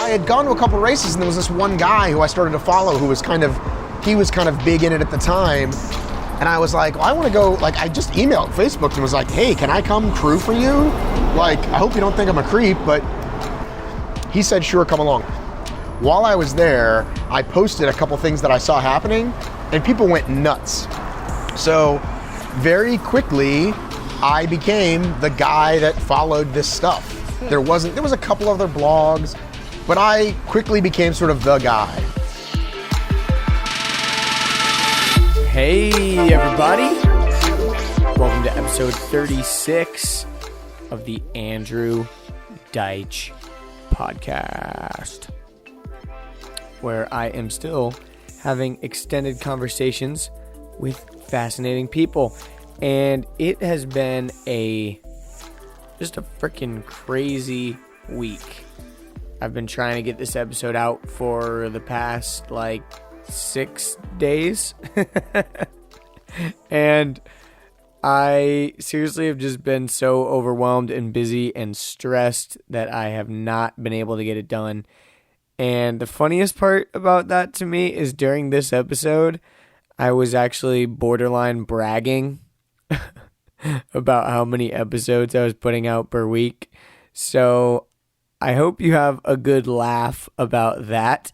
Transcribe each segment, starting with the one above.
I had gone to a couple races, and there was this one guy who I started to follow who was kind of big in it at the time. And I was like, well, I want to go, like, I just emailed Facebook and was like, hey, can I come crew for you? Like, I hope you don't think I'm a creep, but he said, sure, come along. While I was there, I posted a couple things that I saw happening, and people went nuts. So very quickly, I became the guy that followed this stuff. There was a couple other blogs, but I quickly became sort of the guy. Hey everybody, welcome to episode 36 of the Andrew Deitch podcast, where I am still having extended conversations with fascinating people. And it has been just a freaking crazy week. I've been trying to get this episode out for the past 6 days. And I seriously have just been so overwhelmed and busy and stressed that I have not been able to get it done. And the funniest part about that to me is during this episode, I was actually borderline bragging about how many episodes I was putting out per week. So I hope you have a good laugh about that.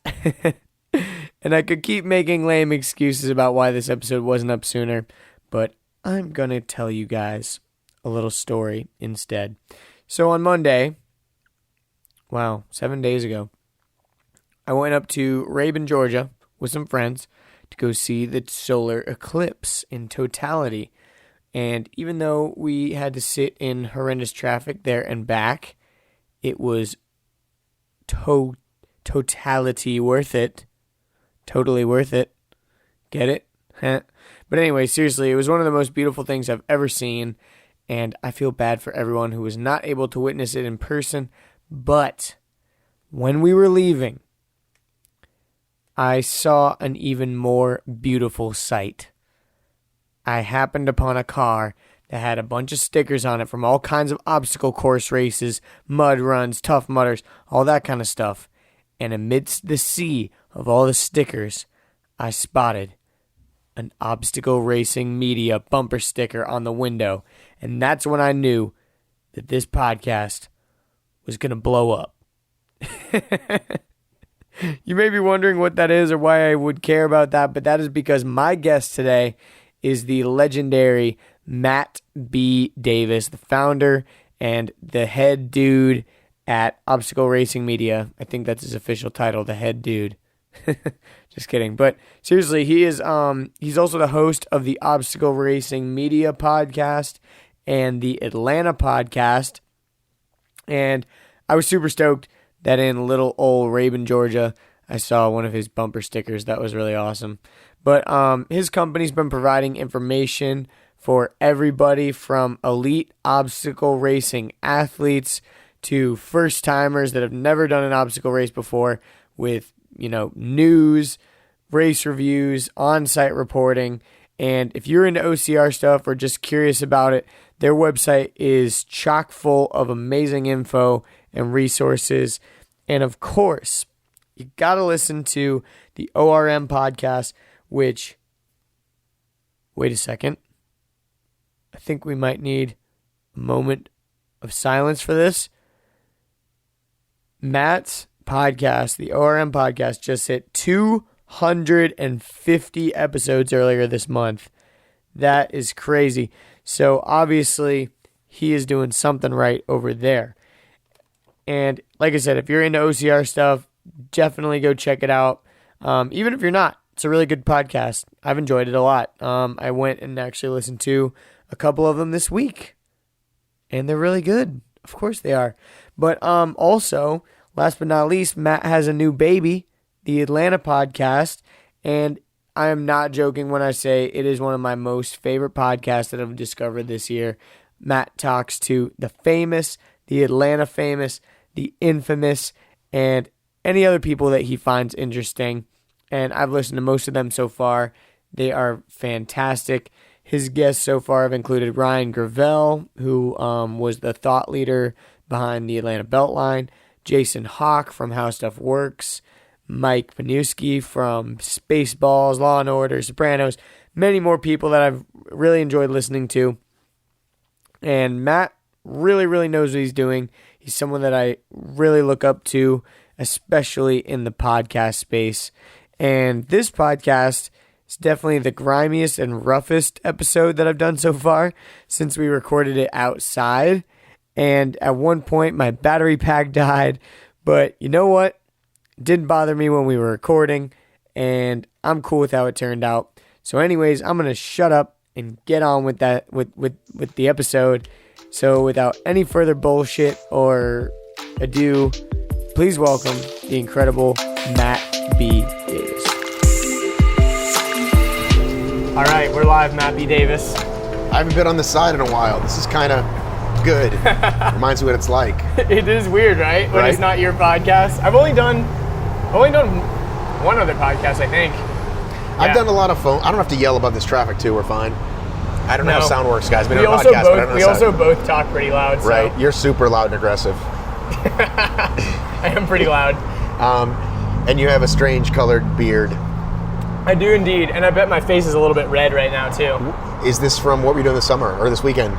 And I could keep making lame excuses about why this episode wasn't up sooner, but I'm going to tell you guys a little story instead. So on Monday, 7 days ago, I went up to Rabun, Georgia with some friends to go see the solar eclipse in totality. And even though we had to sit in horrendous traffic there and back, it was totality worth it. Totally worth it. Get it? But anyway, seriously, it was one of the most beautiful things I've ever seen, and I feel bad for everyone who was not able to witness it in person. But when we were leaving, I saw an even more beautiful sight. I happened upon a car that had a bunch of stickers on it from all kinds of obstacle course races, mud runs, Tough Mudders, all that kind of stuff. And amidst the sea of all the stickers, I spotted an Obstacle Racing Media bumper sticker on the window. And that's when I knew that this podcast was going to blow up. You may be wondering what that is or why I would care about that, but that is because my guest today is the legendary Matt B. Davis, the founder and the head dude at Obstacle Racing Media. I think that's his official title, the head dude. Just kidding. But seriously, he is he's also the host of the Obstacle Racing Media podcast and the Atlanta podcast. And I was super stoked that in little old Rabun, Georgia, I saw one of his bumper stickers. That was really awesome. But his company's been providing information for everybody from elite obstacle racing athletes to first-timers that have never done an obstacle race before with, news, race reviews, on-site reporting. And if you're into OCR stuff or just curious about it, their website is chock full of amazing info and resources. And of course, you got to listen to the ORM podcast, which, wait a second, I think we might need a moment of silence for this. Matt's podcast, the ORM podcast, just hit 250 episodes earlier this month. That is crazy. So obviously, he is doing something right over there. And like I said, if you're into OCR stuff, definitely go check it out. Even if you're not, it's a really good podcast. I've enjoyed it a lot. I went and actually listened to a couple of them this week, and they're really good. Of course they are. But also, last but not least, Matt has a new baby, the Atlanta podcast, and I am not joking when I say it is one of my most favorite podcasts that I've discovered this year. Matt talks to the famous, the Atlanta famous, the infamous, and any other people that he finds interesting. And I've listened to most of them so far. They are fantastic. His guests so far have included Ryan Gravel, who was the thought leader behind the Atlanta Beltline, Jason Hawk from How Stuff Works, Mike Panuski from Spaceballs, Law & Order, Sopranos, many more people that I've really enjoyed listening to. And Matt really, really knows what he's doing. He's someone that I really look up to, especially in the podcast space. And this podcast is definitely the grimiest and roughest episode that I've done so far since we recorded it outside. And at one point, my battery pack died. But you know what? It didn't bother me when we were recording. And I'm cool with how it turned out. So anyways, I'm going to shut up and get on with that, with the episode. So without any further bullshit or ado, please welcome the incredible Matt B. Davis. All right, we're live, Matt B. Davis. I haven't been on the side in a while. This is kind of good. Reminds me what it's like. It is weird, right? When it's not your podcast. I've only done one other podcast, I think. I've done a lot of phone. I don't have to yell about this traffic too. We're fine. I don't know how sound works, guys. We also both talk pretty loud. So. Right. You're super loud and aggressive. I am pretty loud. And you have a strange colored beard. I do indeed, and I bet my face is a little bit red right now too. Is this from what were you doing this summer or this weekend?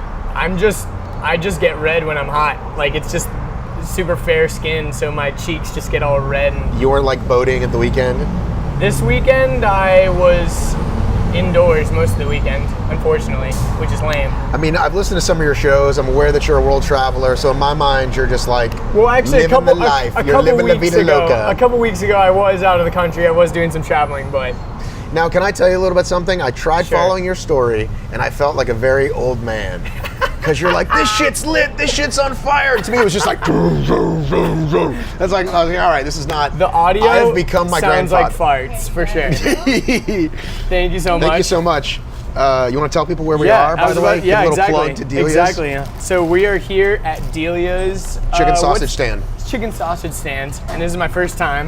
I just get red when I'm hot. Like, it's just super fair skin, so my cheeks just get all red. And you weren't like boating at the weekend? This weekend I was indoors most of the weekend, unfortunately, which is lame. I mean, I've listened to some of your shows. I'm aware that you're a world traveler, so in my mind, you're just like living the life. You're living la vida loca. A couple weeks ago, I was out of the country. I was doing some traveling, but... Now, can I tell you a little bit something? I tried following your story, and I felt like a very old man. Because you're like, this shit's lit, this shit's on fire. And to me, it was just like, that's like, I was like, all right, this is not. The audio I've become my sounds grandfather. like farts, for sure. Thank you so much. Thank you so much. You want to tell people where we are, by the way? Yeah, Give a little exactly. plug to Delia's. Exactly, yeah. So we are here at Delia's chicken sausage stand. Chicken sausage stand, and this is my first time.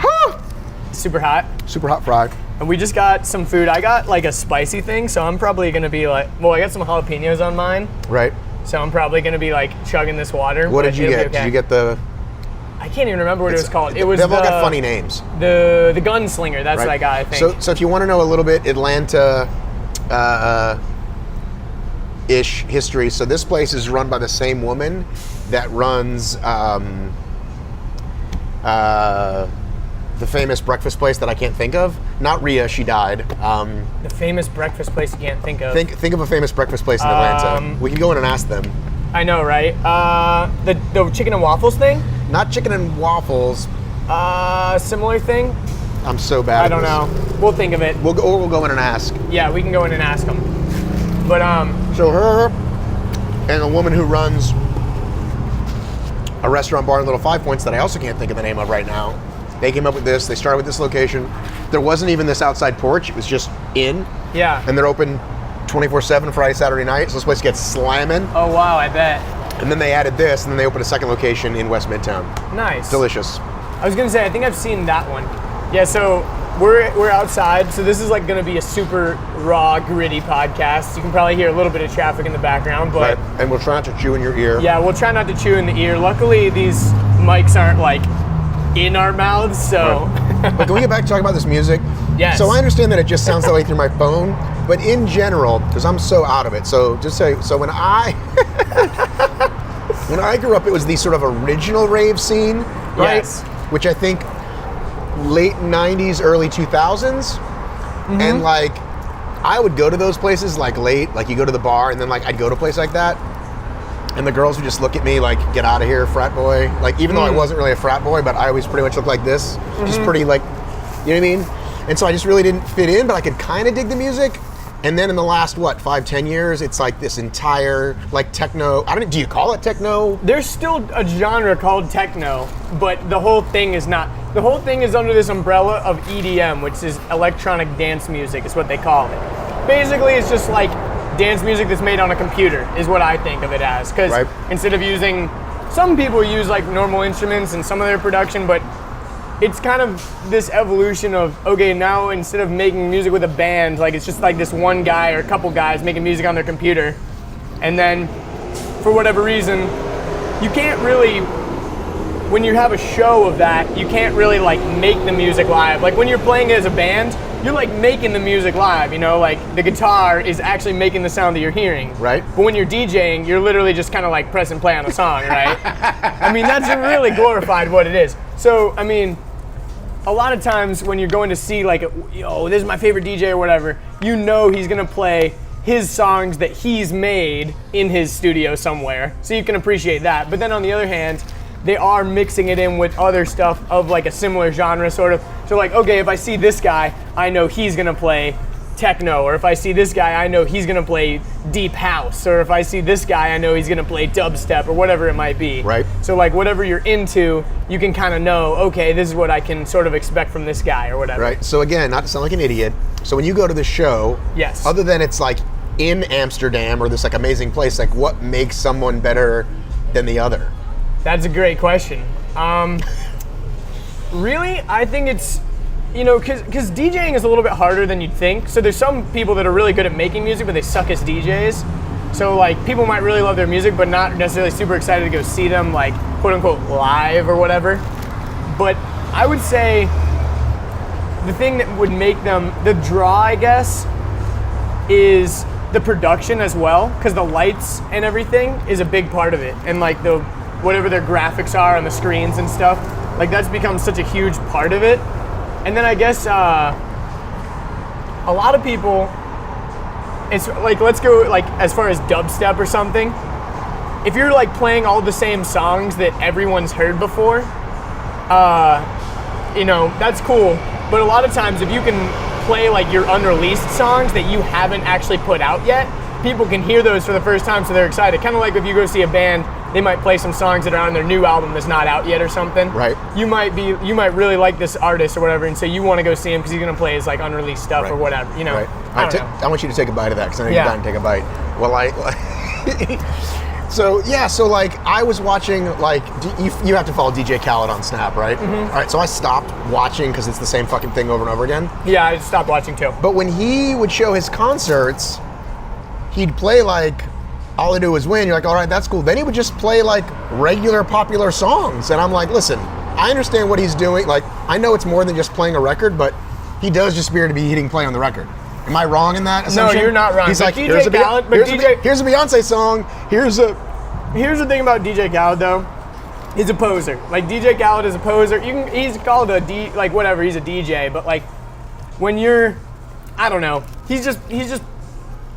Super hot. Super hot fry. And we just got some food. I got like a spicy thing, so I'm probably gonna be like, I got some jalapenos on mine. Right. So I'm probably gonna be like chugging this water. What did you get? Okay. Did you get the? I can't even remember what it was called. It was they've all got funny names. The gunslinger. That's what I got. I think. So if you want to know a little bit Atlanta, ish history. So this place is run by the same woman that runs the famous breakfast place that I can't think of. Not Rhea, she died. The famous breakfast place you can't think of. Think of a famous breakfast place in Atlanta. We can go in and ask them. I know, right? The chicken and waffles thing? Not chicken and waffles. Similar thing? I'm so bad. I don't know. We'll think of it. We'll go in and ask. Yeah, we can go in and ask them. But so her and a woman who runs a restaurant bar in Little Five Points that I also can't think of the name of right now. They came up with this. They started with this location. There wasn't even this outside porch. It was just in. Yeah. And they're open 24/7 Friday, Saturday night. So this place gets slamming. Oh, wow, I bet. And then they added this, and then they opened a second location in West Midtown. Nice. Delicious. I was going to say, I think I've seen that one. Yeah, so we're outside. So this is like going to be a super raw, gritty podcast. You can probably hear a little bit of traffic in the background, but... Right. And we'll try not to chew in your ear. Yeah, we'll try not to chew in the ear. Luckily, these mics aren't like in our mouths, so... Right. But can we get back to talking about this music? Yes. So I understand that it just sounds that way through my phone, but in general, because I'm so out of it, so just say, so when I grew up, it was the sort of original rave scene, right? Yes. Which I think late 90s, early 2000s, and like I would go to those places like late, like you go to the bar, and then like I'd go to a place like that, and the girls would just look at me like, get out of here, frat boy. Like, even though I wasn't really a frat boy, but I always pretty much looked like this. Just pretty like, you know what I mean? And so I just really didn't fit in, but I could kind of dig the music. And then in the last, 5-10 years, it's like this entire, like, techno, do you call it techno? There's still a genre called techno, but the whole thing is not. The whole thing is under this umbrella of EDM, which is electronic dance music, is what they call it. Basically, it's just like dance music that's made on a computer, is what I think of it as. Because instead of using, some people use like normal instruments in some of their production, but it's kind of this evolution of, okay, now instead of making music with a band, like it's just like this one guy or a couple guys making music on their computer. And then, for whatever reason, you can't really when you have a show of that, you can't really like make the music live. Like when you're playing as a band, you're like making the music live, you know, like the guitar is actually making the sound that you're hearing. Right. But when you're DJing, you're literally just kind of like press and play on a song, right? I mean, that's really glorified what it is. So, I mean, a lot of times when you're going to see like, yo, this is my favorite DJ or whatever, you know he's gonna play his songs that he's made in his studio somewhere. So you can appreciate that. But then on the other hand, they are mixing it in with other stuff of like a similar genre sort of. So like, okay, if I see this guy, I know he's gonna play techno, or if I see this guy, I know he's gonna play deep house, or if I see this guy, I know he's gonna play dubstep, or whatever it might be. Right. So like whatever you're into, you can kind of know, okay, this is what I can sort of expect from this guy or whatever. Right. So again, not to sound like an idiot, so when you go to the show, Yes. other than it's like in Amsterdam or this like amazing place, like what makes someone better than the other? That's a great question. Really, I think it's, you know, because DJing is a little bit harder than you'd think. So there's some people that are really good at making music, but they suck as DJs. So like people might really love their music, but not necessarily super excited to go see them like quote unquote live or whatever. But I would say the thing that would make them the draw, I guess, is the production as well, because the lights and everything is a big part of it, and like the whatever their graphics are on the screens and stuff, like that's become such a huge part of it. And then I guess a lot of people, it's like, let's go like as far as dubstep or something. If you're like playing all the same songs that everyone's heard before, you know, that's cool. But a lot of times if you can play like your unreleased songs that you haven't actually put out yet, people can hear those for the first time, so they're excited. Kind of like if you go see a band, they might play some songs that are on their new album that's not out yet or something. Right. You might really like this artist or whatever, and so you want to go see him because he's gonna play his like unreleased stuff or whatever. You know. Right. I don't know. I want you to take a bite of that because I know Yeah. you're dying to take a bite. Well, so like I was watching like you have to follow DJ Khaled on Snap, right? Mm-hmm. All right. So I stopped watching because it's the same fucking thing over and over again. Yeah, I stopped watching too. But when he would show his concerts, he'd play like All I Do Is Win. You're like, all right, that's cool. Then he would just play like regular popular songs. And I'm like, listen, I understand what he's doing. Like, I know it's more than just playing a record, but he does just appear to be hitting play on the record. Am I wrong in that assumption? No, you're not wrong. He's But like, DJ here's a Khaled- but here's a Beyonce song. Here's Here's the thing about DJ Khaled though. He's a poser. Like DJ Khaled is a poser. He's called a like whatever, he's a DJ, but like when you're, I don't know, he's just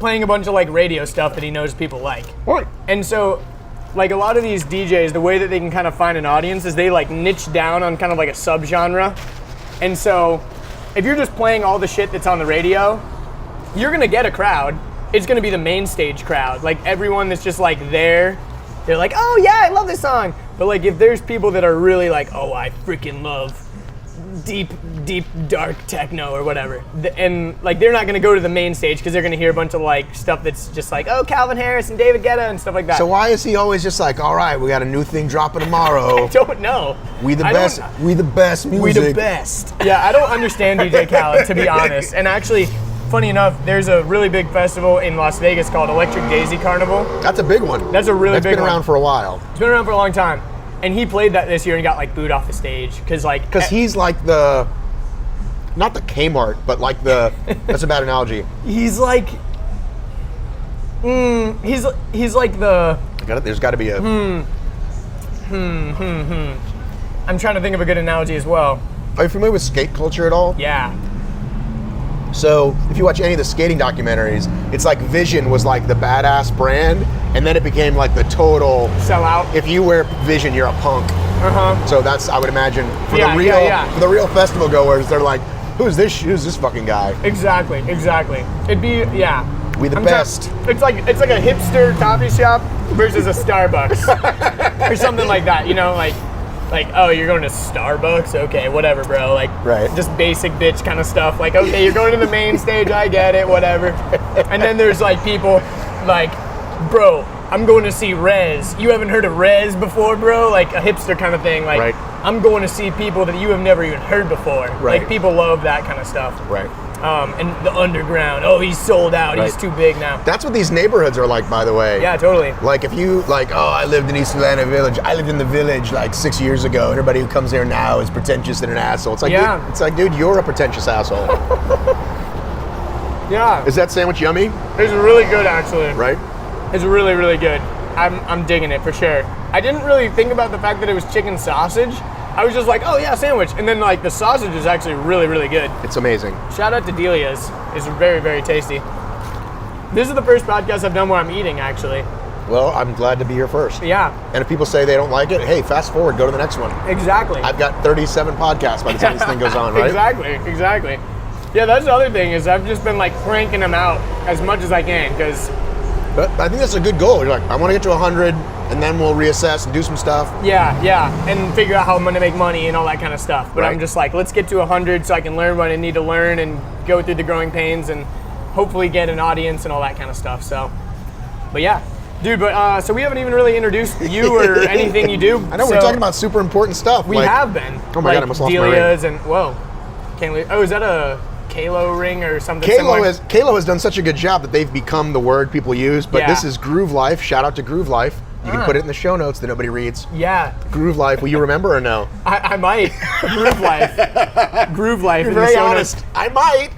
playing a bunch of like radio stuff that he knows people like. Right. And so like a lot of these DJs, the way that they can kind of find an audience is they like niche down on kind of like a subgenre. And so if you're just playing all the shit that's on the radio, you're gonna get a crowd. It's gonna be the main stage crowd. Like everyone that's just like there, they're like, oh yeah, I love this song. But like if there's people that are really like, oh, I freaking love deep, dark techno or whatever, and like they're not gonna go to the main stage because they're gonna hear a bunch of like stuff that's just like, oh, Calvin Harris and David Guetta and stuff like that. So why is he always just like, all right, we got a new thing dropping tomorrow. I don't know. We the best music. We the best. Yeah, I don't understand DJ Khaled, to be honest. And actually, funny enough, there's a really big festival in Las Vegas called Electric Daisy Carnival. That's a big one. That's a really big one. That's been around for a while. It's been around for a long time. And he played that this year and got like booed off the stage because he's like the, not the Kmart, but like the, that's a bad analogy. He's like, he's like the. There's got to be a. I'm trying to think of a good analogy as well. Are you familiar with skate culture at all? Yeah. So if you watch any of the skating documentaries, it's like Vision was like the badass brand, and then it became like the total sell out. If you wear Vision, you're a punk. So that's, I would imagine, for the real festival goers, they're like, who's this fucking guy? Exactly. It'd be We the best. It's like a hipster coffee shop versus a Starbucks or something like that. You know, like oh, you're going to Starbucks? Okay, whatever, bro. Like, just basic bitch kind of stuff. Like, okay, you're going to the main stage. I get it, whatever. And then there's like people like, bro, I'm going to see Rez. You haven't heard of Rez before, bro? Like a hipster kind of thing. Like, I'm going to see people that you have never even heard before. Like, people love that kind of stuff. Right. And the underground, oh, he's sold out, he's Right. too big now. That's what these neighborhoods are like, by the way. Yeah, totally. Like if you like, oh, I lived in East Atlanta Village. I lived in the Village like 6 years ago. Everybody who comes there now is pretentious and an asshole. It's like, Yeah. dude, it's like, dude, you're a pretentious asshole. Yeah, Is that sandwich yummy? it's really good actually. Right? It's really, really good. I'm digging it for sure. I didn't really think about the fact that it was chicken sausage. I was just like, oh yeah, sandwich. And then like the sausage is actually really, really good. It's amazing. Shout out to Delia's. It's very, very tasty. This is the first podcast I've done where I'm eating actually. Well, I'm glad to be here first. Yeah, And if people say they don't like it, hey, fast forward, go to the next one. exactly. I've got 37 podcasts by the time this thing goes on, right? Exactly. Yeah, that's the other thing is I've just been like cranking them out as much as I can because But I think that's a good goal. You're like, I want to get to 100, and then we'll reassess and do some stuff. yeah, and figure out how I'm going to make money and all that kind of stuff. But Right. I'm just like, let's get to 100 so I can learn what I need to learn and go through the growing pains and hopefully get an audience and all that kind of stuff. So, but yeah. Dude, but so we haven't even really introduced you or anything you do. I know, we're talking about super important stuff. We like, have been. Oh my God, I almost lost my ring. Delia's and, whoa. Can't believe, oh, is that a Kalo ring or something Kalo similar? has done such a good job that they've become the word people use, but Yeah. this is Groove Life. Shout out to Groove Life. You can Ah. put it in the show notes that nobody reads. Yeah, Groove Life, will you remember or no? I might. Groove Life. Groove Life. You're in the very show honest. notes. I might.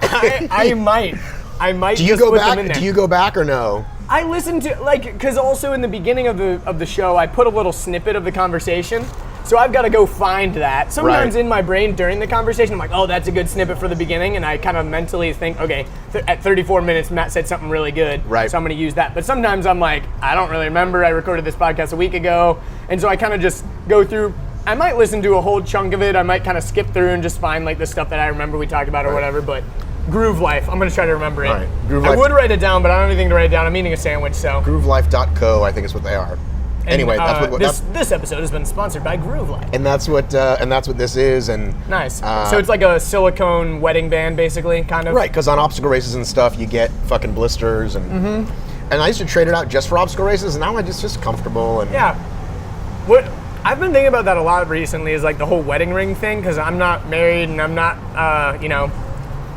I might. I might Do you just go put them in back? there. Do you go back or no? I listen to because also in the beginning of the show I put a little snippet of the conversation, so I've got to go find that. Sometimes Right. in my brain during the conversation I'm like, oh, that's a good snippet for the beginning, and I kind of mentally think, okay, at 34 minutes Matt said something really good, Right. so I'm going to use that. But sometimes I'm like, I don't really remember. I recorded this podcast a week ago, and so I kind of just go through. I might listen to a whole chunk of it. I might kind of skip through and just find like the stuff that I remember we talked about or whatever. But Groove Life, I'm gonna try to remember it. Right. Groove I Life. would write it down, but I don't have anything to write down. I'm eating a sandwich, so. GrooveLife.co, I think is what they are. And, Anyway, that's what this episode has been sponsored by Groove Life. and that's what this is. And Nice. So it's like a silicone wedding band, basically, kind of. right, because on obstacle races and stuff, you get fucking blisters and and I used to trade it out just for obstacle races, and now it's just comfortable and Yeah. What I've been thinking about that a lot recently is like the whole wedding ring thing, because I'm not married and I'm not,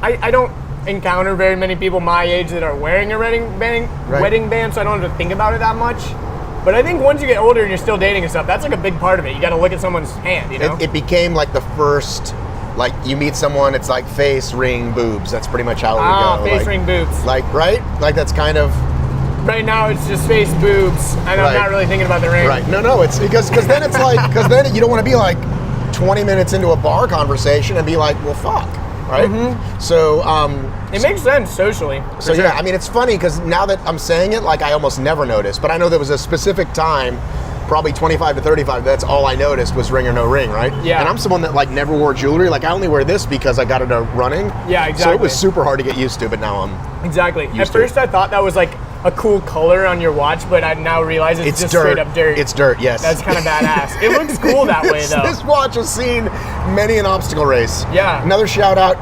I don't encounter very many people my age that are wearing a wedding band, so I don't have to think about it that much. But I think once you get older and you're still dating and stuff, that's like a big part of it. You got to look at someone's hand, you know? it became like the first, like you meet someone, it's like face, ring, boobs. That's pretty much how it would go. Face, like, ring, boobs. Like, right? Like that's kind of, Right now it's just face, boobs, and I'm Right. not really thinking about the ring. right. No, it's because then it's like, because then you don't want to be like 20 minutes into a bar conversation and be like, well, fuck, right? So, It makes sense socially. So yeah, I mean, it's funny because now that I'm saying it, like I almost never noticed. But I know there was a specific time, probably 25 to 35. That's all I noticed was ring or no ring, right? Yeah. And I'm someone that like never wore jewelry. Like I only wear this because I got into running. Yeah, So exactly. it was super hard to get used to. But now I'm. Exactly. At Used to first it. I thought that was like a cool color on your watch, but I now realize it's just dirt. straight up dirt. It's dirt. Yes. That's kind of badass. It looks cool that way though. This watch has seen many an obstacle race. Yeah. Another shout out,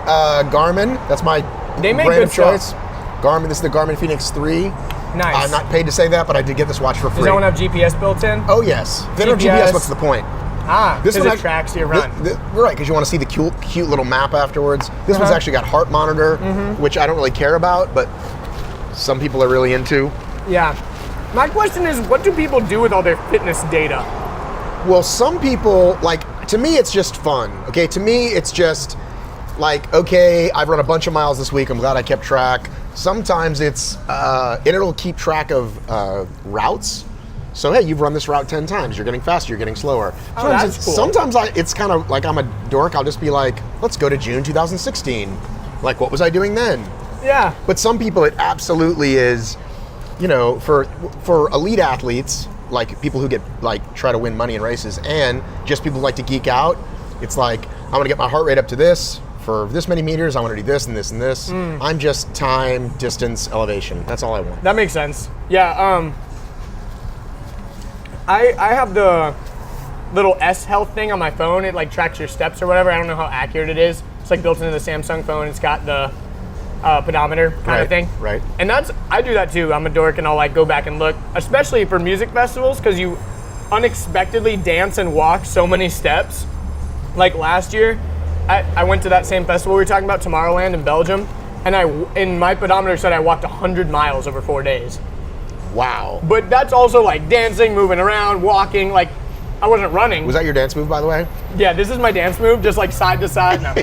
Garmin. That's my They make brand good of choice. stuff. Garmin. This is the Garmin Fenix 3. Nice. I'm not paid to say that, but I did get this watch for free. Does that one have GPS built in? Oh yes. If they don't have GPS. GPS, what's the point? This one it act- tracks your run. Right, because you want to see the cute little map afterwards. This one's actually got heart monitor, which I don't really care about, but some people are really into. Yeah. My question is, what do people do with all their fitness data? Well, some people, like, to me, it's just fun. Okay, to me, it's just like, okay, I've run a bunch of miles this week. I'm glad I kept track. Sometimes it's, it'll keep track of routes. So, hey, you've run this route 10 times. You're getting faster, you're getting slower. That's cool. Sometimes it's kind of like I'm a dork. I'll just be like, let's go to June 2016. Like, what was I doing then? Yeah. But some people, it absolutely is, you know, for elite athletes, like people who get like try to win money in races, and just people who like to geek out. It's like, I want to get my heart rate up to this for this many meters. I want to do this and this and this. I'm just time, distance, elevation. That's all I want. That makes sense. Yeah, I have the little S Health thing on my phone. It like tracks your steps or whatever. I don't know how accurate it is. It's like built into the Samsung phone. It's got the pedometer kind of thing. Right. And I do that too. I'm a dork and I'll like go back and look, especially for music festivals, because you unexpectedly dance and walk so many steps. Like last year, I went to that same festival we were talking about, Tomorrowland in Belgium, and my pedometer said I walked 100 miles over 4 days. Wow. But that's also like dancing, moving around, walking. Like I wasn't running. Was that your dance move, by the way? Yeah, this is my dance move, just like side to side. No.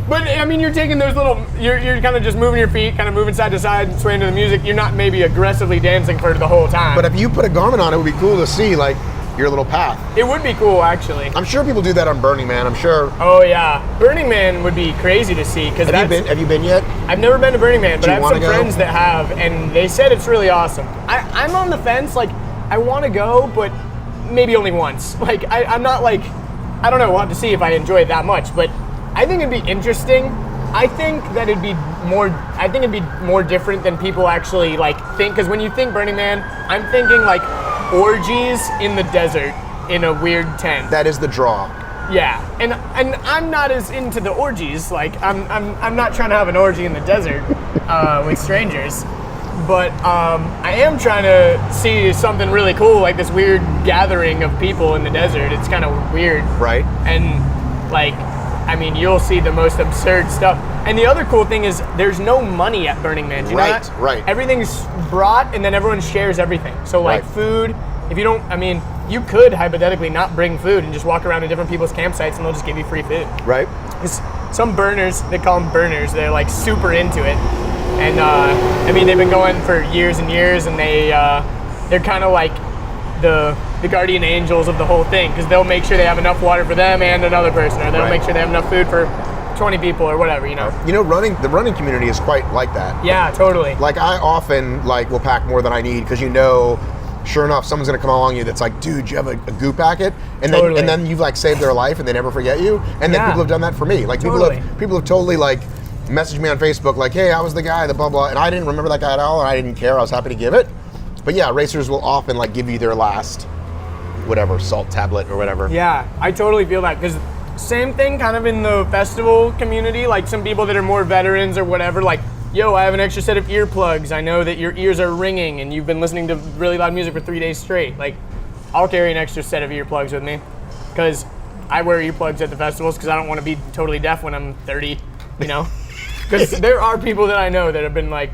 But I mean, you're taking those little. You're kind of just moving your feet, kind of moving side to side, swaying to the music. You're not maybe aggressively dancing for the whole time. But if you put a garment on, it would be cool to see like your little path. It would be cool, actually. I'm sure people do that on Burning Man. I'm sure. Oh yeah, Burning Man would be crazy to see because Have you been yet? I've never been to Burning Man, but I have some go? friends that have, and they said it's really awesome. I'm on the fence. Like, I want to go, but maybe only once. Like, I'm not like, I don't know. We'll have to see if I enjoy it that much. But I think it'd be interesting. I think that it'd be more different than people actually like think. Because when you think Burning Man, I'm thinking like orgies in the desert in a weird tent. That is the draw. Yeah, and I'm not as into the orgies. Like I'm not trying to have an orgy in the desert with strangers, but I am trying to see something really cool, like this weird gathering of people in the desert. It's kind of weird, Right. and like, I mean, you'll see the most absurd stuff. And the other cool thing is there's no money at Burning Man. Do you know that? Right. Everything's brought, and then everyone shares everything. So like Right. food, if you don't, I mean, you could hypothetically not bring food and just walk around to different people's campsites and they'll just give you free food. Right. Some burners, they call them burners, they're like super into it. And I mean, they've been going for years and years, and they're kind of like the guardian angels of the whole thing, because they'll make sure they have enough water for them and another person, or they'll Right. make sure they have enough food for 20 people or whatever, you know. You know, the running community is quite like that. Yeah, totally. Like I often like will pack more than I need because you know, sure enough, someone's gonna come along you that's like, dude, you have a goo packet, and Totally. then you've like saved their life and they never forget you. And then Yeah. people have done that for me. Like Totally. people have totally like messaged me on Facebook like, hey, I was the guy, the blah blah, and I didn't remember that guy at all, and I didn't care. I was happy to give it. But yeah, racers will often like give you their last whatever salt tablet or whatever. Yeah, I totally feel that, because same thing kind of in the festival community, like some people that are more veterans or whatever, like, yo, I have an extra set of earplugs. I know that your ears are ringing and you've been listening to really loud music for 3 days straight. Like, I'll carry an extra set of earplugs with me, because I wear earplugs at the festivals because I don't want to be totally deaf when I'm 30, you know? Because there are people that I know that have been like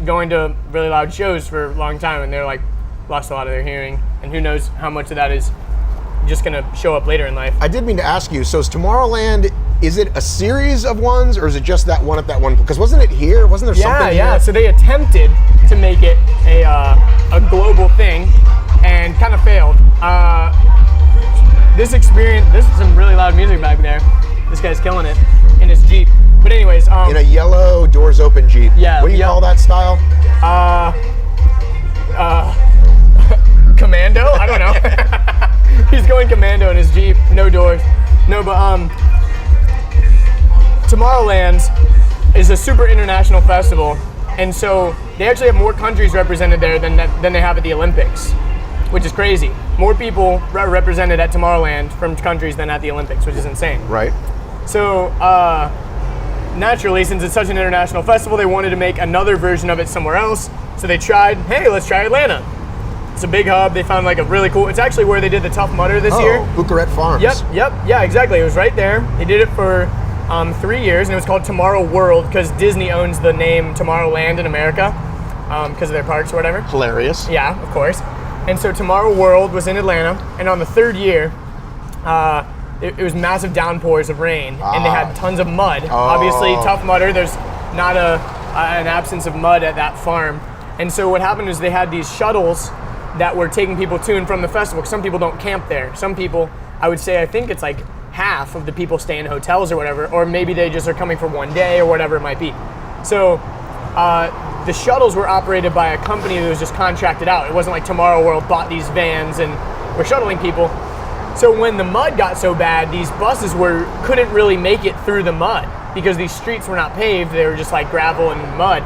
going to really loud shows for a long time, and they're like lost a lot of their hearing, and who knows how much of that is just gonna show up later in life. I did mean to ask you, so is Tomorrowland, is it a series of ones or is it just that one at that one? Because wasn't it here? Wasn't there something Yeah. here? So they attempted to make it a global thing and kind of failed. This experience, this is some really loud music back there. This guy's killing it in his Jeep. But anyways, In a yellow, doors open Jeep. Yeah, What do you call that style? commando? I don't know. He's going commando in his Jeep, no doors. No, but Tomorrowland is a super international festival, and so they actually have more countries represented there than they have at the Olympics, which is crazy. More people represented at Tomorrowland from countries than at the Olympics, which is insane. Right. So naturally, since it's such an international festival, they wanted to make another version of it somewhere else. So they tried, hey, let's try Atlanta. It's a big hub. They found like a really cool, it's actually where they did the Tough Mudder this year. Bucarette Farms. Yep, yeah, exactly. It was right there. They did it for 3 years, and it was called Tomorrow World because Disney owns the name Tomorrowland in America because of their parks or whatever. Hilarious. Yeah, of course. And so Tomorrow World was in Atlanta, and on the third year, it was massive downpours of rain, and they had tons of mud. Obviously, Tough Mudder, there's not an absence of mud at that farm. And so what happened is they had these shuttles that were taking people to and from the festival, because some people don't camp there. Some people, I would say, I think it's like half of the people stay in hotels or whatever, or maybe they just are coming for one day or whatever it might be. So the shuttles were operated by a company that was just contracted out. It wasn't like Tomorrow World bought these vans and were shuttling people. So when the mud got so bad, these buses couldn't really make it through the mud because these streets were not paved. They were just like gravel and mud.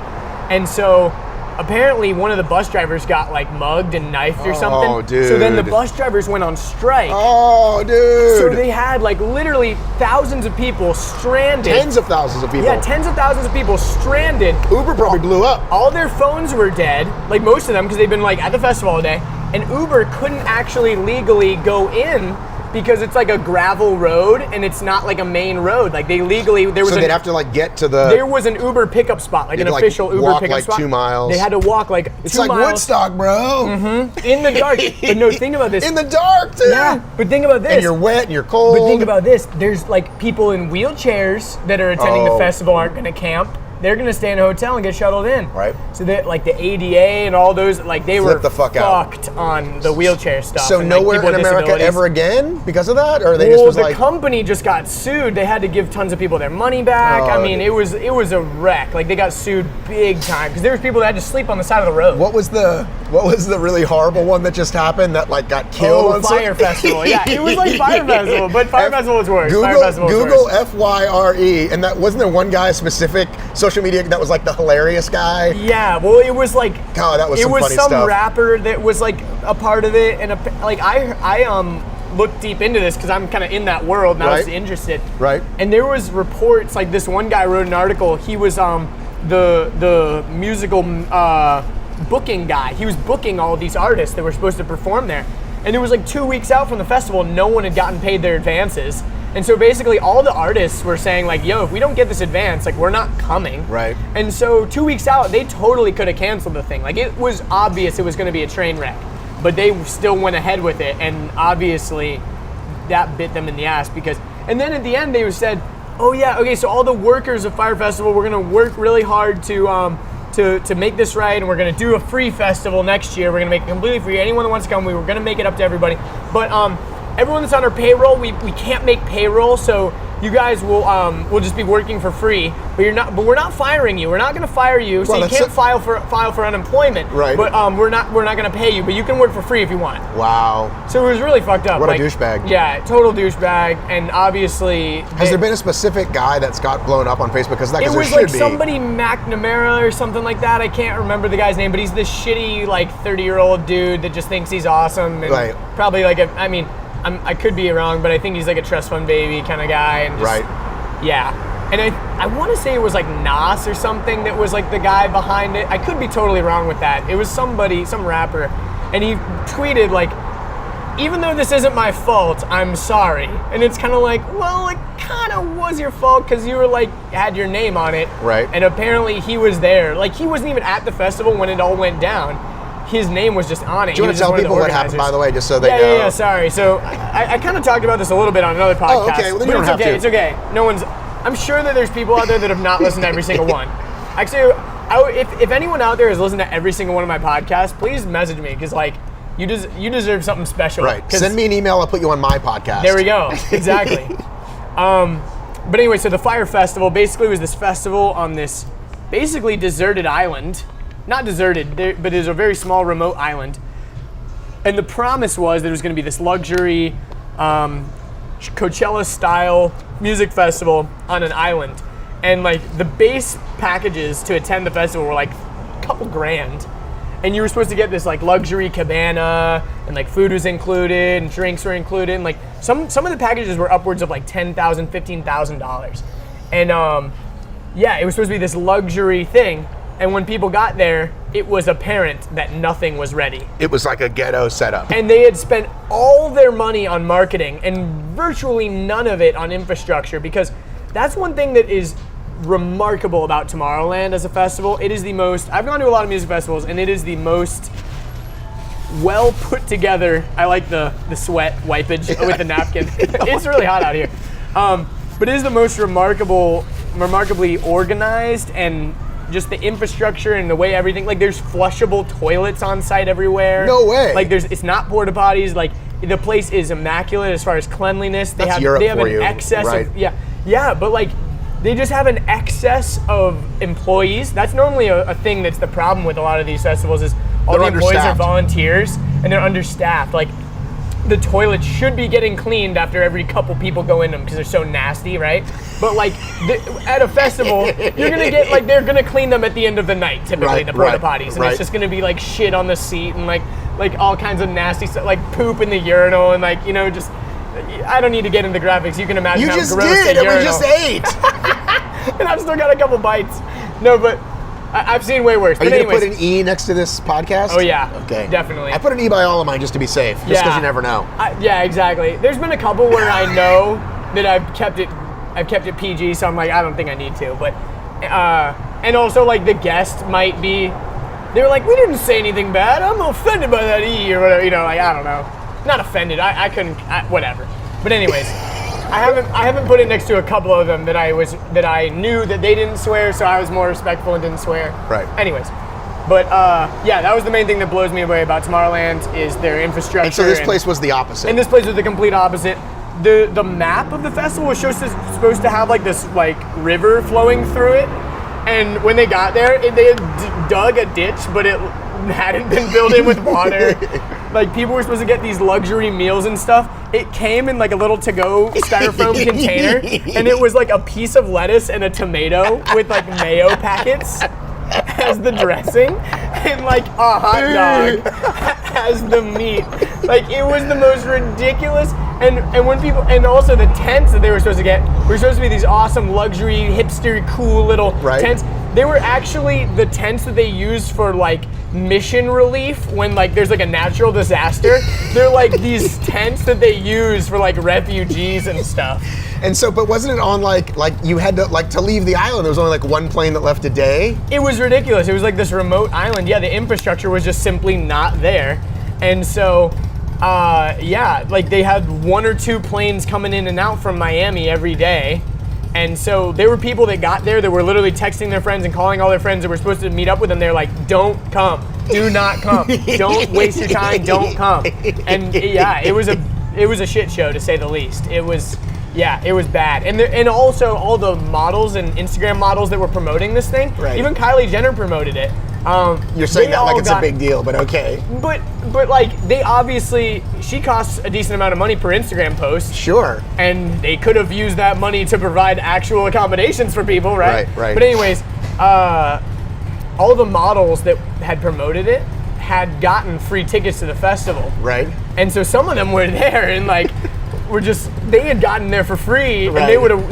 And so apparently one of the bus drivers got like mugged and knifed or something. Oh, dude. So then the bus drivers went on strike. Oh, dude. So they had like literally thousands of people stranded. Tens of thousands of people. Yeah, tens of thousands of people stranded. Uber probably blew up. All their phones were dead, like most of them, because they've been like at the festival all day. And Uber couldn't actually legally go in because it's like a gravel road and it's not like a main road. Like they legally they'd have to like get to the. There was an Uber pickup spot, like an official Uber pickup spot. 2 miles. They had to walk like 2 miles. It's like Woodstock, bro. In the dark. But no, think about this. In the dark, dude. Yeah, but think about this. And you're wet and you're cold. But think about this. There's like people in wheelchairs that are attending the festival aren't going to camp. They're going to stay in a hotel and get shuttled in. Right. So that like the ADA and all those, like they were fucked on the wheelchair stuff. So and, nowhere like, in America ever again because of that? Or they just was the company just got sued. They had to give tons of people their money back. I mean, it was a wreck. Like they got sued big time because there was people that had to sleep on the side of the road. What was the really horrible one that just happened that like got killed? Oh, Fire Festival. Yeah, it was like Fire Festival, but Fire Festival was worse. Google FYRE, and that wasn't there one guy specific social media that was like the hilarious guy? Yeah, well, it was like that was some funny some stuff. rapper that was like a part of it, and I looked deep into this because I'm kind of in that world and I was interested. Right. And there was reports like this one guy wrote an article. He was the musical booking guy. He was booking all these artists that were supposed to perform there, and it was like 2 weeks out from the festival. No one had gotten paid their advances. And so basically all the artists were saying like, yo, if we don't get this advance, like we're not coming. Right. And so 2 weeks out, they totally could have canceled the thing. Like it was obvious it was going to be a train wreck, but they still went ahead with it. And obviously that bit them in the ass and then at the end they said, oh yeah, okay, so all the workers of Fire Festival, we're going to work really hard to make this right. And we're going to do a free festival next year. We're going to make it completely free. Anyone that wants to come, we were going to make it up to everybody. But, everyone that's on our payroll, we can't make payroll, so you guys will just be working for free. But we're not firing you. We're not going to fire you, so you can't file for unemployment. Right. But we're not going to pay you, but you can work for free if you want. Wow. So it was really fucked up. What a douchebag. Yeah, total douchebag. And obviously, has there been a specific guy that's got blown up on Facebook because of that? It was like somebody McNamara or something like that. I can't remember the guy's name, but he's this shitty like 30-year-old dude that just thinks he's awesome and probably like I could be wrong, but I think he's like a trust fund baby kind of guy. And just, yeah. And I want to say it was like Nas or something that was like the guy behind it. I could be totally wrong with that. It was some rapper. And he tweeted like, even though this isn't my fault, I'm sorry. And it's kind of like, well, it kind of was your fault because you were like, had your name on it. Right. And apparently he was there. Like he wasn't even at the festival when it all went down. His name was just on it. Do you want to tell people what happened, by the way, just so they know? Yeah, sorry. So I kind of talked about this a little bit on another podcast. Oh, okay. Well, then you don't have to. It's okay. I'm sure that there's people out there that have not listened to every single one. Actually, if anyone out there has listened to every single one of my podcasts, please message me because like you deserve something special. Right. Send me an email. I'll put you on my podcast. There we go. Exactly. But anyway, so the Fire Festival basically was this festival on this basically deserted island. Not deserted, but it's a very small remote island. And the promise was that it was going to be this luxury Coachella-style music festival on an island. And like the base packages to attend the festival were like a couple grand. And you were supposed to get this like luxury cabana and like food was included and drinks were included. And like some of the packages were upwards of like $10,000, $15,000. And yeah, it was supposed to be this luxury thing. And when people got there, it was apparent that nothing was ready. It was like a ghetto setup. And they had spent all their money on marketing and virtually none of it on infrastructure, because that's one thing that is remarkable about Tomorrowland as a festival. It is the most, I've gone to a lot of music festivals, and it is the most well put together. I like the sweat wipage with the napkin. It's really hot out here. But it is the most remarkably organized, and just the infrastructure and the way everything, like there's flushable toilets on site everywhere. No way. Like it's not porta potties. Like the place is immaculate as far as cleanliness. They That's have Europe an for you. excess Right. of yeah, but like they just have an excess of employees. That's normally a thing that's the problem with a lot of these festivals is all They're the employees are understaffed. volunteers and they're understaffed. Like the toilets should be getting cleaned after every couple people go in them because they're so nasty, right? But like at a festival, you're gonna get like they're gonna clean them at the end of the night, typically the porta potties, and it's just gonna be like shit on the seat and like all kinds of nasty stuff, like poop in the urinal and like just. I don't need to get into the graphics. You can imagine how gross did, the and urinal. we just ate. And I've still got a couple bites. No, but I've seen way worse. Are you but going to anyways, put an E next to this podcast? Oh, yeah. Okay. Definitely. I put an E by all of mine just to be safe, just because you never know. Yeah, exactly. There's been a couple where I know that I've kept it PG, so I'm like, I don't think I need to. But, and also, like, the guest might be, they were like, we didn't say anything bad. I'm offended by that E or whatever. You know, like, I don't know. Not offended. I couldn't, whatever. But anyways, I haven't put it next to a couple of them that I knew that they didn't swear, so I was more respectful and didn't swear. Right. Anyways, but yeah, that was the main thing that blows me away about Tomorrowland is their infrastructure. And so this place was the opposite. And this place was the complete opposite. The map of the festival was supposed to have like this like river flowing through it, and when they got there, they had dug a ditch, but it hadn't been filled in with water. Like, people were supposed to get these luxury meals and stuff. It came in like a little to-go styrofoam container, and it was like a piece of lettuce and a tomato with like mayo packets as the dressing, and like a hot dog as the meat. Like, it was the most ridiculous. And when people, and also the tents that they were supposed to get were supposed to be these awesome luxury, hipster, cool little tents. They were actually the tents that they use for like mission relief when like there's like a natural disaster. They're like these tents that they use for like refugees and stuff. And so, but wasn't it on like you had to leave the island? There was only like one plane that left a day. It was ridiculous. It was like this remote island. Yeah, the infrastructure was just simply not there. And so, yeah, like they had 1 or 2 planes coming in and out from Miami every day. And so there were people that got there that were literally texting their friends and calling all their friends that were supposed to meet up with them. They're like, don't come. Do not come. Don't waste your time. Don't come. And yeah, it was a shit show to say the least. It was bad. And also all the models and Instagram models that were promoting this thing, even Kylie Jenner promoted it. You're saying that like it's a big deal, but okay. But like they obviously, she costs a decent amount of money per Instagram post. Sure. And they could have used that money to provide actual accommodations for people, right? Right. But anyways, all the models that had promoted it had gotten free tickets to the festival. Right. And so some of them were there and like they had gotten there for free, and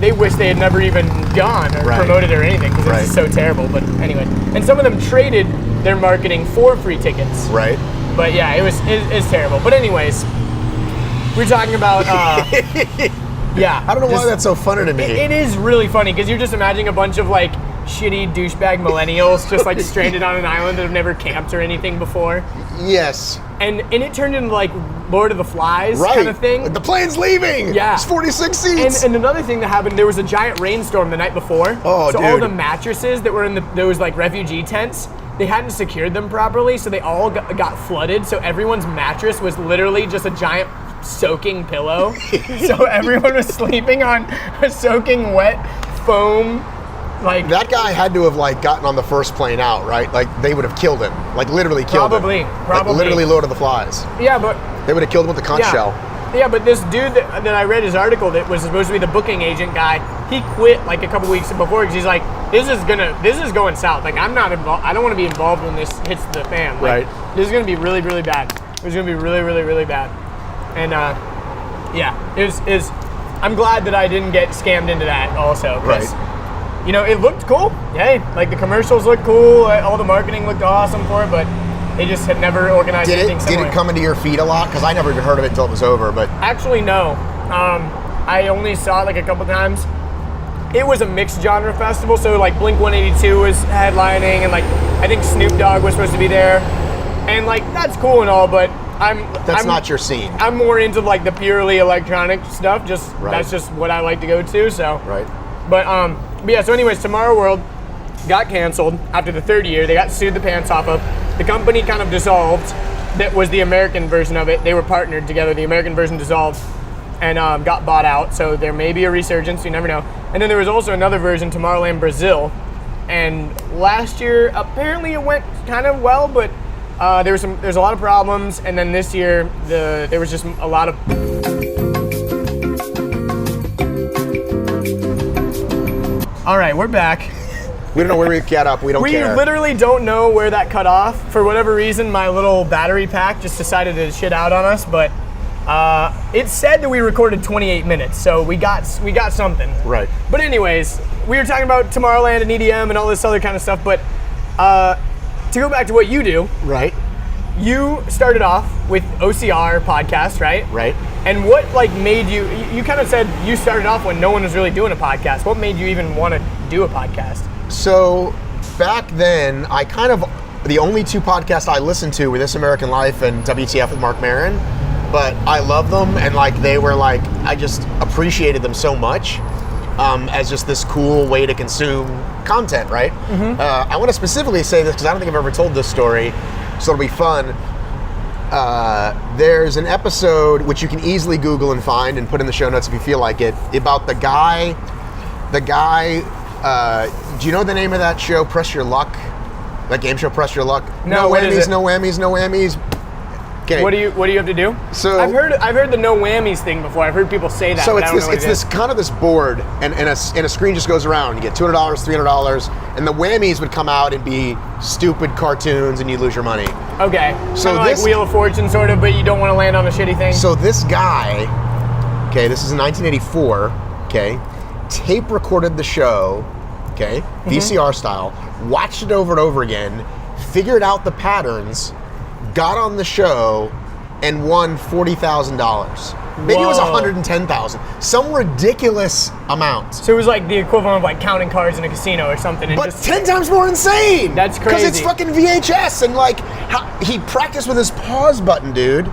they wish they had never even gone or promoted it or anything because it's just so terrible. But anyway, and some of them traded their marketing for free tickets. Right. But yeah, it's terrible. But anyways, we're talking about yeah. I don't know why that's so funny to me. It is really funny because you're just imagining a bunch of like shitty douchebag millennials just like stranded on an island that have never camped or anything before. Yes. And it turned into like Lord of the Flies kind of thing. The plane's leaving. Yeah. It's 46 seats. And another thing that happened, there was a giant rainstorm the night before. Oh, so dude. all the mattresses that were in those like refugee tents, they hadn't secured them properly, so they all got flooded. So everyone's mattress was literally just a giant soaking pillow. So everyone was sleeping on a soaking wet foam. Like that guy had to have like gotten on the first plane out, right? Like they would have killed him, like literally killed him. Probably. Like, literally Lord of the Flies. Yeah, but they would have killed him with the conch shell. Yeah, but this dude that I read his article that was supposed to be the booking agent guy, he quit like a couple weeks before because he's like, this is going south. Like I'm not involved. I don't want to be involved when this hits the fan. Like, this is gonna be really, really bad. It's gonna be really, really, really bad. And yeah, it was. I'm glad that I didn't get scammed into that also. You know, it looked cool. Hey, like the commercials looked cool. All the marketing looked awesome for it, but they just had never organized anything similar. Did it come into your feed a lot? Because I never even heard of it until it was over. But actually, no. I only saw it like a couple times. It was a mixed genre festival, so like Blink-182 was headlining, and like I think Snoop Dogg was supposed to be there, and like that's cool and all, but that's not your scene. I'm more into like the purely electronic stuff. That's just what I like to go to. So But yeah, so anyways, Tomorrow World got canceled after the 3rd year. They got sued the pants off of. The company kind of dissolved. That was the American version of it. They were partnered together. The American version dissolved and got bought out. So there may be a resurgence. You never know. And then there was also another version, Tomorrowland Brazil. And last year, apparently it went kind of well, but there's a lot of problems. And then this year, there was just a lot of... All right, we're back. We don't know where we got up. We don't care. We literally don't know where that cut off. For whatever reason, my little battery pack just decided to shit out on us. But it said that we recorded 28 minutes, so we got something. Right. But anyways, we were talking about Tomorrowland and EDM and all this other kind of stuff. But To go back to what you do, Right. you started off with OCR podcast, right? Right. And what made you kind of said you started off when no one was really doing a podcast. What made you even want to do a podcast? So back then, the only two podcasts I listened to were This American Life and WTF with Mark Maron, but I love them, and they were I just appreciated them so much as just this cool way to consume content, right? Mm-hmm. I want to specifically say this because I don't think I've ever told this story, so it'll be fun. There's an episode which you can easily Google and find and put in the show notes if you feel like it, about the guy, do you know the name of that show, Press Your Luck? That game show, Press Your Luck? No, no what is whammies, it? no whammies, no whammies. Okay. What do you have to do? So I've heard the no whammies thing before. I've heard people say that. So but it's I don't know what it's it this is. kind of this board, and a screen just goes around. You get $200, $300, and the whammies would come out and be stupid cartoons, and you lose your money. Okay. So kind of this- like Wheel of Fortune, sort of, but you don't want to land on a shitty thing. So this guy, okay, this is in 1984, okay, tape recorded the show, okay, VCR style, watched it over and over again, figured out the patterns, got on the show, and won $40,000. Maybe it was Whoa. $110,000, some ridiculous amount. So it was like the equivalent of counting cards in a casino or something. And But just 10 times more insane. That's Because it's crazy. fucking VHS, and he practiced with his pause button, dude.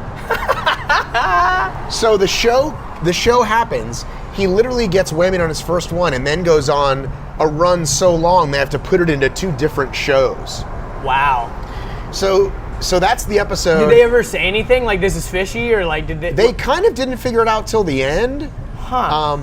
So the show happens. He literally gets whammied on his first one, and then goes on a run so long they have to put it into two different shows. wow. So that's the episode. Did they ever say anything like this is fishy, or did they? They kind of didn't figure it out till the end. Huh.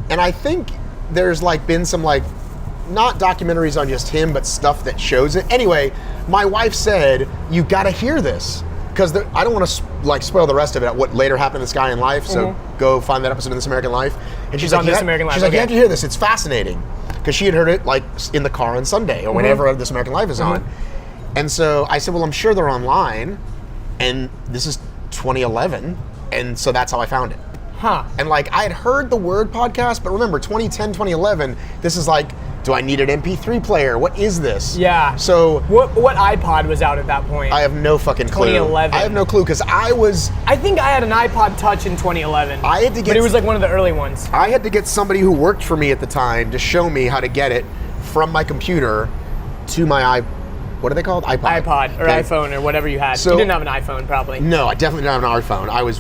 And I think there's been some not documentaries on just him, but stuff that shows it. Anyway, my wife said, you gotta hear this. Because I don't want to spoil the rest of it, what later happened to this guy in life, so go find that episode of This American Life. And she's on This American Life, She's like, you okay. have to hear this, it's fascinating. Because she had heard it in the car on Sunday, or whenever This American Life is on. And so I said, well, I'm sure they're online, and this is 2011, and so that's how I found it. Huh. And I had heard the word podcast, but remember, 2010, 2011, this is do I need an MP3 player? What is this? Yeah. So What iPod was out at that point? I have no fucking clue. 2011. I have no clue, because I think I had an iPod Touch in 2011. I had to get- but it was one of the early ones. I had to get somebody who worked for me at the time to show me how to get it from my computer to my what are they called? iPod or Okay. iPhone or whatever you had. So- You didn't have an iPhone, probably. No, I definitely didn't have an iPhone. I was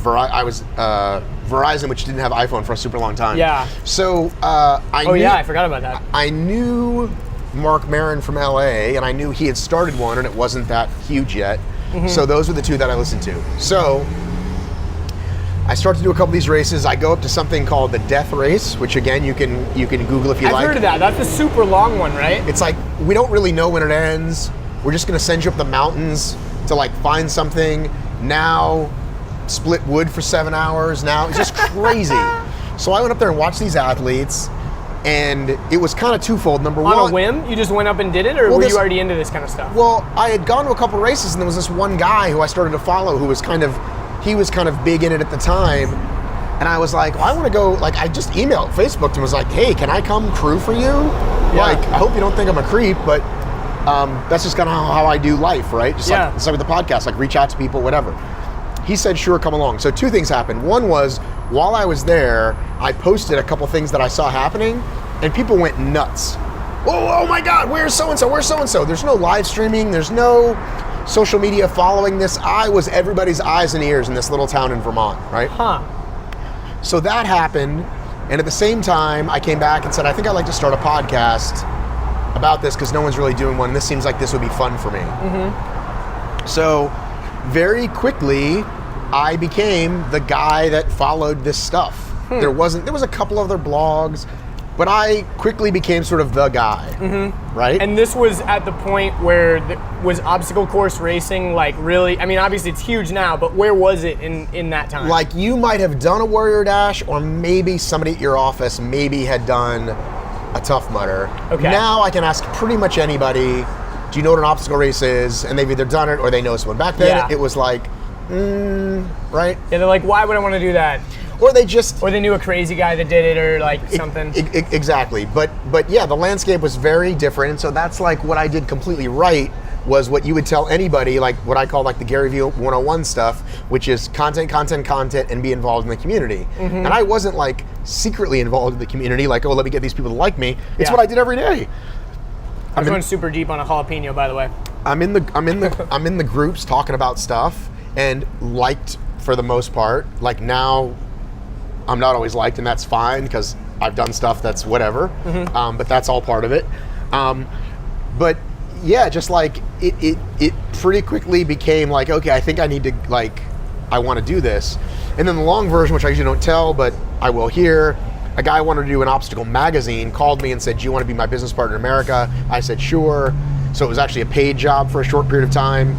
Verizon, which didn't have iPhone for a super long time. Yeah. So I forgot about that. I knew Mark Maron from LA, and I knew he had started one, and it wasn't that huge yet. So those were the two that I listened to. So I start to do a couple of these races. I go up to something called the Death Race, which again you can Google if you I've like. heard of that. That's a super long one, right? It's we don't really know when it ends. We're just gonna send you up the mountains to find something. Now split wood for 7 hours. Now it's just crazy. So I went up there and watched these athletes, and it was kind of twofold. Number one, On a whim? You just went up and did it, or Well, were this- you already into this kind of stuff? well, I had gone to a couple races, and there was this one guy who I started to follow who was kind of big in it at the time. And I was like, well, I want to go, I just emailed Facebook and was like, hey, can I come crew for you? I hope you don't think I'm a creep, but that's just kind of how I do life, right? Just it's with the podcast, reach out to people, whatever. He said, sure, come along. So two things happened. One was, while I was there, I posted a couple things that I saw happening, and people went nuts. Oh my God, where's so-and-so, where's so-and-so? There's no live streaming, there's no social media following this. I was everybody's eyes and ears in this little town in Vermont, right? Huh. So that happened, and at the same time, I came back and said, I think I'd like to start a podcast about this, because no one's really doing one, and this seems like this would be fun for me. So very quickly, I became the guy that followed this stuff. There was a couple other blogs, but I quickly became sort of the guy, right? And this was at the point where was obstacle course racing really? I mean, obviously it's huge now, but where was it in that time? You might have done a Warrior Dash, or maybe somebody at your office maybe had done a Tough Mudder. Okay. Now I can ask pretty much anybody, do you know what an obstacle race is? And they've either done it or they know someone. Back then, Yeah. it was right? Yeah, they're like, why would I want to do that? or they just Or they knew a crazy guy that did it, or like something. Exactly. But yeah, the landscape was very different, and so that's like what I did completely right was what you would tell anybody, like what I call like the Gary Vee 101 stuff, which is content, and be involved in the community. And I wasn't like secretly involved in the community, like, oh, let me get these people to like me. It's what I did every day. I was going super deep on a jalapeno, by the way. I'm in the groups talking about stuff and liked for the most part. Like now, I'm not always liked, and that's fine because I've done stuff that's whatever. But that's all part of it. But yeah, just like it pretty quickly became like, okay, I think I need to like, I want to do this. And then the long version, which I usually don't tell, but I will here. A guy wanted to do an obstacle magazine, called me and said, do you want to be my business partner in America? I said, sure. So it was actually a paid job for a short period of time,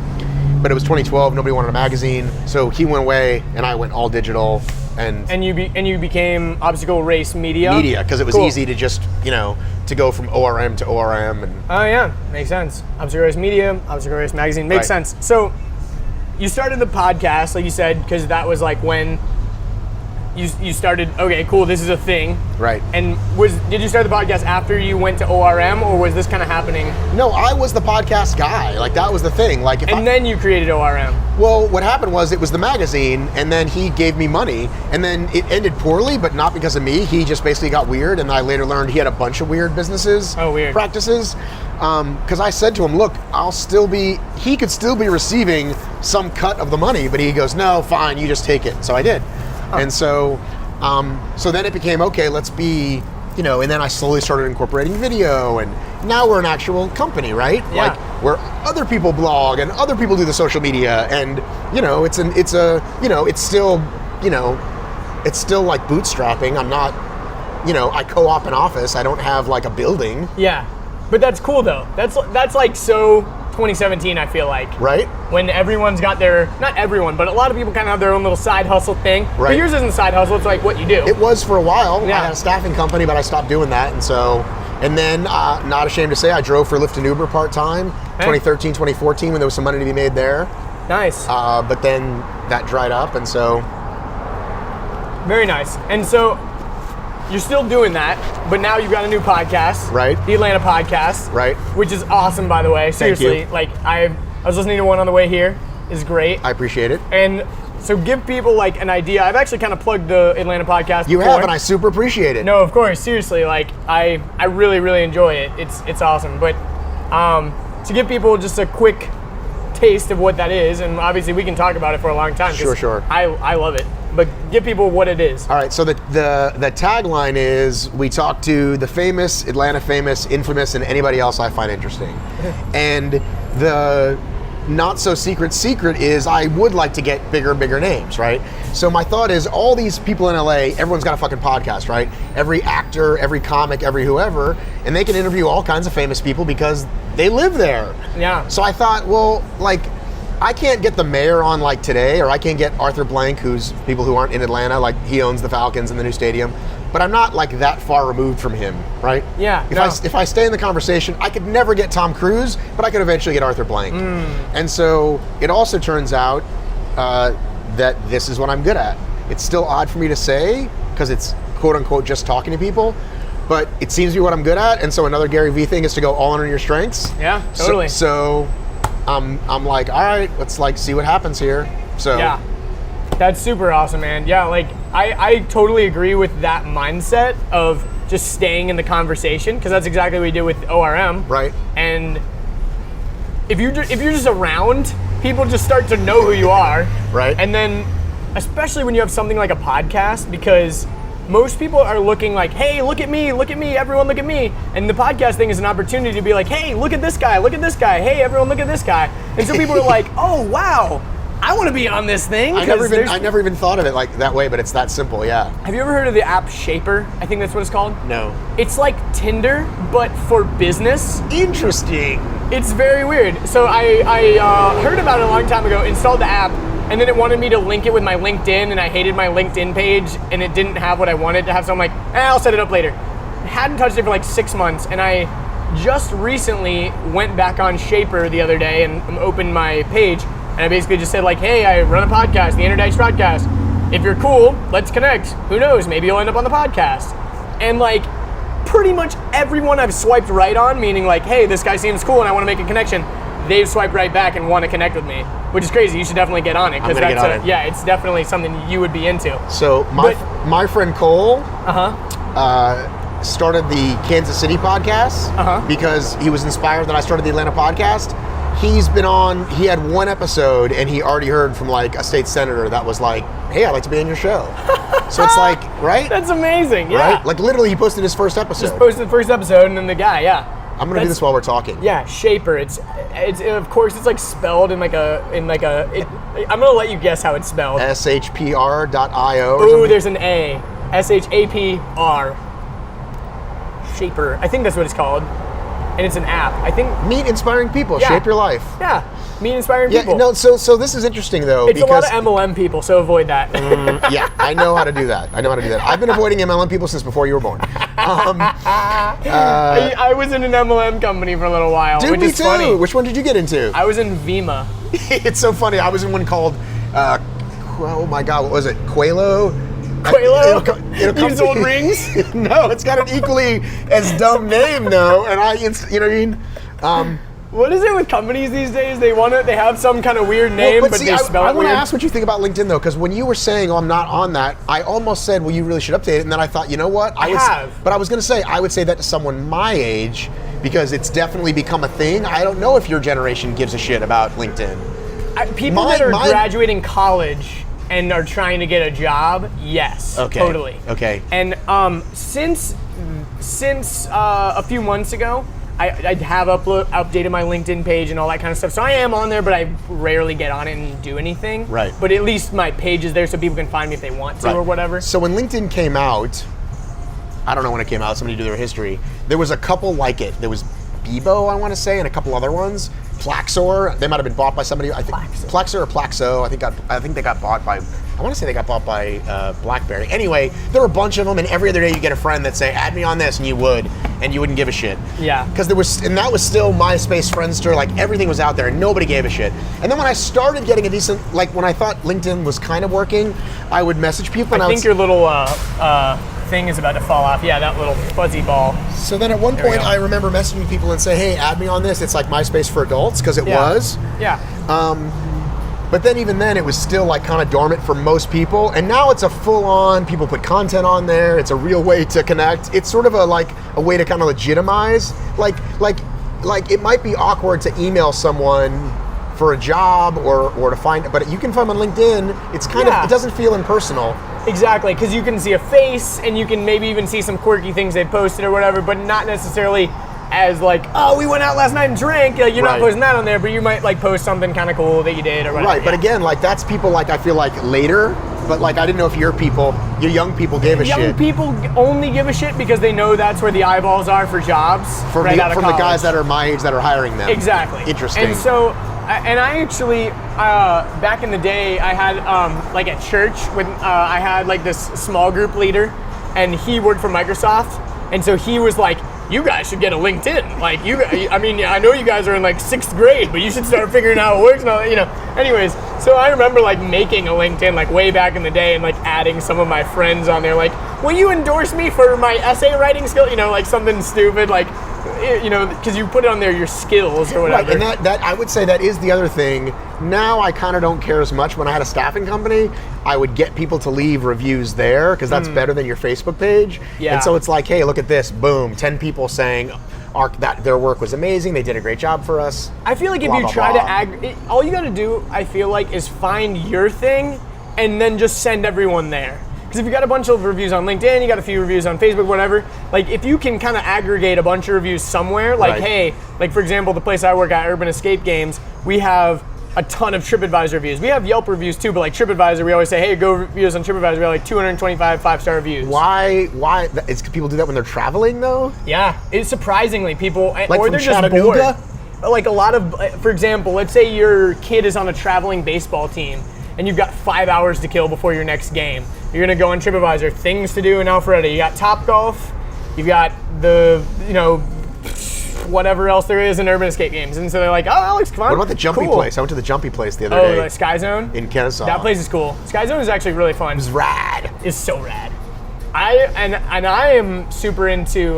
but it was 2012, nobody wanted a magazine. So he went away and I went all digital. And you became Obstacle Race Media? Media, because it was easy to just, to go from ORM to ORM. And oh yeah, makes sense. Obstacle Race Media, Obstacle Race Magazine, makes sense. So you started the podcast, like you said, because that was like when you started, okay, cool, this is a thing. Right. And did you start the podcast after you went to ORM, or was this kind of happening? No, I was the podcast guy. Like, that was the thing. Like, then you created ORM. Well, what happened was it was the magazine, and then he gave me money, and then it ended poorly, but not because of me. He just basically got weird, and I later learned he had a bunch of weird businesses. Oh, weird. Practices. Because I said to him, look, he could still be receiving some cut of the money, but he goes, no, fine, you just take it. So I did. And so then it became, okay, let's be, and then I slowly started incorporating video, and now we're an actual company, right? Yeah. Like, where other people blog and other people do the social media, and, it's still like bootstrapping. I'm not, I co-op an office. I don't have like a building. Yeah. But that's cool though. That's like so 2017, I feel like. Right. When everyone's got not everyone, but a lot of people kind of have their own little side hustle thing. Right. But yours isn't a side hustle, it's like what you do. It was for a while. Yeah. I had a staffing company, but I stopped doing that. And then, not ashamed to say, I drove for Lyft and Uber part-time, 2013, 2014, when there was some money to be made there. Nice. But then that dried up, and so. Very nice. And so, you're still doing that, but now you've got a new podcast. Right. The Atlanta Podcast. Right. Which is awesome, by the way. Seriously. Thank you. Like, I was listening to one on the way here. It's great. I appreciate it. And so give people like an idea. I've actually kind of plugged the Atlanta Podcast You before. have, and I super appreciate it. No, of course. Seriously, like I really, really enjoy it. It's awesome. But to give people just a quick taste of what that is, and obviously we can talk about it for a long time. Sure. I love it. But give people what it is. All right, so the tagline is, we talk to the famous, Atlanta famous, infamous, and anybody else I find interesting. And the not so secret is I would like to get bigger names, right? So my thought is, all these people in LA, everyone's got a fucking podcast, right? Every actor, every comic, every whoever, and they can interview all kinds of famous people because they live there. Yeah. So I thought, well, like, I can't get the mayor on like today, or I can't get Arthur Blank, who's people who aren't in Atlanta, like he owns the Falcons and the new stadium, but I'm not like that far removed from him, right? Yeah. If I stay in the conversation, I could never get Tom Cruise, but I could eventually get Arthur Blank. And so it also turns out that this is what I'm good at. It's still odd for me to say, because it's quote unquote just talking to people, but it seems to be what I'm good at. And so another Gary Vee thing is to go all in on your strengths. Yeah, totally. So I'm like, all right, let's like see what happens here. So yeah, that's super awesome, man. Yeah, like I totally agree with that mindset of just staying in the conversation, because that's exactly what we did with ORM. Right. And if you're just around, people just start to know who you are. Right. And then, especially when you have something like a podcast, because most people are looking like, hey, look at me, everyone look at me. And the podcast thing is an opportunity to be like, hey, look at this guy, hey, everyone look at this guy. And so people are like, oh, wow, I want to be on this thing. I never even thought of it like that way, but it's that simple, yeah. Have you ever heard of the app Shaper? I think that's what it's called. No. It's like Tinder, but for business. Interesting. It's very weird. So I heard about it a long time ago, installed the app, and then it wanted me to link it with my LinkedIn, and I hated my LinkedIn page, and it didn't have what I wanted to have, so I'm like, I'll set it up later. Hadn't touched it for like 6 months, and I just recently went back on Shaper the other day and opened my page, and I basically just said like, hey, I run a podcast, the Inner Dice Podcast. if you're cool, let's connect. Who knows? Maybe you'll end up on the podcast. And like, pretty much everyone I've swiped right on, meaning like, hey, this guy seems cool and I want to make a connection, they've swiped right back and want to connect with me, which is crazy. You should definitely get on it, because yeah, it's definitely something you would be into. So my friend Cole started the Kansas City podcast because he was inspired that I started the Atlanta podcast. He had one episode and he already heard from like a state senator that was like, hey, I'd like to be on your show. So it's like, right? That's amazing, yeah. Right? Like literally he posted his first episode. Just posted the first episode and then the guy, yeah. I'm gonna do this while we're talking. Yeah, Shaper. It's of course it's like spelled in I'm gonna let you guess how it's spelled. shpr.io. Ooh, there's an A. SHAPR. Shaper. I think that's what it's called. And it's an app. I think. Meet inspiring people. Yeah. Shape your life. Yeah. Meet inspiring people. Yeah. No. So this is interesting though. It's because a lot of MLM people, so avoid that. Yeah, I know how to do that. I've been avoiding MLM people since before you were born. I was in an MLM company for a little while. Dude, which me is too. Funny. Which one did you get into? I was in Vima. It's so funny. I was in one called. Oh my God, what was it? Quelo. Quelo? It'll You sold rings? No, it's got an equally as dumb name though, and you know what I mean? What is it with companies these days? They have some kind of weird name, but see, they spell it I want weird. to ask what you think about LinkedIn though, because when you were saying, "Oh, I'm not on that," I almost said, "Well, you really should update it," and then I thought, you know what? I have. But I was going to say, I would say that to someone my age because it's definitely become a thing. I don't know if your generation gives a shit about LinkedIn. People that are graduating college and are trying to get a job, yes, okay. Totally. Okay. And since a few months ago, I have updated my LinkedIn page and all that kind of stuff. So I am on there, but I rarely get on it and do anything. Right. But at least my page is there so people can find me if they want to or whatever. So when LinkedIn came out, I don't know when it came out, somebody do their history, there was a couple like it. There was Bebo, I want to say, and a couple other ones. Plaxor, they might have been bought by somebody. I think Plaxor or Plaxo. I think they got bought by. I want to say they got bought by BlackBerry. Anyway, there were a bunch of them, and every other day you get a friend that say, "Add me on this," and you would, and you wouldn't give a shit. Yeah. Because that was still MySpace, Friendster, like everything was out there, and nobody gave a shit. And then when I started getting a decent, like when I thought LinkedIn was kind of working, I would message people. And I think your little thing is about to fall off. Yeah, that little fuzzy ball. So then at one point I remember messaging people and say, hey, add me on this. It's like MySpace for adults, because it was. Yeah. But then even then it was still like kind of dormant for most people. And now it's a full on, people put content on there. It's a real way to connect. It's sort of a way to kind of legitimize. Like it might be awkward to email someone for a job or to find, but you can find them on LinkedIn. It's kind of, it doesn't feel impersonal. Exactly, because you can see a face and you can maybe even see some quirky things they posted or whatever, but not necessarily as like, oh, we went out last night and drank. Like, you're not posting that on there, but you might like post something kind of cool that you did or whatever. Right, but again, like that's people like I feel like later, but like I didn't know if your young people gave a shit. Young people only give a shit because they know that's where the eyeballs are for jobs from the guys that are my age that are hiring them. Exactly. Interesting. And so, and I actually, back in the day, I had, like at church, when I had like this small group leader, and he worked for Microsoft, and so he was like, you guys should get a LinkedIn. Like, I know you guys are in like 6th grade, but you should start figuring out how it works and all that, you know. Anyways, so I remember like making a LinkedIn like way back in the day and like adding some of my friends on there, like, will you endorse me for my essay writing skill? You know, like something stupid, like, you know, because you put it on there your skills or whatever. Right, and that I would say that is the other thing. Now I kind of don't care as much. When I had a staffing company, I would get people to leave reviews there because that's better than your Facebook page. Yeah. And so it's like, hey, look at this, boom, 10 people saying that their work was amazing, they did a great job for us. I feel like if you try to all you got to do, I feel like, is find your thing and then just send everyone there. Because if you got a bunch of reviews on LinkedIn, you got a few reviews on Facebook, whatever, like if you can kind of aggregate a bunch of reviews somewhere, like, hey, like for example, the place I work at, Urban Escape Games, we have a ton of TripAdvisor reviews. We have Yelp reviews too, but like TripAdvisor, we always say, hey, go reviews on TripAdvisor. We have like 225 5-star reviews. Why? Is people do that when they're traveling though? Yeah, it's surprisingly people, like or from they're Chattanooga? just bored. Like a lot of, for example, let's say your kid is on a traveling baseball team and you've got 5 hours to kill before your next game. You're gonna go on TripAdvisor, things to do in Alpharetta. You got Topgolf, you've got the, whatever else there is in urban escape games. And so they're like, oh, that looks fun. What about the jumpy Cool. place? I went to the jumpy place the other Oh, day. the Sky Zone? In Kennesaw. That place is cool. Sky Zone is actually really fun. It's rad. It's so rad. I am super into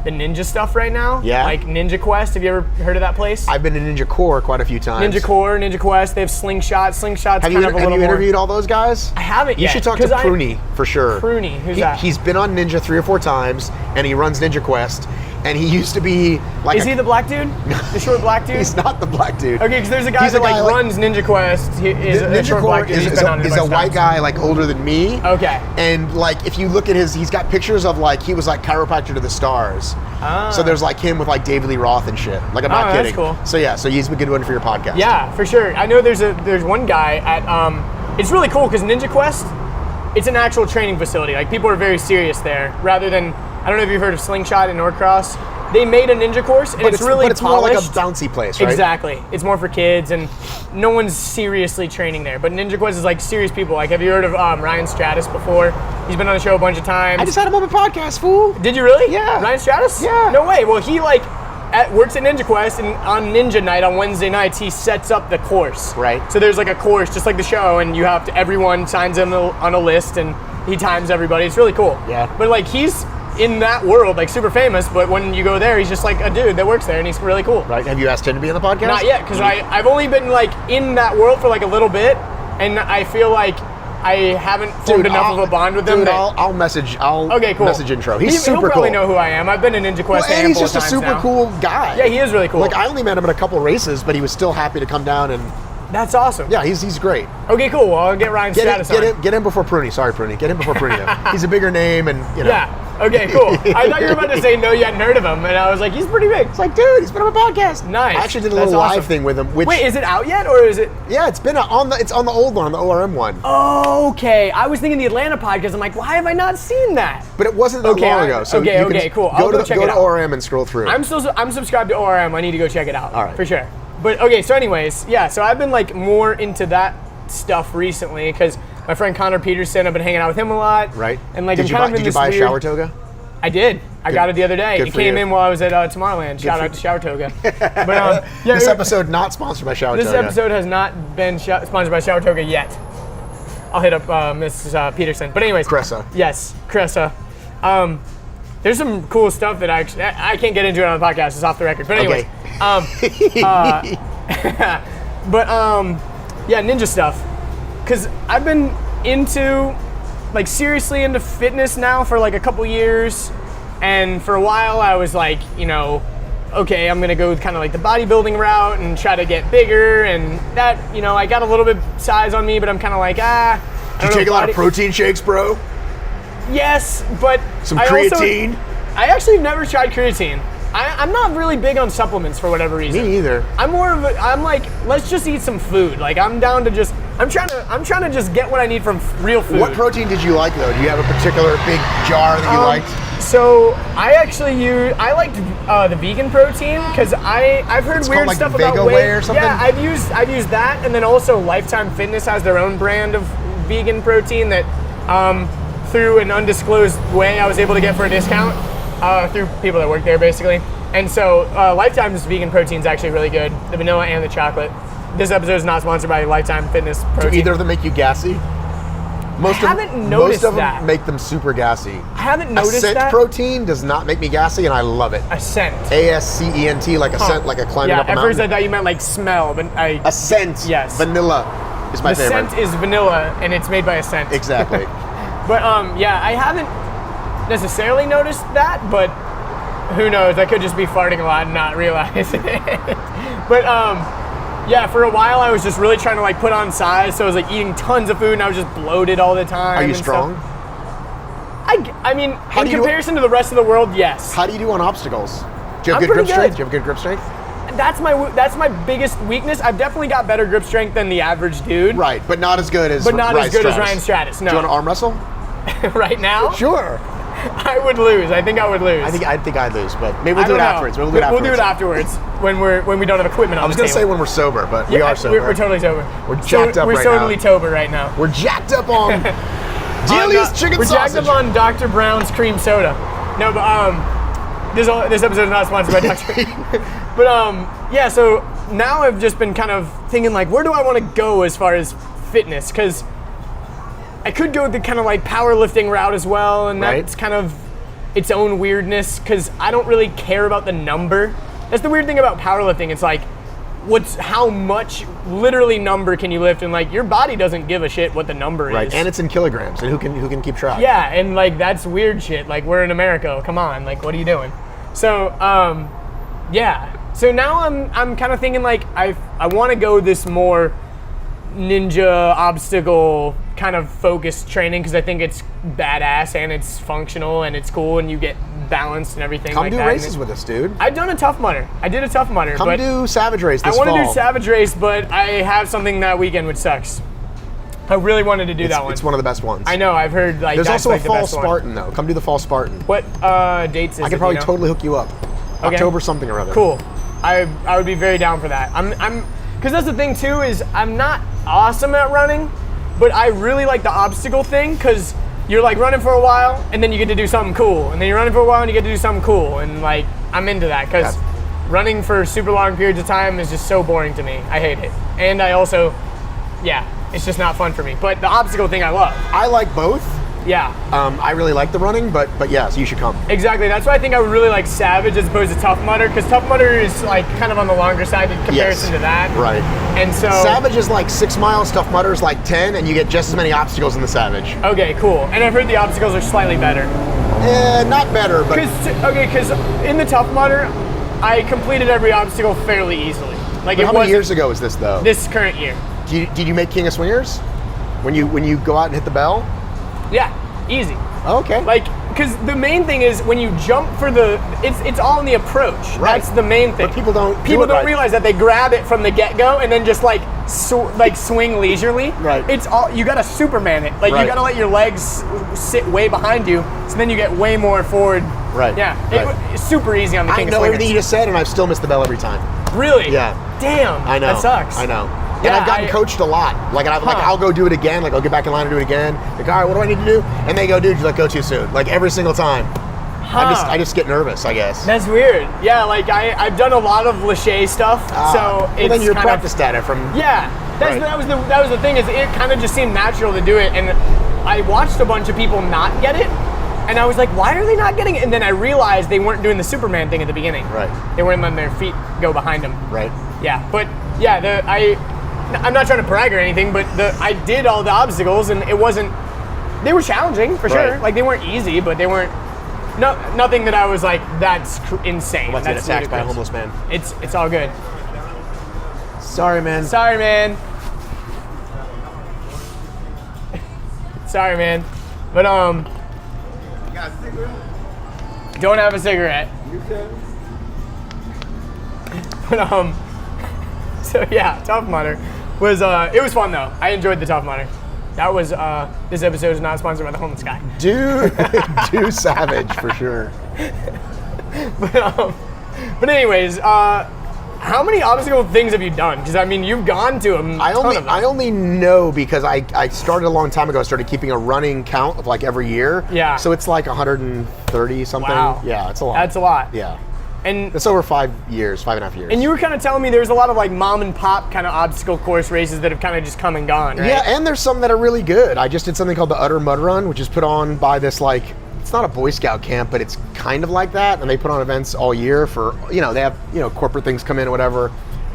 the ninja stuff right now. Yeah? Like Ninja Quest. Have you ever heard of that place? I've been in Ninja Core quite a few times. Ninja Core, Ninja Quest. They have Slingshot. Slingshot's Have kind you, of a have little you more. interviewed all those guys? I haven't You yet. should talk to Pruny for sure. Pruny, who's that? He's been on Ninja 3 or 4 times, and he runs Ninja Quest. And he used to be like. Is he the black dude? The short black dude? He's not the black dude. Okay, because there's a guy He's that a guy like runs Ninja Quest. He is a Ninja short Core black dude. He's is been on it a bunch of white times. guy like older than me. Okay. And like if you look at he's got pictures of like he was like chiropractor to the stars. Ah. So there's like him with like David Lee Roth and shit. Like I'm not Oh, that's kidding. cool. So yeah, so he's a good one for your podcast. Yeah, for sure. I know there's one guy at it's really cool because Ninja Quest, it's an actual training facility. Like people are very serious there, rather than I don't know if you've heard of Slingshot in Norcross. They made a ninja course, and But it's really but it's more like a polished. bouncy place, right? Exactly. It's more for kids, and no one's seriously training there. But Ninja Quest is like serious people. Like, have you heard of Ryan Stratus before? He's been on the show a bunch of times. I just had him on my podcast, fool. Did you really? Yeah. Ryan Stratus? Yeah. No way. Well, he like works at Ninja Quest, and on Ninja Night on Wednesday nights, he sets up the course. Right. So there's like a course, just like the show, and you have to. Everyone signs in on a list, and he times everybody. It's really cool. Yeah. But like he's in that world, like super famous. But when you go there, he's just like a dude that works there, and he's really cool. Right? Have you asked him to be on the podcast? Not yet, because I've only been like in that world for like a little bit, and I feel like I haven't formed enough of a bond with him. Dude, that, I'll message. I'll cool. message intro. He's He'll super probably cool. know who I am. I've been in Ninja Quest Well, and he's just a times super now. cool guy. Yeah, he is really cool. Like I only met him at a couple races, but he was still happy to come down and That's awesome. yeah, he's great. Okay, cool. Well, I'll get Ryan Stratus on. Get him before Pruny. Sorry, Pruny. Get him before Pruny. Though. He's a bigger name, and you know. Yeah. Okay, cool. I thought you were about to say no, you hadn't heard of him, and I was like, he's pretty big. It's like, dude, he's been on my podcast. Nice. I actually did a That's little awesome. live thing with him. Which, Wait, is it out yet, or is it? yeah, it's been it's on the old one, on the ORM one. Okay, I was thinking the Atlanta podcast. I'm like, why have I not seen that? But it wasn't that Okay, long ago. So okay, you can okay, cool. I'll Go go to check it out. ORM and scroll through. I'm subscribed to ORM. I need to go check it out. All right. For sure. But okay, so anyways, yeah. So I've been like more into that stuff recently because my friend Connor Peterson, I've been hanging out with him a lot. right. And like, did I'm you kind buy, of in did you this buy a weird- shower toga? I did. I got it the other day. Good It for came you. in while I was at Tomorrowland. Shout out to Shower Toga. But yeah, This episode not sponsored by Shower this Toga. episode has not been sponsored by Shower Toga yet. I'll hit up Mrs. Peterson. But anyways, Cressa. Yes, Cressa. There's some cool stuff that I can't get into it on the podcast. It's off the record. But anyways, Okay. yeah, ninja stuff. Cause I've been seriously into fitness now for like a couple years, and for a while I was like, okay, I'm gonna go kind of like the bodybuilding route and try to get bigger, and that, I got a little bit size on me, but I'm kind of like, I Did don't you take know, a lot of protein shakes, bro? Yes, but Some I creatine? I actually never tried creatine. I'm not really big on supplements for whatever reason. Me either. I'm like, let's just eat some food. Like I'm down to just, I'm trying to just get what I need from real food. What protein did you like though? Do you have a particular big jar that you liked? So I liked the vegan protein because I've heard It's weird called, like, stuff Vega about Whey whey or something? Yeah, I've used that, and then also Lifetime Fitness has their own brand of vegan protein that through an undisclosed way I was able to get for a discount through people that work there basically. And so Lifetime's vegan protein is actually really good, the vanilla and the chocolate. This episode is not sponsored by Lifetime Fitness protein. Do either of them make you gassy? Most noticed of them that. make them super gassy. I haven't noticed Ascent that. protein does not make me gassy, and I love it. Ascent. ASCENT, like ascent, like a climbing Yeah, up a at first I mountain. thought you meant like smell, but Ascent. Yes. Vanilla is my the favorite. scent is vanilla, and it's made by Ascent. Exactly. But yeah, I haven't necessarily noticed that, but who knows? I could just be farting a lot and not realize it. But yeah, for a while I was just really trying to like put on size, so I was like eating tons of food and I was just bloated all the time. Are you and strong? stuff. I mean, How in do you- comparison to the rest of the world, yes. How do you do on obstacles? Do you have I'm good grip pretty strength? good. Do you have good grip strength? That's my biggest weakness. I've definitely got better grip strength than the average dude. Right, but not as good as But not as good as Stratus. Ryan Stratus. No. Do you want to arm wrestle? Right now, Sure. I would lose. I think I would lose. I think I'd lose, but maybe we'll I do it don't know. afterwards. We'll do it afterwards. when we don't have equipment on I was the gonna table. say when we're sober, but we are sober. We're totally sober. We're jacked up We're right totally now. sober right now. We're jacked up on Delia's chicken We're sausage. jacked up on Dr. Brown's cream soda. No, but this episode is not sponsored by Dr. But yeah, so now I've just been kind of thinking like, where do I want to go as far as fitness? Because I could go the kind of like powerlifting route as well, and that's kind of its own weirdness because I don't really care about the number. That's the weird thing about powerlifting. It's like, how much literally number can you lift, and like your body doesn't give a shit what the number is. Right, and it's in kilograms, and who can keep track? Yeah, and like that's weird shit. Like we're in America, come on, like what are you doing? So yeah. So now I'm kind of thinking like I want to go this more ninja obstacle kind of focused training because I think it's badass and it's functional and it's cool and you get balanced and everything. Come like do that. races with us, dude. I've done a Tough Mudder. I did a Tough Mudder. Come do Savage Race this fall. I want to do Savage Race, but I have something that weekend which sucks. I really wanted to do that one. It's one of the best ones. I know. I've heard like there's that's also like a the fall best Spartan one. though. Come do the fall Spartan. What dates is it? I could probably totally hook you up. Okay. October something or other. Cool. I would be very down for that. I'm because that's the thing too is I'm not awesome at running, but I really like the obstacle thing because you're like running for a while and then you get to do something cool, and then you're running for a while and you get to do something cool, and like I'm into that because running for super long periods of time is just so boring to me. I hate it, and I also, it's just not fun for me. But the obstacle thing I love. I like both. Yeah. I really like the running, but yes, you should come. Exactly. That's why I think I would really like Savage as opposed to Tough Mudder, because Tough Mudder is like kind of on the longer side in comparison to that. Right. And so Savage is like 6 miles, Tough Mudder is like 10, and you get just as many obstacles in the Savage. Okay, cool. And I've heard the obstacles are slightly better. Not better, but because in the Tough Mudder, I completed every obstacle fairly easily. Like how many years ago was this though? This current year. Did you make King of Swingers? When you go out and hit the bell? Yeah, easy. Okay. Like, because the main thing is when you jump for it's all in the approach. Right. That's the main thing. But people don't realize that they grab it from the get-go and then just like swing leisurely. Right. It's all, you gotta Superman it. Like you gotta let your legs sit way behind you, so then you get way more forward. Right. Yeah. It's super easy on the King of Swingers. I know everything you just said, and I've still missed the bell every time. Really? Yeah. Damn. I know. That sucks. I know. And I've gotten coached a lot. Like, I'll go do it again. Like, I'll get back in line and do it again. Like, all right, what do I need to do? And they go, dude, you let go too soon. Like, every single time. I just get nervous, I guess. That's weird. Yeah, like, I've done a lot of Lachey stuff, so it's then you're kind practiced at it from... Yeah. That was the thing, is it kind of just seemed natural to do it, and I watched a bunch of people not get it, and I was like, why are they not getting it? And then I realized they weren't doing the Superman thing at the beginning. Right. They weren't letting their feet go behind them. Right. Yeah, but yeah, I'm not trying to brag or anything, but I did all the obstacles, and they were challenging for sure. Like, they weren't easy, but they weren't, nothing that I was like, that's insane. Let's get that's attacked by a ridiculous. homeless man. It's all good. Sorry, man. Sorry, man. Sorry, man. But, You got a cigarette? don't have a cigarette. You can. But, so yeah, Tough Mudder was, it was fun though. I enjoyed the Tough Mudder. That was, this episode is not sponsored by the homeless guy. Do Savage for sure. But anyways, how many obstacle things have you done? Because I mean, you've gone to them. I only know because I started a long time ago. I started keeping a running count of like every year. Yeah. So it's like 130 something. Wow. Yeah, it's a lot. That's a lot. Yeah. And It's over 5 years, 5.5 years. you were kind of telling me there's a lot of like mom and pop kind of obstacle course races that have kind of just come and gone, right? Yeah, and there's some that are really good. I just did something called the Utter Mud Run, which is put on by this like, it's not a Boy Scout camp, but it's kind of like that. And they put on events all year for, they have, corporate things come in or whatever.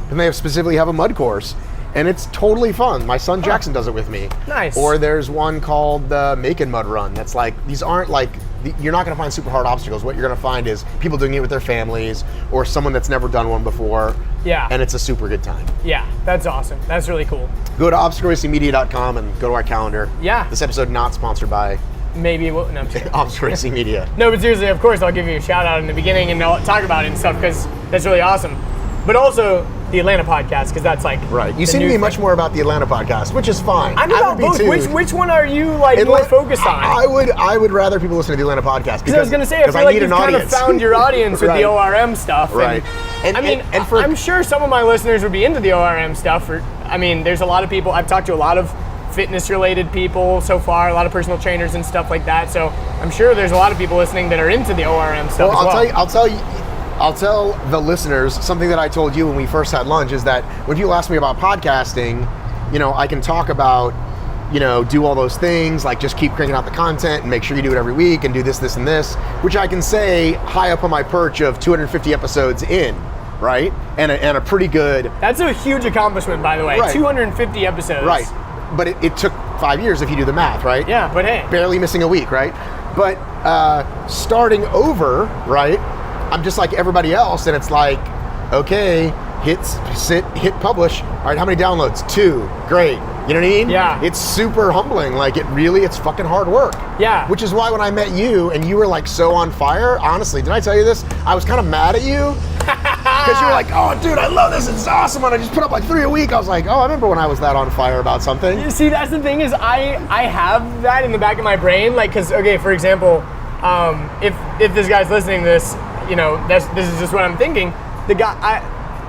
And they specifically have a mud course. And it's totally fun. My son Jackson does it with me. Nice. Or there's one called the Macon Mud Run. That's like, these aren't like, you're not going to find super hard obstacles. What you're going to find is people doing it with their families or someone that's never done one before. Yeah. And it's a super good time. Yeah, that's awesome. That's really cool. Go to obstacleracingmedia.com and go to our calendar. Yeah. This episode not sponsored by Maybe, no, I'm kidding. Obstacle Racing Media. No, but seriously, of course, I'll give you a shout out in the beginning and I'll talk about it and stuff because that's really awesome. But also the Atlanta podcast, because that's like Right. You the seem to new be thing. much more about the Atlanta podcast, which is fine. I'm I about would be both. too. Which one are you like more focused on? I would rather people listen to the Atlanta podcast Because I was going to say, I feel like you've kind of found your audience with the ORM stuff. Right. And I'm sure some of my listeners would be into the ORM stuff. I mean, there's a lot of people, I've talked to a lot of fitness-related people so far, a lot of personal trainers and stuff like that. So I'm sure there's a lot of people listening that are into the ORM stuff. I'll tell the listeners something that I told you when we first had lunch is that when people ask me about podcasting, I can talk about, do all those things, like just keep cranking out the content and make sure you do it every week and do this, this, and this, which I can say high up on my perch of 250 episodes in, right? And a pretty good... That's a huge accomplishment, by the way. Right. 250 episodes. Right. But it took 5 years if you do the math, right? Yeah, but hey. Barely missing a week, right? But starting over, right? I'm just like everybody else, and it's like, okay, hit publish. All right, how many downloads? 2. Great. You know what I mean? Yeah. It's super humbling. Like it's fucking hard work. Yeah. Which is why when I met you and you were like so on fire, honestly, did I tell you this? I was kind of mad at you. Because you were like, oh, dude, I love this. It's awesome. And I just put up like 3 a week. I was like, oh, I remember when I was that on fire about something. You see, that's the thing is I have that in the back of my brain. Like, because, okay, for example, if this guy's listening to this, this is just what I'm thinking.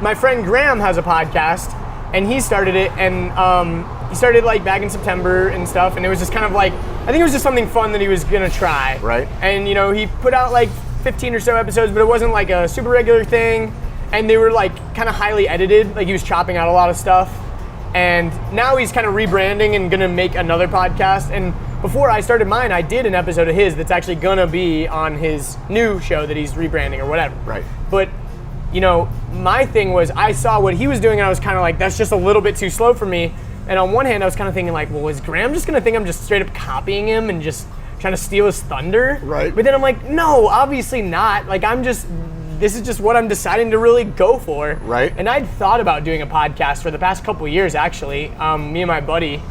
My friend Graham has a podcast, and he started it, and he started like back in September and stuff, and it was just kind of like, I think it was just something fun that he was gonna try. Right. And he put out like 15 or so episodes, but it wasn't like a super regular thing, and they were like kind of highly edited, like he was chopping out a lot of stuff. And now he's kind of rebranding and gonna make another podcast. And before I started mine, I did an episode of his that's actually gonna be on his new show that he's rebranding or whatever. Right. But my thing was I saw what he was doing and I was kind of like, that's just a little bit too slow for me. And on one hand, I was kind of thinking like, well, is Graham just gonna think I'm just straight up copying him and just trying to steal his thunder? Right. But then I'm like, no, obviously not. Like this is just what I'm deciding to really go for. Right. And I'd thought about doing a podcast for the past couple of years, actually. Me and my buddy,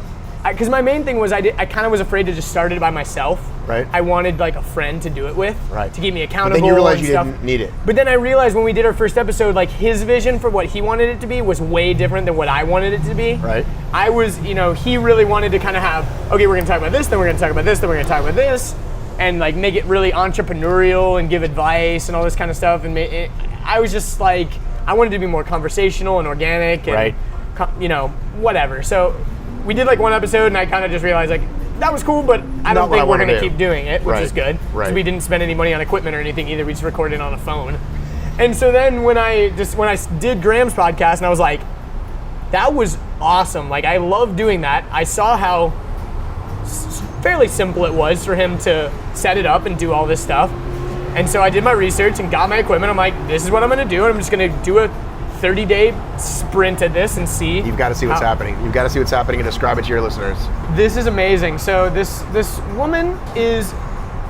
because my main thing was I kind of was afraid to just start it by myself. Right. I wanted like a friend to do it with. Right. To keep me accountable. But then you realized and you stuff. didn't need it. But then I realized when we did our first episode, like his vision for what he wanted it to be was way different than what I wanted it to be. Right. I was, he really wanted to kind of have, okay, we're gonna talk about this, then we're gonna talk about this, then we're gonna talk about this, and like make it really entrepreneurial and give advice and all this kind of stuff. And I was just like, I wanted to be more conversational and organic and, right. Whatever. So we did like one episode and I kind of just realized like, that was cool, but I don't think we're going to keep doing it, which is good. Right. So we didn't spend any money on equipment or anything either. We just recorded it on a phone. And so then when I did Graham's podcast, and I was like, that was awesome. Like I love doing that. I saw how fairly simple it was for him to set it up and do all this stuff. And so I did my research and got my equipment. I'm like, this is what I'm going to do. And I'm just going to do a 30-day sprint at this and see. You've got to see what's happening. You've got to see what's happening and describe it to your listeners. This is amazing. So this woman is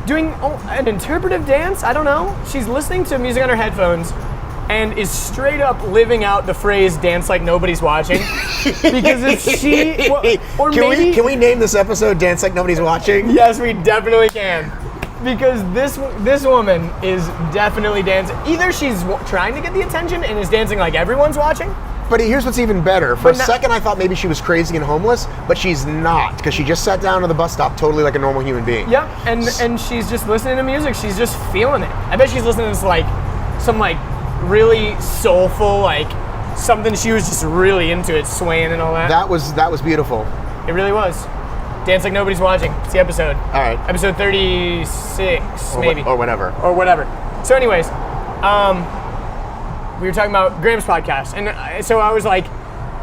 doing an interpretive dance. I don't know. She's listening to music on her headphones and is straight up living out the phrase "dance like nobody's watching." Because if she, or maybe can we name this episode "Dance Like Nobody's Watching"? Yes, we definitely can. Because this woman is definitely dancing. Either she's trying to get the attention and is dancing like everyone's watching. But here's what's even better. For a second, I thought maybe she was crazy and homeless, but she's not, because she just sat down at the bus stop totally like a normal human being. Yep, and she's just listening to music. She's just feeling it. I bet she's listening to like some like really soulful, like something she was just really into it, swaying and all that. That was beautiful. It really was. Dance Like Nobody's Watching. It's the episode. All right. Episode 36, maybe. Or whatever. Or whatever. So anyways, we were talking about Graham's podcast. And so I was like,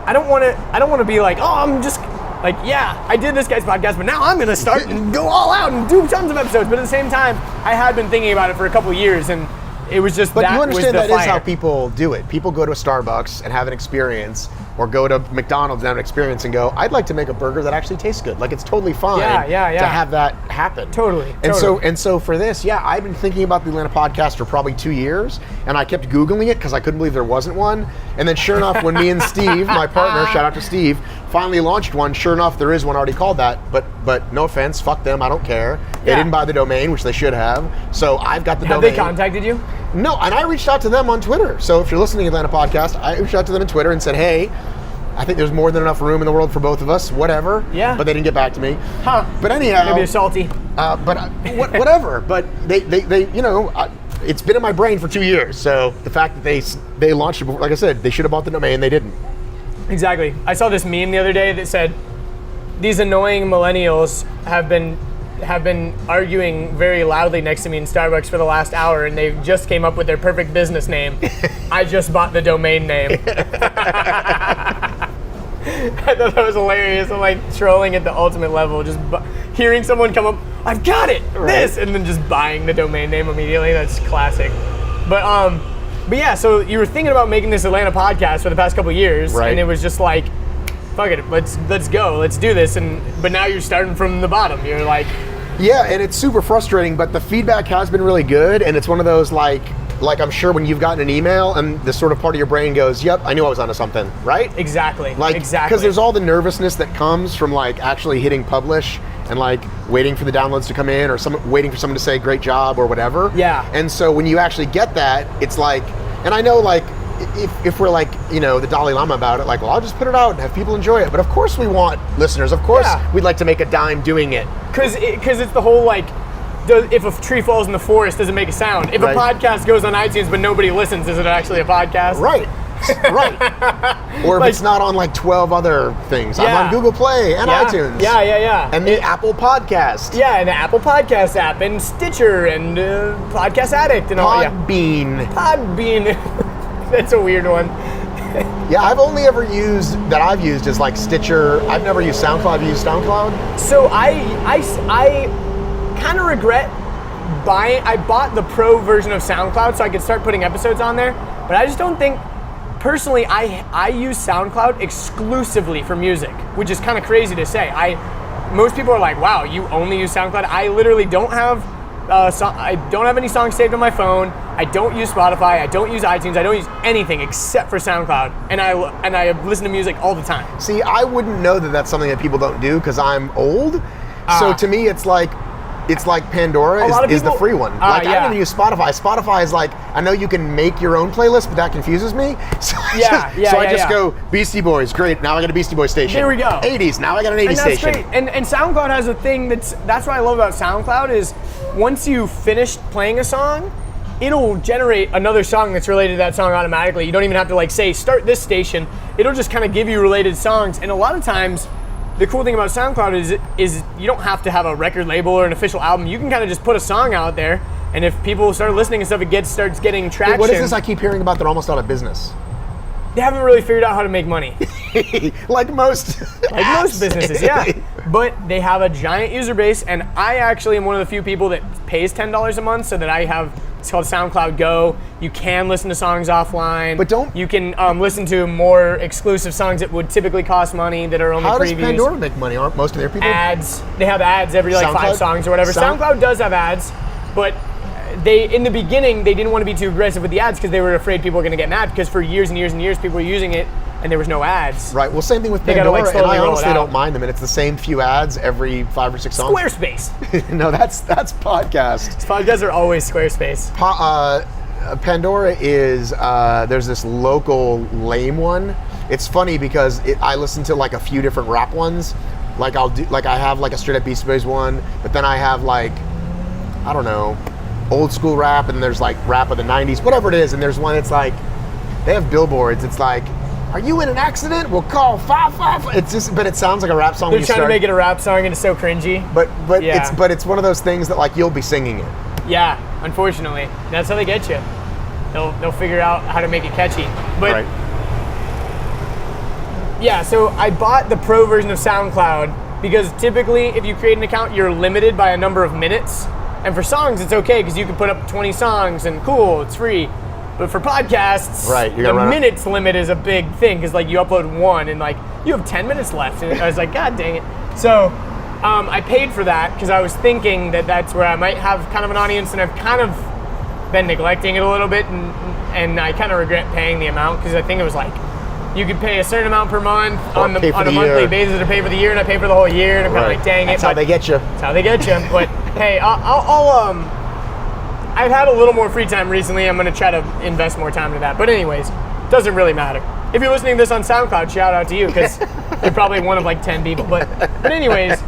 I don't want to be like, oh, I'm just like, yeah, I did this guy's podcast, but now I'm going to start and go all out and do tons of episodes. But at the same time, I had been thinking about it for a couple years, and it was just But that you understand was the that fire. is how people do it. People go to a Starbucks and have an experience, or go to McDonald's and have an experience and go, I'd like to make a burger that actually tastes good. Like, it's totally fine to have that happen. Totally. And so for this, I've been thinking about the Atlanta podcast for probably 2 years, and I kept Googling it because I couldn't believe there wasn't one. And then sure enough, when me and Steve, my partner, shout out to Steve, finally launched one, sure enough, there is one already called that. But no offense, fuck them, I don't care. They didn't buy the domain, which they should have. So I've got the domain. Have they contacted you? No, and I reached out to them on Twitter. So if you're listening to Atlanta Podcast, I reached out to them on Twitter and said, hey, I think there's more than enough room in the world for both of us, whatever. Yeah. But they didn't get back to me. Huh. But anyhow. Maybe they're salty. Whatever. But they it's been in my brain for 2 years. So the fact that they launched it before, like I said, they should have bought the domain, they didn't. Exactly. I saw this meme the other day that said, these annoying millennials have been arguing very loudly next to me in Starbucks for the last hour, and they just came up with their perfect business name. I just bought the domain name. I thought that was hilarious. I'm like trolling at the ultimate level, just hearing someone come up, I've got it, this, and then just buying the domain name immediately. That's classic. But yeah, so you were thinking about making this Atlanta podcast for the past couple of years, and it was just like, fuck it, let's go, let's do this. But now you're starting from the bottom. You're like, yeah, and it's super frustrating, but the feedback has been really good, and it's one of those like I'm sure when you've gotten an email and this sort of part of your brain goes, yep, I knew I was onto something, right? Exactly. Exactly. Because there's all the nervousness that comes from like actually hitting publish and like waiting for the downloads to come in or waiting for someone to say great job or whatever. Yeah. And so when you actually get that, it's like, and I know like if we're like, the Dalai Lama about it, like, well, I'll just put it out and have people enjoy it. But of course we want listeners. Of course we'd like to make a dime doing it. Because it's the whole like, if a tree falls in the forest, does it make a sound? If a podcast goes on iTunes but nobody listens, is it actually a podcast? Right. Or if it's not on like 12 other things. I'm on Google Play and iTunes. Yeah. And the Apple Podcast. Yeah, and the Apple Podcast app and Stitcher and Podcast Addict and all. Podbean. That's a weird one. Yeah, I've only ever used is like Stitcher. I've never used SoundCloud. Have you used SoundCloud? So I kind of regret I bought the pro version of SoundCloud so I could start putting episodes on there, but I just don't think, personally, I use SoundCloud exclusively for music, which is kind of crazy to say. Most people are like, wow, you only use SoundCloud? I literally don't have I don't have any songs saved on my phone. I don't use Spotify. I don't use iTunes. I don't use anything except for SoundCloud. And I listen to music all the time. See, I wouldn't know that that's something that people don't do because I'm old. So to me, it's like Pandora is the free one. I don't use Spotify. Spotify is like, I know you can make your own playlist, but that confuses me. So I just go, Beastie Boys, great. Now I got a Beastie Boys station. There we go. 80s, now I got an 80s and that's station. Great. And SoundCloud has a thing that's what I love about SoundCloud is once you finish playing a song, it'll generate another song that's related to that song automatically. You don't even have to like say, start this station. It'll just kind of give you related songs. And a lot of times, the cool thing about SoundCloud is you don't have to have a record label or an official album. You can kind of just put a song out there, and if people start listening and stuff, starts getting traction. What is this I keep hearing about? They're almost out of business. They haven't really figured out how to make money. like most businesses, yeah. But they have a giant user base, and I actually am one of the few people that pays $10 a month so that I have, it's called SoundCloud Go. You can listen to songs offline. But you can listen to more exclusive songs that would typically cost money that are only previews. How does Pandora make money? Aren't most of their people? Ads. They have ads every like 5 songs or whatever. SoundCloud does have ads, but in the beginning, they didn't want to be too aggressive with the ads because they were afraid people were going to get mad because for years and years and years, people were using it and there was no ads. Right. Well, same thing with Pandora, and I honestly don't mind them, and it's the same few ads every 5 or 6 songs. Squarespace. No, that's podcast. Podcasts are always Squarespace. Pandora is there's this local lame one. It's funny because I listen to like a few different rap ones. Like I have like a straight up Beastie Boys one, but then I have like, I don't know, old school rap, and there's like rap of the 90s, whatever it is, and there's one that's like, they have billboards, it's like, are you in an accident? We'll call 555. It's just, but it sounds like a rap song. They're trying to make it a rap song and it's so cringy. But it's one of those things that like you'll be singing it. Yeah, unfortunately. That's how they get you. They'll figure out how to make it catchy. But yeah, so I bought the pro version of SoundCloud because typically if you create an account, you're limited by a number of minutes. And for songs, it's okay because you can put up 20 songs and cool, it's free. But for podcasts, the minutes limit is a big thing because like you upload one and like you have 10 minutes left. And I was like, God dang it. So I paid for that because I was thinking that that's where I might have kind of an audience, and I've kind of been neglecting it a little bit, and I kind of regret paying the amount because I think it was like you could pay a certain amount per month on a monthly basis to pay for the year, and I pay for the whole year, and I'm kind of like, dang it. That's how they get you. That's how they get you. But hey, I've had a little more free time recently. I'm going to try to invest more time into that. But anyways, doesn't really matter. If you're listening to this on SoundCloud, shout out to you because you're probably one of like 10 people. But anyways,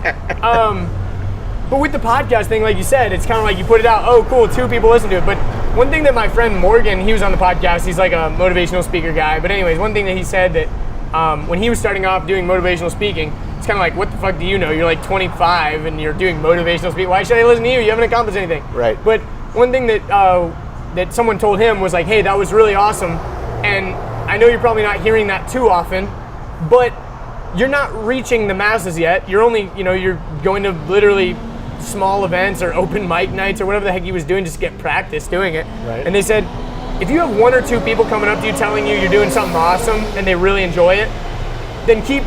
but with the podcast thing, like you said, it's kind of like you put it out. Oh, cool, 2 people listen to it. But one thing that my friend Morgan, he was on the podcast. He's like a motivational speaker guy. But anyways, one thing that he said that when he was starting off doing motivational speaking, it's kind of like, what the fuck do you know? You're like 25 and you're doing motivational speech. Why should I listen to you? You haven't accomplished anything. Right. But one thing that that someone told him was like, hey, that was really awesome. And I know you're probably not hearing that too often, but you're not reaching the masses yet. You're only, you're going to literally small events or open mic nights or whatever the heck he was doing just to get practice doing it. Right. And they said, if you have 1 or 2 people coming up to you telling you you're doing something awesome and they really enjoy it, then keep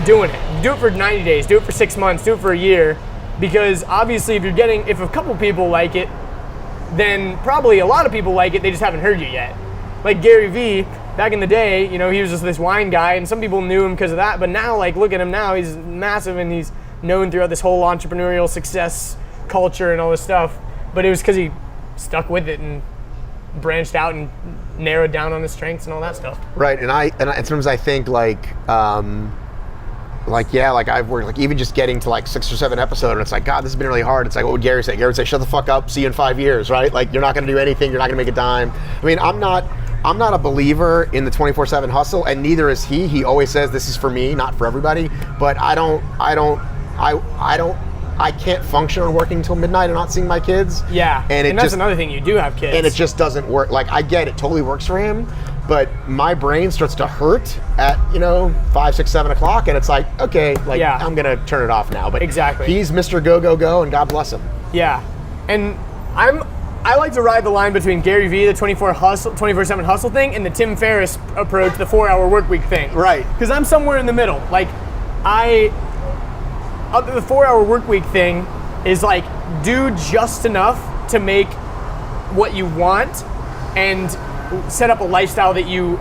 doing it. Do it for 90 days, do it for 6 months, do it for a year, because obviously if a couple people like it, then probably a lot of people like it, they just haven't heard you yet. Like Gary Vee, back in the day, he was just this wine guy and some people knew him because of that, but now, like, look at him now, he's massive and he's known throughout this whole entrepreneurial success culture and all this stuff, but it was because he stuck with it and branched out and narrowed down on his strengths and all that stuff. Right, and sometimes I think I've worked, like, even just getting to like 6 or 7 episodes, and it's like, God, this has been really hard. It's like, what would Gary say? Gary would say, shut the fuck up, see you in 5 years, right? Like, you're not going to do anything, you're not going to make a dime. I mean, I'm not a believer in the 24/7 hustle, and neither is he. He always says this is for me, not for everybody. But I can't function on working until midnight and not seeing my kids. Yeah, and that's another thing. You do have kids, and it just doesn't work. Like, I get it, totally works for him, but my brain starts to hurt at 5, 6, 7 o'clock, and it's like, okay, like, yeah, I'm gonna turn it off now. But exactly, he's Mr. Go Go Go, and God bless him. Yeah, and I like to ride the line between Gary Vee, the 24/7 hustle thing, and the Tim Ferriss approach, the 4-hour work week thing. Right. Because I'm somewhere in the middle. Like, the 4-hour work week thing is like, do just enough to make what you want and set up a lifestyle that you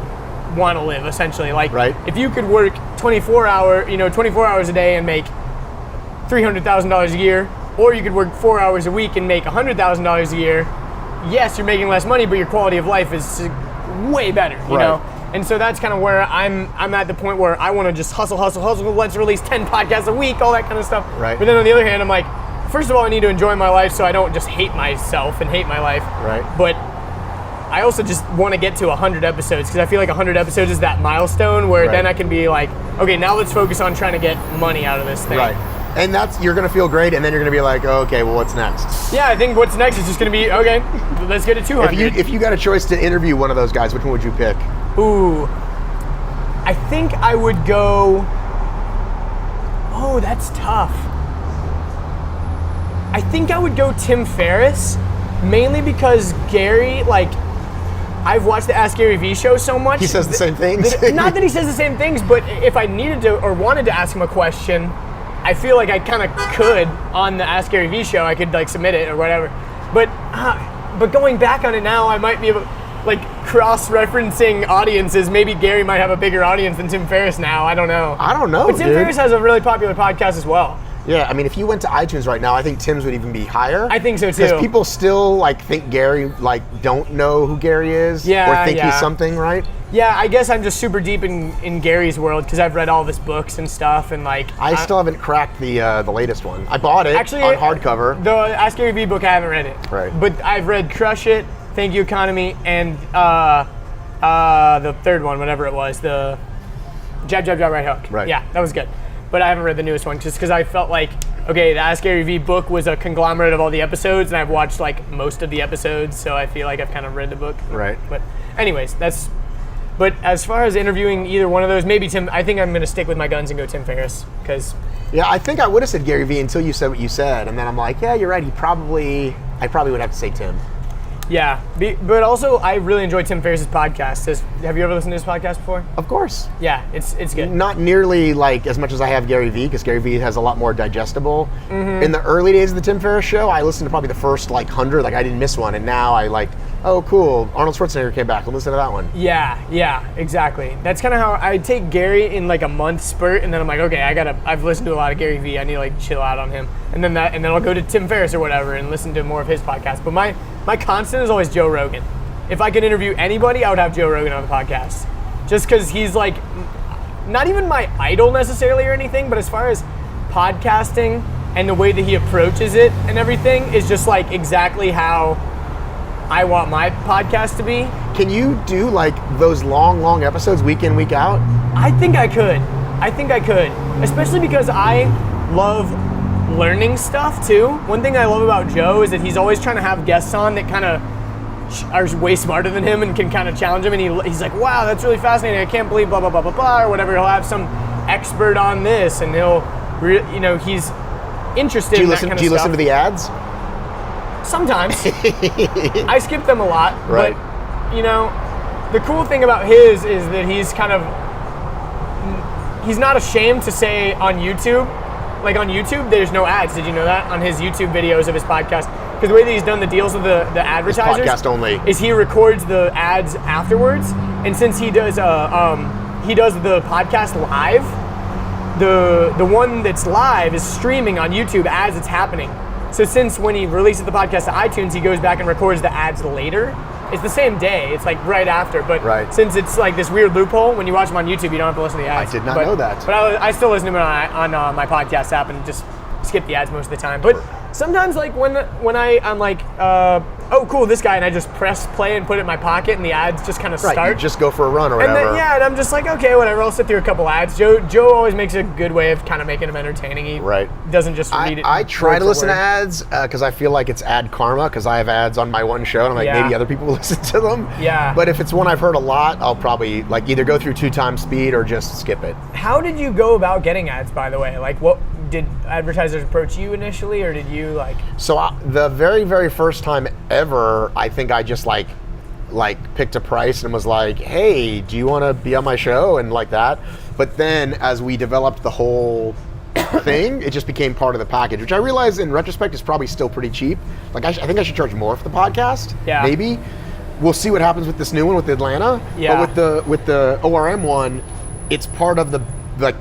want to live, essentially. Like, right. If you could work 24 hours a day and make $300,000 a year, or you could work 4 hours a week and make $100,000 a year, yes, you're making less money, but your quality of life is way better, you know? And so that's kind of where I'm at the point where I want to just hustle, let's release 10 podcasts a week, all that kind of stuff. Right. But then on the other hand, I'm like, first of all, I need to enjoy my life so I don't just hate myself and hate my life. Right. But I also just want to get to 100 episodes, because I feel like 100 episodes is that milestone where then I can be like, okay, now let's focus on trying to get money out of this thing. Right. And you're going to feel great, and then you're going to be like, oh, okay, well, what's next? Yeah, I think what's next is just going to be, okay, let's get to 200. If you got a choice to interview one of those guys, which one would you pick? Ooh, I think I would go, oh, that's tough. I think I would go Tim Ferriss, mainly because Gary, like, I've watched the Ask Gary Vee show so much. He says the same things? Not that he says the same things, but if I needed to or wanted to ask him a question, I feel like I kind of could on the Ask Gary Vee show. I could, like, submit it or whatever. But going back on it now, I might be able, like, cross-referencing audiences. Maybe Gary might have a bigger audience than Tim Ferriss now. I don't know. But Tim Ferriss has a really popular podcast as well. Yeah, I mean, if you went to iTunes right now, I think Tim's would even be higher. I think so too. Because people still, like, think Gary, like, don't know who Gary is, or think he's something, right? Yeah, I guess I'm just super deep in Gary's world because I've read all of his books and stuff, and like I still haven't cracked the latest one. I bought it on hardcover. The Ask Gary Vee book, I haven't read it. Right. But I've read Crush It, Thank You Economy, and the third one, whatever it was, the Jab, Jab, Jab, Right Hook. Right. Yeah, that was good. But I haven't read the newest one just because I felt like, okay, the Ask Gary Vee book was a conglomerate of all the episodes, and I've watched like most of the episodes, so I feel like I've kind of read the book. Right. But anyways, but as far as interviewing either one of those, maybe Tim, I think I'm going to stick with my guns and go Tim Ferriss, because... Yeah, I think I would have said Gary Vee until you said what you said, and then I'm like, yeah, you're right, I probably would have to say Tim. Yeah, but also I really enjoy Tim Ferriss's podcast. Have you ever listened to his podcast before? Of course. Yeah, it's good. Not nearly like as much as I have Gary Vee, because Gary Vee has a lot more digestible. Mm-hmm. In the early days of the Tim Ferriss show, I listened to probably the first 100, I didn't miss one, and now I like, oh cool, Arnold Schwarzenegger came back, we'll listen to that one. Yeah, exactly. That's kind of how I take Gary in like a month spurt, and then I'm like, okay, I've listened to a lot of Gary Vee, I need to like chill out on him, and then I'll go to Tim Ferriss or whatever and listen to more of his podcast. But my constant is always Joe Rogan. If I could interview anybody, I would have Joe Rogan on the podcast. Just because he's like, not even my idol necessarily or anything, but as far as podcasting and the way that he approaches it and everything is just like exactly how I want my podcast to be. Can you do like those long episodes week in, week out? I think I could. I think I could, especially because I love learning stuff too. One thing I love about Joe is that he's always trying to have guests on that kind of are way smarter than him and can kind of challenge him. And he's like, wow, that's really fascinating. I can't believe blah, blah, blah, blah, blah, or whatever. He'll have some expert on this and he's interested in that kind of stuff. Do you listen to the ads? Sometimes. I skip them a lot. Right. But, you know, the cool thing about his is that he's not ashamed to say on YouTube, like on YouTube, there's no ads. Did you know that? On his YouTube videos of his podcast. Because the way that he's done the deals with the advertisers podcast only. Is he records the ads afterwards. And since he does the podcast live, the one that's live is streaming on YouTube as it's happening. So since when he releases the podcast to iTunes, he goes back and records the ads later. It's the same day. It's like right after. But since it's like this weird loophole, when you watch them on YouTube, you don't have to listen to the ads. I did not know that. But I still listen to them on my podcast app and just skip the ads most of the time. But sometimes like when I'm like, oh cool, this guy, and I just press play and put it in my pocket and the ads just kind of start. Right, you just go for a run or and whatever. And I'm just like, okay, whatever, I'll sit through a couple ads. Joe always makes a good way of kind of making them entertaining. He doesn't just read it. I try to listen to ads because I feel like it's ad karma because I have ads on my one show and I'm like, maybe other people will listen to them. Yeah. But if it's one I've heard a lot, I'll probably like either go through 2x speed or just skip it. How did you go about getting ads, by the way? Like, what did advertisers approach you initially, or did you like? So the very, very first time ever, I think I just like picked a price and was like, hey, do you want to be on my show? And like that. But then as we developed the whole thing, it just became part of the package, which I realize in retrospect is probably still pretty cheap. Like I think I should charge more for the podcast. Yeah. Maybe. We'll see what happens with this new one with Atlanta. Yeah. But with the ORM one, it's part of the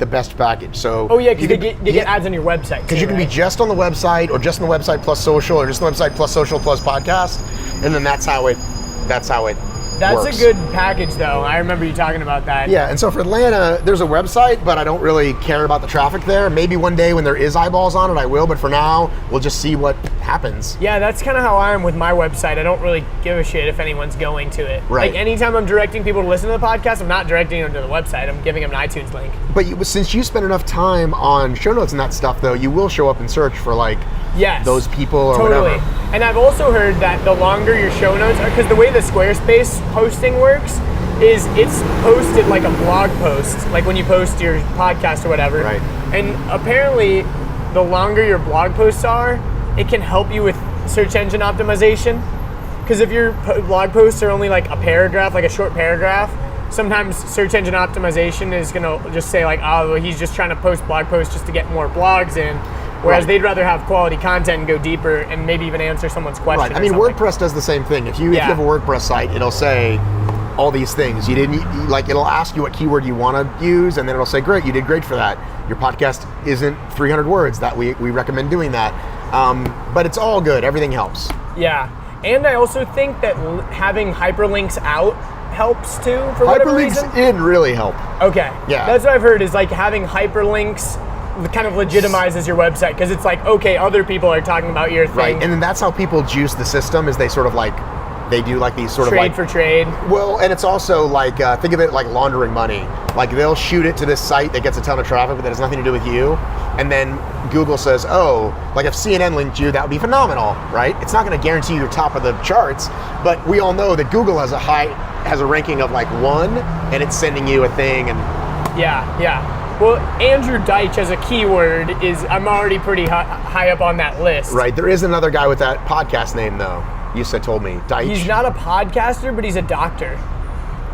best package. So because you get ads on your website. Because you can be just on the website, or just on the website plus social, or just on the website plus social plus podcast, and then that's how it That's works. a good package, though. I remember you talking about that. Yeah, and so for Atlanta, there's a website, but I don't really care about the traffic there. Maybe one day when there is eyeballs on it, I will, but for now, we'll just see what happens. Yeah, that's kind of how I am with my website. I don't really give a shit if anyone's going to it. Right. Like, anytime I'm directing people to listen to the podcast, I'm not directing them to the website. I'm giving them an iTunes link. But since you spend enough time on show notes and that stuff, though, you will show up and search for, like, those people or totally. whatever. And I've also heard that the longer your show notes are, because the way the Squarespace hosting works is it's posted like a blog post, like when you post your podcast or whatever. Right. And apparently, the longer your blog posts are, it can help you with search engine optimization. Because if your blog posts are only like a paragraph, like a short paragraph, sometimes search engine optimization is going to just say like, oh, he's just trying to post blog posts just to get more blogs in. Whereas they'd rather have quality content and go deeper and maybe even answer someone's question. Right. I mean, WordPress does the same thing. If you have a WordPress site, it'll say all these things. It'll ask you what keyword you want to use, and then it'll say, great, you did great for that. Your podcast isn't 300 words. That we recommend doing that. But it's all good. Everything helps. Yeah. And I also think that having hyperlinks out helps too, for whatever reason. Hyperlinks in really help. Okay. Yeah. That's what I've heard, is like having hyperlinks kind of legitimizes your website, because it's like, okay, other people are talking about your thing. Right, and then that's how people juice the system, is they sort of like, they do like these sort trade of like... for trade. Well, and it's also like, think of it like laundering money. Like they'll shoot it to this site that gets a ton of traffic, but that has nothing to do with you. And then Google says, oh, like if CNN linked you, that would be phenomenal, right? It's not gonna guarantee you're top of the charts, but we all know that Google has a ranking of like 1, and it's sending you a thing and... Yeah. Well, Andrew Deitch as a keyword I'm already pretty high up on that list. Right, there is another guy with that podcast name though. Told me, Deitch. He's not a podcaster, but he's a doctor.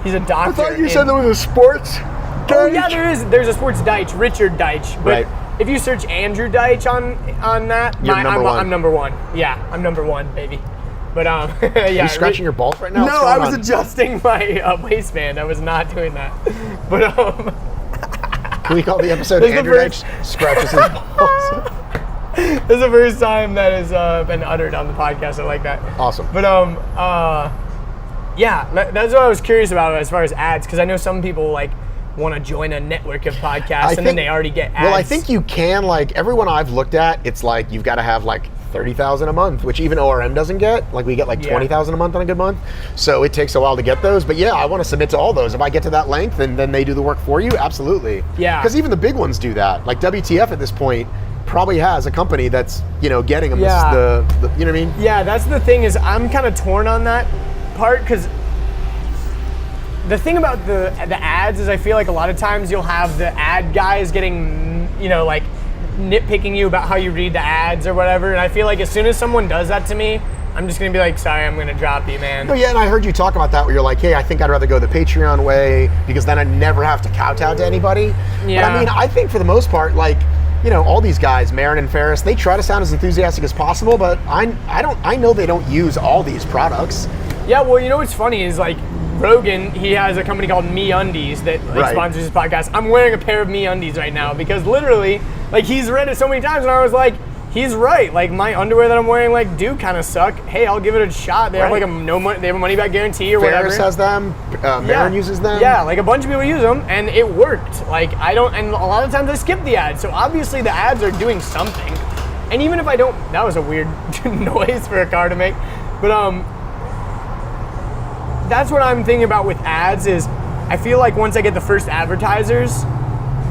He's a doctor. I thought you said there was a sports Deitch. Oh yeah, there's a sports Deitch, Richard Deitch. But if you search Andrew Deitch on that, I'm number one. Yeah, I'm number one, baby. But yeah. Are you scratching your balls right now? No, I was adjusting my waistband. I was not doing that. But Can we call the episode Andrew Deitch scratches his balls? This is the first time that has been uttered on the podcast. I like that. Awesome. But yeah, that's what I was curious about as far as ads, because I know some people like want to join a network of podcasts then they already get ads. Well, I think you can, like everyone I've looked at, it's like you've got to have like 30,000 a month, which even ORM doesn't get. Like we get like 20,000 a month on a good month. So it takes a while to get those. But yeah, I want to submit to all those. If I get to that length and then they do the work for you, absolutely. Yeah. Because even the big ones do that. Like WTF at this point probably has a company that's, getting them the you know what I mean? Yeah, that's the thing is I'm kind of torn on that part because the thing about the ads is I feel like a lot of times you'll have the ad guys getting, like nitpicking you about how you read the ads or whatever. And I feel like as soon as someone does that to me, I'm just going to be like, sorry, I'm going to drop you, man. Oh, yeah, and I heard you talk about that where you're like, hey, I think I'd rather go the Patreon way because then I'd never have to kowtow to anybody. Yeah. But I mean, I think for the most part, like, all these guys, Marin and Ferris, they try to sound as enthusiastic as possible, but I know they don't use all these products. Yeah, well, what's funny is like Rogan, he has a company called MeUndies that sponsors his podcast. I'm wearing a pair of MeUndies right now because literally, like, he's read it so many times and I was like, he's right. Like, my underwear that I'm wearing, like, do kind of suck. Hey, I'll give it a shot. They have like they have a money back guarantee or whatever. Ferris has them. Marin uses them. Yeah, like a bunch of people use them, and it worked. Like, and a lot of times I skip the ads. So obviously the ads are doing something. And even if I don't, that was a weird noise for a car to make. But that's what I'm thinking about with ads is I feel like once I get the first advertisers,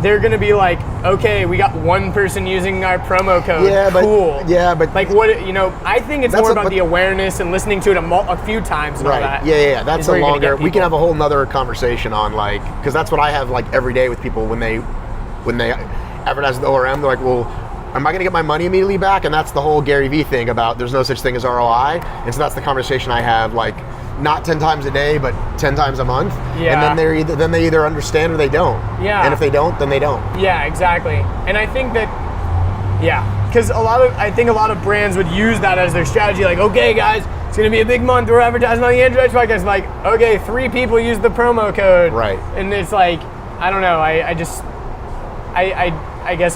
they're going to be like, okay, we got one person using our promo code. Yeah, cool. But like what, I think it's more about the awareness and listening to it a few times and all that. Yeah. That's a longer, we can have a whole nother conversation on like, because that's what I have like every day with people when they advertise the ORM, they're like, well, am I going to get my money immediately back? And that's the whole Gary Vee thing about there's no such thing as ROI. And so that's the conversation I have like, not 10 times a day, but 10 times a month. Yeah. And then they either understand or they don't. Yeah. And if they don't, then they don't. Yeah, exactly. And I think that, because I think a lot of brands would use that as their strategy. Like, okay, guys, it's going to be a big month. We're advertising on the Android podcast. Like, okay, 3 people use the promo code. Right. And it's like, I don't know. I guess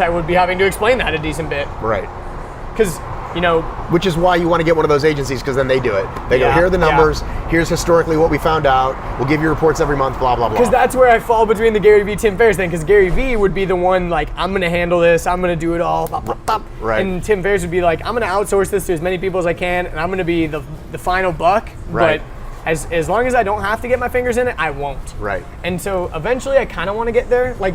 I would be having to explain that a decent bit. Right. Because, which is why you want to get one of those agencies, because then they do it. They go, here are the numbers, here's historically what we found out, we'll give you reports every month, blah, blah, blah. Because that's where I fall between the Gary Vee, Tim Ferriss thing, because Gary Vee would be the one like, I'm going to handle this, I'm going to do it all, blah, blah, blah. Right. And Tim Ferriss would be like, I'm going to outsource this to as many people as I can, and I'm going to be the final buck, right. But as long as I don't have to get my fingers in it, I won't. Right. And so eventually I kind of want to get there. Like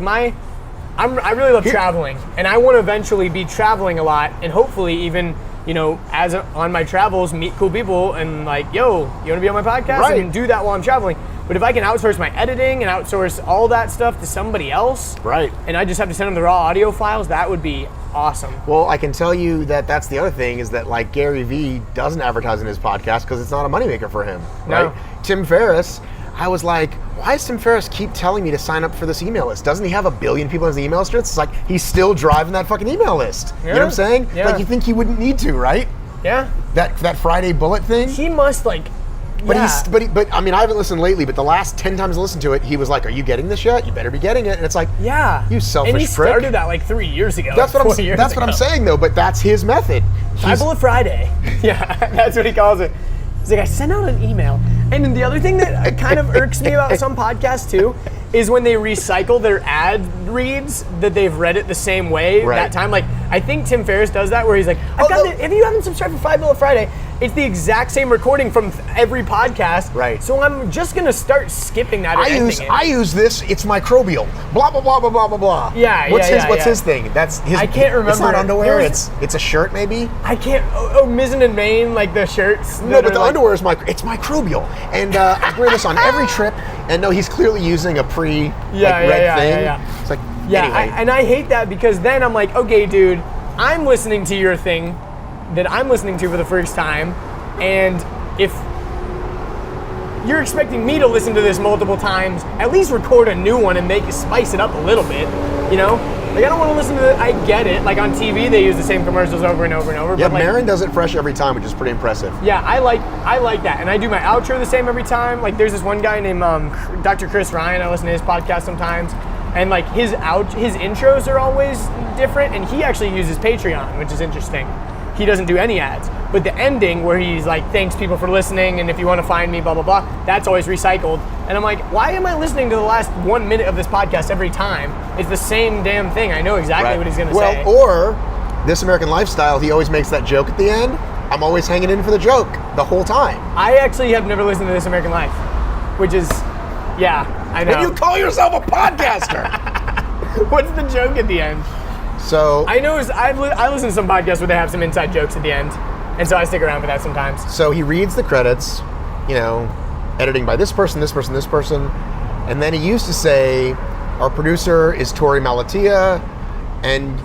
I really love traveling, and I want to eventually be traveling a lot, and hopefully even, on my travels, meet cool people and like, yo, you want to be on my podcast? Right. And do that while I'm traveling. But if I can outsource my editing and outsource all that stuff to somebody else, right, and I just have to send them the raw audio files, that would be awesome. Well, I can tell you that that's the other thing is that like Gary Vee doesn't advertise in his podcast because it's not a moneymaker for him, right? No. Tim Ferriss, I was like, why does Tim Ferriss keep telling me to sign up for this email list? Doesn't he have 1 billion people on his email list? It's like he's still driving that fucking email list. Yeah. You know what I'm saying? Yeah. Like you think he wouldn't need to, right? Yeah. That Friday bullet thing. He must like. But I mean, I haven't listened lately. But the last 10 times I listened to it, he was like, "Are you getting this yet? You better be getting it." And it's like, yeah, you selfish prick. And he prick. started that like 3 years ago. That's what what I'm saying though. But that's his method. Bullet Friday. Yeah, that's what he calls it. He's like, I sent out an email. And then the other thing that kind of irks me about some podcasts too is when they recycle their ad reads that they've read it the same way that time. Like, I think Tim Ferriss does that where he's like, if you haven't subscribed for 5 Bullet Friday, it's the exact same recording from every podcast. Right. So I'm just going to start skipping that. I use this, it's microbial. Blah, blah, blah, blah, blah, blah, blah. Yeah, What's his thing? That's his. I can't remember. It's not underwear, it's a shirt maybe? I can't. Mizzen and Main, like the shirts. No, but the underwear is it's microbial. And I wear this on every trip. And no, he's clearly using a red thing. Yeah. It's like, anyway. And I hate that because then I'm like, okay, dude, I'm listening to your thing that I'm listening to for the first time, and if you're expecting me to listen to this multiple times, at least record a new one and spice it up a little bit, Like, I don't want to listen to it. I get it. Like, on TV, they use the same commercials over and over and over. Yeah, but like, Marin does it fresh every time, which is pretty impressive. Yeah, I like that. And I do my outro the same every time. Like, there's this one guy named Dr. Chris Ryan. I listen to his podcast sometimes. And, like, his intros are always different. And he actually uses Patreon, which is interesting. He doesn't do any ads. But the ending where he's like, thanks people for listening, and if you want to find me, blah, blah, blah, that's always recycled. And I'm like, why am I listening to the last 1 minute of this podcast every time? It's the same damn thing. I know exactly what he's going to say. Or This American Lifestyle, he always makes that joke at the end. I'm always hanging in for the joke the whole time. I actually have never listened to This American Life, which is, yeah, I know. And you call yourself a podcaster. What's the joke at the end? So I know I listen to some podcasts where they have some inside jokes at the end, and so I stick around for that sometimes. So he reads the credits, editing by this person, this person, this person, and then he used to say, our producer is Tori Malatia, and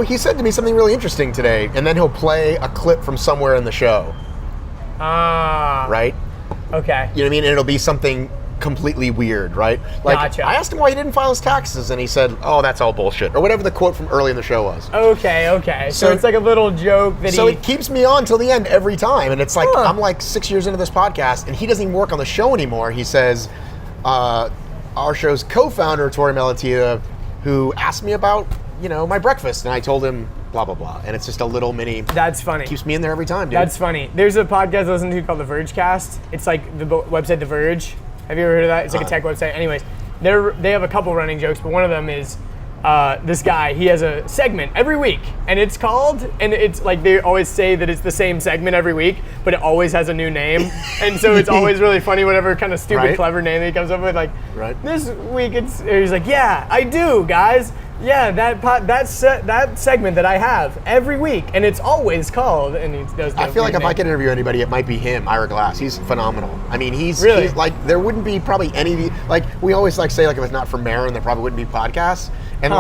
he said to me something really interesting today, and then he'll play a clip from somewhere in the show. Right? Okay. You know what I mean? And it'll be something completely weird, right? Like, Gotcha. I asked him why he didn't file his taxes, and he said, oh, that's all bullshit, or whatever the quote from early in the show was. Okay. So it's like a little joke that So it keeps me on till the end every time, and it's like, Huh. I'm like 6 years into this podcast, and he doesn't even work on the show anymore. He says, our show's co-founder, Tori Malatia, who asked me about, my breakfast, and I told him blah, blah, blah, and it's just a little mini... That's funny. Keeps me in there every time, dude. That's funny. There's a podcast I listen to called The Vergecast. It's like the website The Verge. Have you ever heard of that? It's like a tech website. Anyways, they have a couple running jokes, but one of them is this guy. He has a segment every week, and it's like they always say that it's the same segment every week, but it always has a new name, and so it's always really funny whatever kind of stupid, Right. clever name he comes up with. Like, Right. this week he's like, yeah, I do, guys. Yeah, that segment that I have every week, and it's always called. And he does. I feel like if I could interview anybody, it might be him, Ira Glass. He's phenomenal. I mean, he's Really? like, there wouldn't be probably any, like, we always say, like, if it's not for Marin, there probably wouldn't be podcasts. And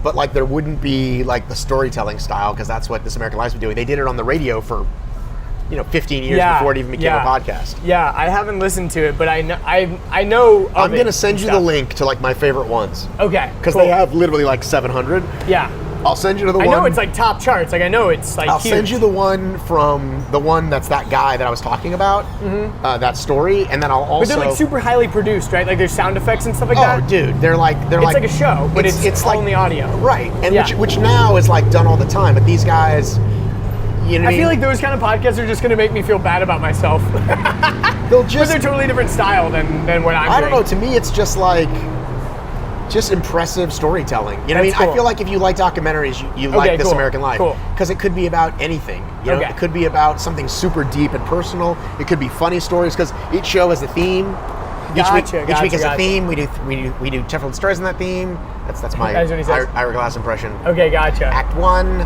but there wouldn't be like the storytelling style, because that's what This American Life's been doing. They did it on the radio for 15 years before it even became a podcast. Yeah, I haven't listened to it, but I know. I'm gonna send you the link to like my favorite ones. Okay. Because cool. they have literally like 700. Yeah. I'll send you to the one. I know it's like top charts. Like I know it's like. I'll huge. send you the one from the one that's that guy that I was talking about. That story, and then I'll also. But they're like super highly produced, right? Like there's sound effects and stuff like Oh, that. dude, they're like It's like a show, but it's like only audio. Right, and Yeah. which now is like done all the time. But these guys, I feel like those kind of podcasts are just going to make me feel bad about myself. they'll But just. they're totally different style than what I'm I don't doing. know. To me, it's just like. Just impressive storytelling. You know what I mean? That's cool. I feel like if you like documentaries, you like This cool. American Life. Cool. Because it could be about anything. Okay. It could be about something super deep and personal. It could be funny stories, because each show has a theme. Each week has a theme. We do different stories in that theme. That's my That's what he says. Ira Glass impression. Okay, gotcha. Act 1.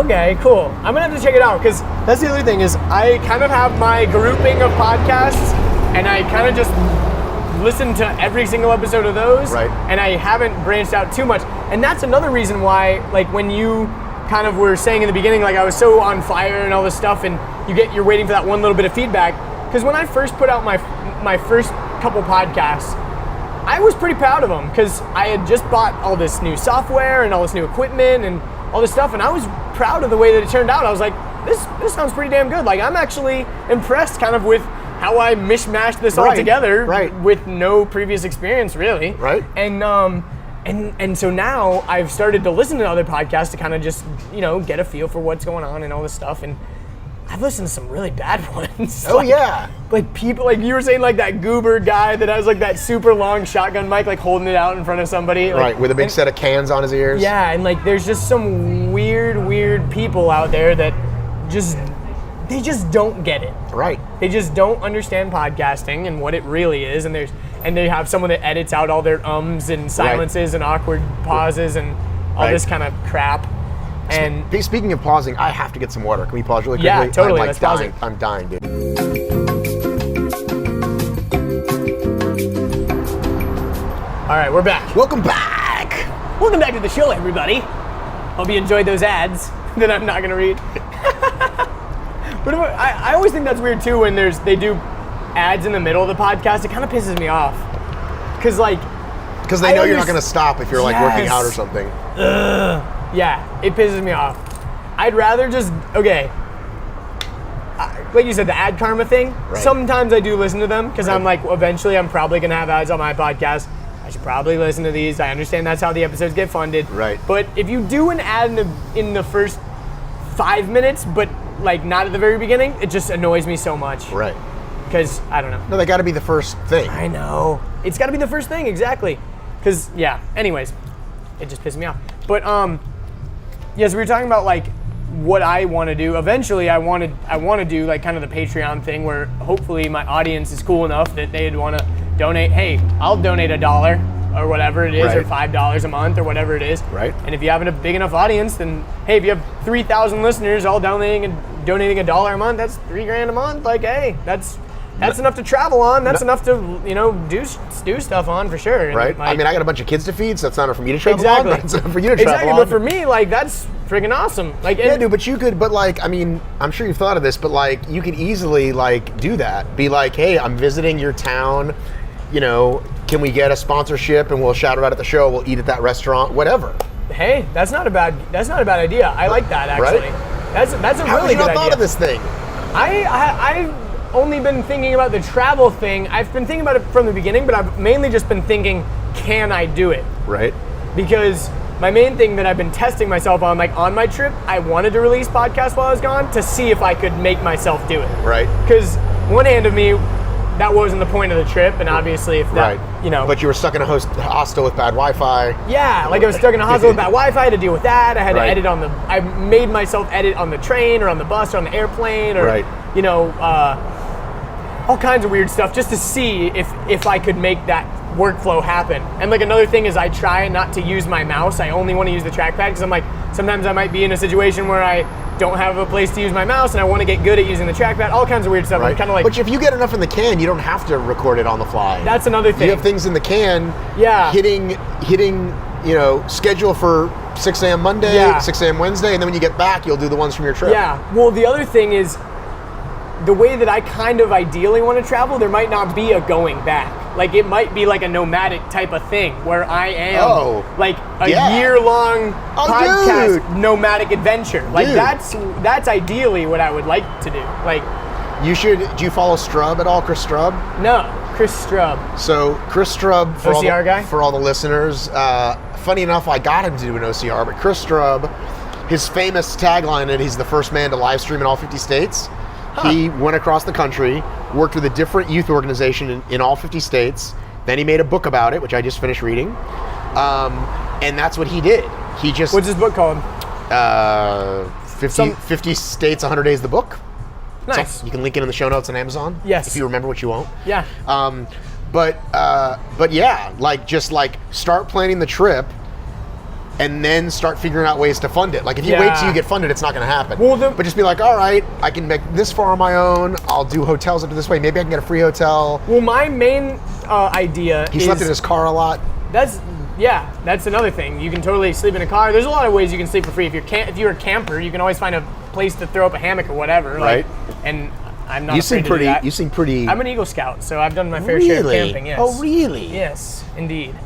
Okay, cool. I'm gonna have to check it out, because that's the other thing is I kind of have my grouping of podcasts, and I kind of just listen to every single episode of those, Right. and I haven't branched out too much. And that's another reason why, like when you kind of were saying in the beginning, like I was so on fire and all this stuff, and you're waiting for that one little bit of feedback. Because when I first put out my first couple podcasts, I was pretty proud of them, because I had just bought all this new software and all this new equipment and all this stuff, and I was proud of the way that it turned out. I was like, this sounds pretty damn good. Like I'm actually impressed kind of with how I mishmashed this all Right, together right. with no previous experience, really. Right. And so now I've started to listen to other podcasts to kind of just, get a feel for what's going on and all this stuff. And I've listened to some really bad ones. Oh, yeah. Like people, like you were saying, like that goober guy that has like that super long shotgun mic, like holding it out in front of somebody. Like, Right, with a big set of cans on his ears. yeah, and like there's just some weird people out there that they just don't get it. Right. They just don't understand podcasting and what it really is, and they have someone that edits out all their ums and silences and awkward pauses and all Right. this kind of crap. And Speaking of pausing, I have to get some water. Can we pause really quickly? Yeah, totally. I'm Let's pause dying. it. I'm dying, dude. all right, we're back. Welcome back. Welcome back to the show, everybody. Hope you enjoyed those ads that I'm not gonna read. But I always think that's weird too when they do ads in the middle of the podcast. It kind of pisses me off, because Because they know you're not going to stop if you're like working Yes. out or something. yeah, it pisses me off. I'd rather just like you said, the ad karma thing. Right. Sometimes I do listen to them because I'm Right. like, eventually I'm probably gonna have ads on my podcast. I should probably listen to these. I understand that's how the episodes get funded. Right. But if you do an ad in the first 5 minutes, but like not at the very beginning, it just annoys me so much. Right. Because I don't know. No, they got to be the first thing. I know. It's got to be the first thing, exactly. Because, yeah, anyways, it just pisses me off. But, Yes, we were talking about like what I want to do. Eventually, I want to do like kind of the Patreon thing where hopefully my audience is cool enough that they'd want to donate. Hey, I'll donate $1 or whatever it is, Right. or $5 a month or whatever it is. Right. And if you have a big enough audience, then hey, if you have 3,000 listeners all donating $1 a month, that's $3,000 a month. Like, hey, that's enough to travel on. That's enough to do stuff on for sure. And, Right. like, I mean, I got a bunch of kids to feed, so it's not enough for me to travel Exactly. on. But it's enough for you to travel exactly. on. But for me, like that's freaking awesome. Like, Yeah, and- dude, but you could, but like, I mean, I'm sure you've thought of this, but like, you could easily like do that. Be like, hey, I'm visiting your town, can we get a sponsorship and we'll shout it out at the show, we'll eat at that restaurant, whatever. Hey, that's not a bad idea. I like that actually. Right? That's a How really have you good not idea. thought of this thing? I've only been thinking about the travel thing. I've been thinking about it from the beginning, but I've mainly just been thinking, can I do it? Right. Because my main thing that I've been testing myself on, like on my trip, I wanted to release podcasts while I was gone to see if I could make myself do it. Right. Because one hand of me, that wasn't the point of the trip, and obviously if that, Right. But you were stuck in a hostel with bad Wi-Fi. Yeah, like I was stuck in a hostel with bad Wi-Fi to deal with that. I had to Right. edit I made myself edit on the train or on the bus or on the airplane or, Right. all kinds of weird stuff just to see if I could make that workflow happen. And like another thing is I try not to use my mouse. I only want to use the trackpad because I'm like, sometimes I might be in a situation where I don't have a place to use my mouse and I want to get good at using the trackpad, all kinds of weird stuff. Right. I'm kind of like, But if you get enough in the can, you don't have to record it on the fly. that's another thing. You have things in the can. Yeah. Hitting, schedule for 6 a.m. Monday, Yeah. 6 a.m. Wednesday, and then when you get back, you'll do the ones from your trip. Yeah. Well, the other thing is the way that I kind of ideally want to travel, there might not be a going back. Like it might be like a nomadic type of thing where I am like a year-long podcast dude. nomadic adventure. Like Dude. that's ideally what I would like to do. Like You should. Do you follow Strub at all, Chris Strub? no, Chris Strub. So Chris Strub, for OCR guy? For all the listeners, funny enough, I got him to do an OCR, but Chris Strub, his famous tagline, and he's the first man to live stream in all 50 states. He went across the country, worked with a different youth organization in all 50 states. Then he made a book about it, which I just finished reading. And that's what he did. He just... What's his book called? 50 States, 100 Days, the book. Nice. So you can link it in the show notes on Amazon. Yes. If you remember, what you won't. Yeah. But yeah, just start planning the trip and then start figuring out ways to fund it. Like if you wait till you get funded, it's not going to happen. Well, but just be like, all right, I can make this far on my own. I'll do hotels up to this way. Maybe I can get a free hotel. Well, my main idea He is... slept in his car a lot. That's another thing. You can totally sleep in a car. There's a lot of ways you can sleep for free. If you're a camper, you can always find a place to throw up a hammock or whatever. Right. And I'm not You afraid seem to pretty. do that. You seem pretty. I'm an Eagle Scout, so I've done my fair share of camping. Yes. Oh, really? Yes, indeed.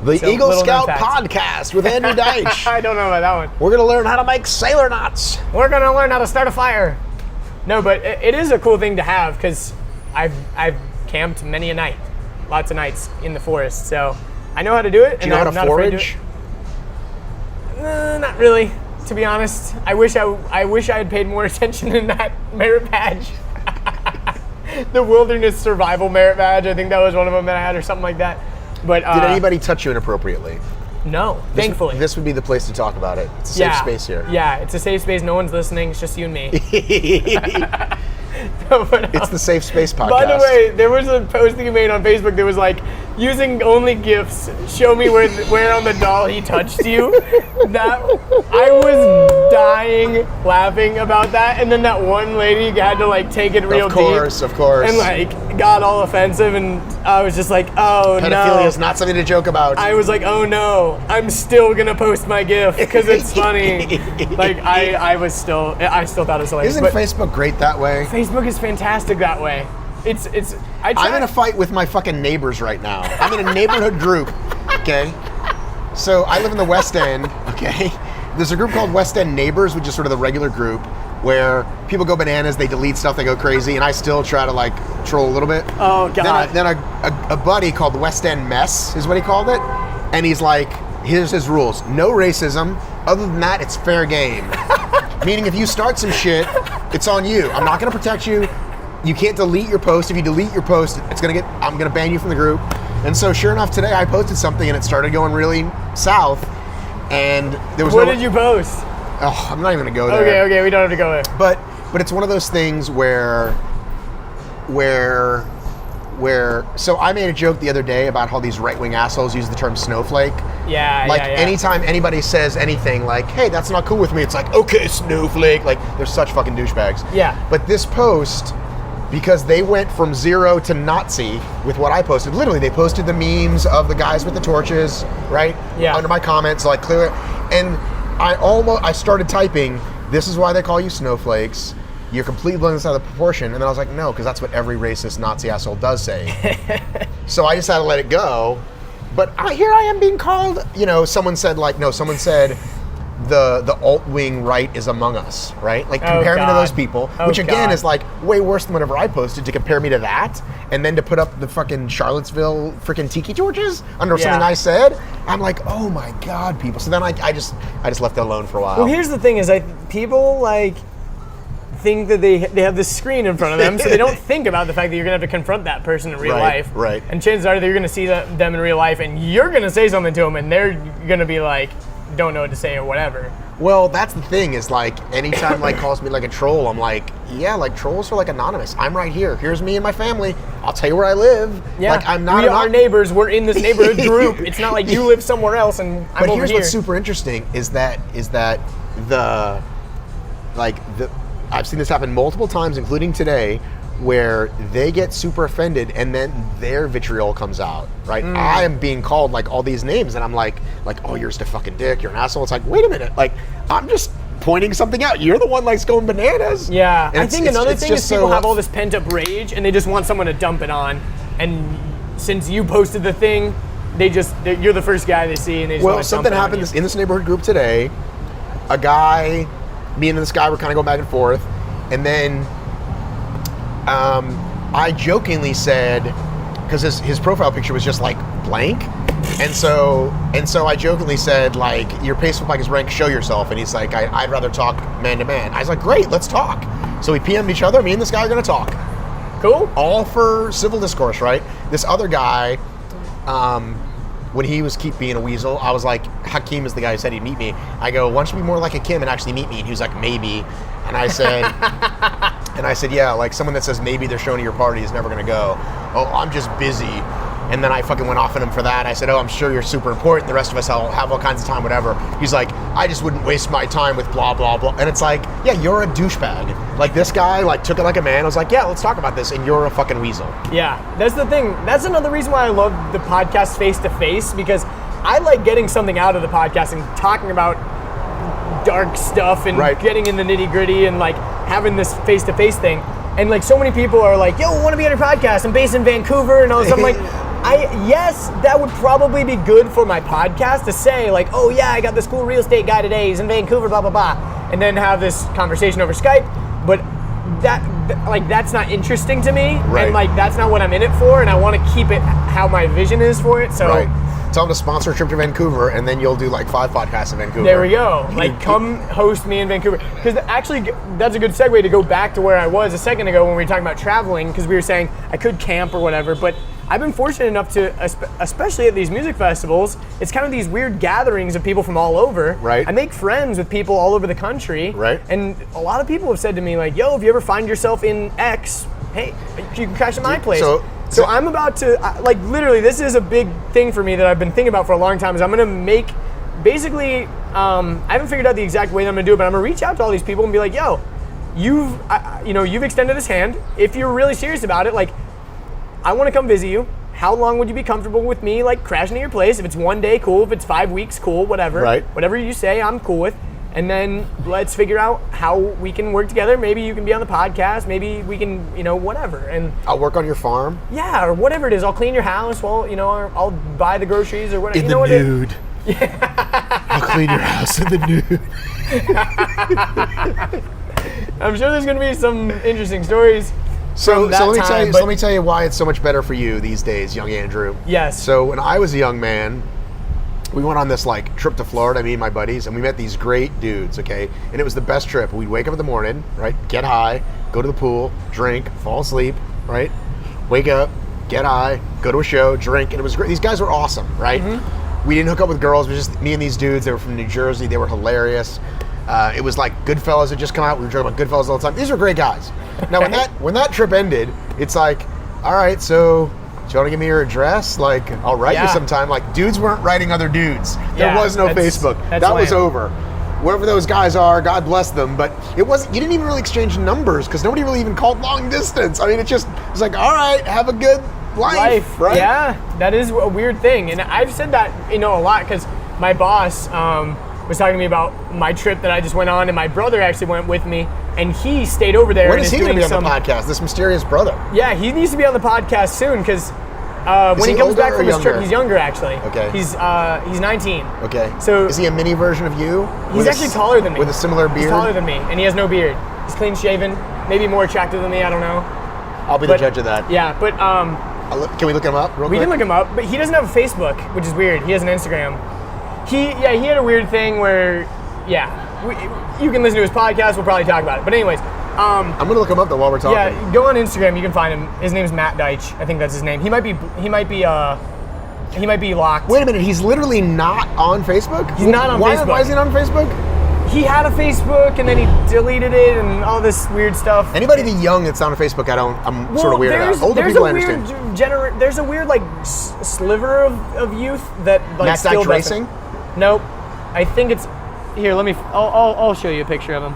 The So, Eagle little Scout known facts. podcast with Andrew Deitch. I don't know about that one. We're gonna learn how to make sailor knots. We're gonna learn how to start a fire. No, but it is a cool thing to have because I've camped many a night, lots of nights in the forest. So I know how to do it. Do you know how to forage? Not really, to be honest. I wish I had paid more attention in that merit badge. The wilderness survival merit badge. I think that was one of them that I had, or something like that. But Did anybody touch you inappropriately? no, thankfully. This would be the place to talk about it. It's a safe space here. Yeah, it's a safe space. No one's listening. It's just you and me. But, It's the Safe Space podcast. by the way, there was a posting you made on Facebook that was like, using only GIFs, show me where on the doll he touched you. That I was dying laughing about that, and then that one lady had to take it real Of course. deep and got all offensive, and I was just like, oh Pedophilia no. is not something to joke about. I was like, oh no, I'm still gonna post my GIF because it's funny. I still thought it was hilarious. Isn't but Facebook great that way? Facebook is fantastic that way. I'm in a fight with my fucking neighbors right now. I'm in a neighborhood group, okay? So I live in the West End, okay? There's a group called West End Neighbors, which is sort of the regular group where people go bananas, they delete stuff, they go crazy, and I still try to troll a little bit. Oh, God. Then a buddy called the West End Mess is what he called it, and he's like, here's his rules. No racism. Other than that, it's fair game. Meaning if you start some shit, it's on you. I'm not gonna protect you. You can't delete your post. If you delete your post, I'm gonna ban you from the group. And so sure enough, today I posted something and it started going really south. And there was What did you post? Oh, I'm not even gonna go there. Okay, we don't have to go there. But it's one of those things where so I made a joke the other day about how these right-wing assholes use the term snowflake. Yeah, like yeah. anytime anybody says anything like, hey, that's not cool with me, it's like, okay, snowflake. Like, they're such fucking douchebags. Yeah. But this post, because they went from zero to Nazi with what I posted, literally they posted the memes of the guys with the torches, right? Yeah. Under my comments, like clear, and I started typing, this is why they call you snowflakes. You're completely blowing this out of proportion. And then I was like, no, because that's what every racist Nazi asshole does say. So I just had to let it go. But here I am being called, someone said the alt-wing right is among us, right? Like, compare me to those people, which again is like way worse than whatever I posted, to compare me to that, and then to put up the fucking Charlottesville freaking tiki torches under something I said. I'm like, oh my God, people. So then I just left it alone for a while. Well, here's the thing is, people like think that they have this screen in front of them, so they don't think about the fact that you're gonna have to confront that person in real life. Right. And chances are that you're gonna see them in real life, and you're gonna say something to them, and they're gonna be like, don't know what to say or whatever. Well, that's the thing, is like, anytime like calls me like a troll, I'm like, yeah, like trolls are like anonymous. I'm right here. Here's me and my family. I'll tell you where I live. Yeah. Like, I'm not. We are neighbors. We're in this neighborhood group. It's not like you live somewhere else and I'm but over here's here. what's super interesting is that I've seen this happen multiple times, including today, where they get super offended and then their vitriol comes out, right? I am being called like all these names and I'm like, oh, you're just a fucking dick, you're an asshole. It's like, wait a minute, like, I'm just pointing something out. You're the one like going bananas. Yeah, And I think another thing is people have all this pent up rage and they just want someone to dump it on. And since you posted the thing, you're the first guy they see and they just want to something dump it happened on you. in this neighborhood group today. Me and this guy were kind of going back and forth, and then I jokingly said, because his profile picture was just like blank, and so I jokingly said, like, your Facebook like is rank, show yourself, and he's like, I'd rather talk man to man. I was like, great, let's talk. So we PM'd each other. Me and this guy are gonna talk. Cool. All for civil discourse, right? This other guy, when he was keep being a weasel, I was like, Hakeem is the guy who said he'd meet me. I go, why don't you be more like Hakeem and actually meet me? And he was like, maybe. And I said, yeah, like someone that says maybe they're showing at your party is never gonna go. Oh, I'm just busy. And then I fucking went off on him for that. I said, oh, I'm sure you're super important. The rest of us have all kinds of time, whatever. He's like, I just wouldn't waste my time with blah, blah, blah. And it's like, yeah, you're a douchebag. Like, this guy, like, took it like a man. I was like, yeah, let's talk about this. And you're a fucking weasel. Yeah, that's the thing. That's another reason why I love the podcast face-to-face, because I like getting something out of the podcast and talking about dark stuff and getting in the nitty-gritty and, like, having this face-to-face thing. And, like, so many people are like, yo, I want to be on your podcast. I'm based in Vancouver. And all this. I'm like, yes, that would probably be good for my podcast to say, like, oh, yeah, I got this cool real estate guy today. He's in Vancouver, blah, blah, blah. And then have this conversation over Skype. But that's not interesting to me. Right. And, like, that's not what I'm in it for. And I want to keep it how my vision is for it. So. Right. Tell them to sponsor a trip to Vancouver, and then you'll do like 5 podcasts in Vancouver. There we go. Like, come host me in Vancouver. Because actually, that's a good segue to go back to where I was a second ago when we were talking about traveling, because we were saying I could camp or whatever, but I've been fortunate enough to, especially at these music festivals, it's kind of these weird gatherings of people from all over. Right. I make friends with people all over the country. Right. And a lot of people have said to me, like, yo, if you ever find yourself in X, hey, you can crash at my place. So I'm about to, like, literally, this is a big thing for me that I've been thinking about for a long time, is I'm going to make, basically, I haven't figured out the exact way that I'm going to do it, but I'm going to reach out to all these people and be like, yo, you've extended this hand. If you're really serious about it, like, I want to come visit you. How long would you be comfortable with me, like, crashing at your place? If it's 1 day, cool. If it's 5 weeks, cool, whatever. Right. Whatever you say, I'm cool with. And then let's figure out how we can work together. Maybe you can be on the podcast. Maybe we can, whatever. And I'll work on your farm. Yeah, or whatever it is. I'll clean your house. Well, or I'll buy the groceries or whatever. In the nude. I'll clean your house in the nude. I'm sure there's going to be some interesting stories. So let me tell you why it's so much better for you these days, young Andrew. Yes. So when I was a young man, we went on this like trip to Florida, me and my buddies, and we met these great dudes, okay? And it was the best trip. We'd wake up in the morning, right? Get high, go to the pool, drink, fall asleep, right? Wake up, get high, go to a show, drink, and it was great. These guys were awesome, right? Mm-hmm. We didn't hook up with girls. It was just me and these dudes. They were from New Jersey. They were hilarious. It was like Goodfellas had just come out. We were talking about Goodfellas all the time. These were great guys. Now, when that trip ended, it's like, all right, so do you want to give me your address? Like, I'll write you sometime. Like, dudes weren't writing other dudes. There was no Facebook. That was over. Whoever those guys are, God bless them. But it wasn't. You didn't even really exchange numbers because nobody really even called long distance. I mean, it's like, all right, have a good life, right? Yeah, that is a weird thing, and I've said that a lot because my boss was talking to me about my trip that I just went on, and my brother actually went with me, and he stayed over there. When is he going to be on the podcast? This mysterious brother. Yeah, he needs to be on the podcast soon because. When he comes back from his trip, he's younger actually. Okay. He's 19. Okay. So is he a mini version of you? He's actually taller than me. With a similar beard? He's taller than me, and he has no beard. He's clean shaven, maybe more attractive than me, I don't know. I'll be the judge of that. Yeah, but can we look him up real quick? We can look him up, but he doesn't have a Facebook, which is weird. He has an Instagram. He had a weird thing where, you can listen to his podcast, we'll probably talk about it. But anyways, I'm gonna look him up though while we're talking. Yeah, go on Instagram. You can find him. His name's Matt Deitch. I think that's his name. He might be locked. Wait a minute. He's literally not on Facebook. He's not on Facebook. Why is he not on Facebook? He had a Facebook and then he deleted it and all this weird stuff. Anybody the young that's on Facebook, I'm sort of weird about. Older people, I understand. There's a weird sliver of youth that Matt still Deitch Racing. Nope. I think it's here. I'll show you a picture of him.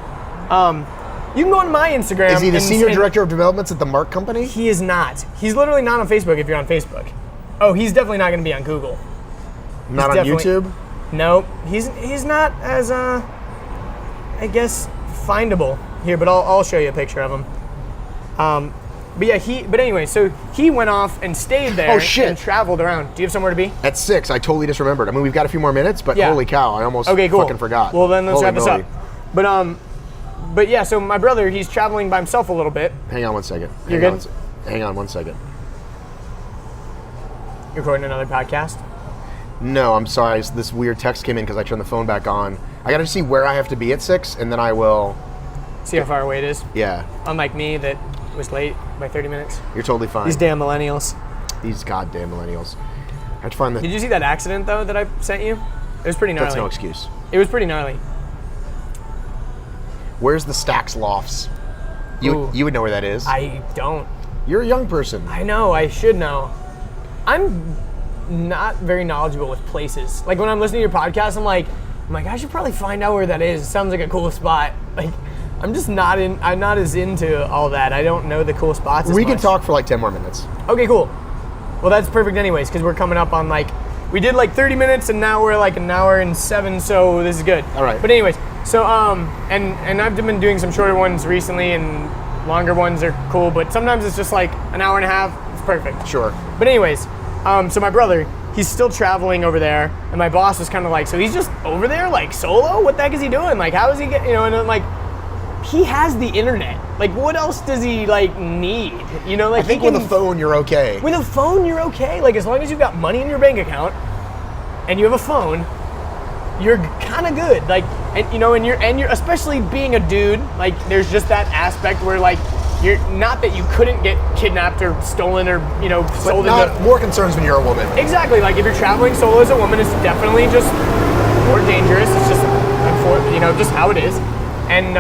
You can go on my Instagram. Is he the senior director of developments at the Mark Company? He is not. He's literally not on Facebook if you're on Facebook. Oh, he's definitely not going to be on Google. Not on YouTube? Nope. He's not as, I guess, findable here, but I'll show you a picture of him. But anyway, so he went off and stayed there and traveled around. Do you have somewhere to be? At 6, I totally just remembered. I mean, we've got a few more minutes, but holy cow, I almost fucking forgot. Well, then let's wrap this up. But yeah, so my brother, he's traveling by himself a little bit. Hang on one second. You're good? Hang on one second. You're recording another podcast? No, I'm sorry. This weird text came in because I turned the phone back on. I got to see where I have to be at 6, and then I will... See how far away it is? Yeah. Unlike me that was late by 30 minutes. You're totally fine. These damn millennials. These goddamn millennials. I have to find the... Did you see that accident, though, that I sent you? It was pretty gnarly. That's no excuse. It was pretty gnarly. Where's the Stacks Lofts? You would know where that is. I don't. You're a young person. I know. I should know. I'm not very knowledgeable with places. Like when I'm listening to your podcast, I'm like, I should probably find out where that is. It sounds like a cool spot. Like, I'm not as into all that. I don't know the cool spots as We much. can talk for like 10 more minutes. Okay, cool. Well, that's perfect anyways, because we're coming up on we did 30 minutes and now we're an hour and 7, so this is good. All right. But anyways, so, and I've been doing some shorter ones recently and longer ones are cool, but sometimes it's just an hour and a half. It's perfect. Sure. But anyways, so my brother, he's still traveling over there, and my boss was kind of so he's just over there, solo? What the heck is he doing? How is he and I'm he has the internet. What else does he, need? I think with a phone, you're okay. With a phone, you're okay. As long as you've got money in your bank account, and you have a phone, you're kind of good. And you're especially being a dude, there's just that aspect where, you're not that you couldn't get kidnapped or stolen or, sold into... More concerns when you're a woman. Exactly. If you're traveling solo as a woman, it's definitely just more dangerous. It's just, just how it is. And,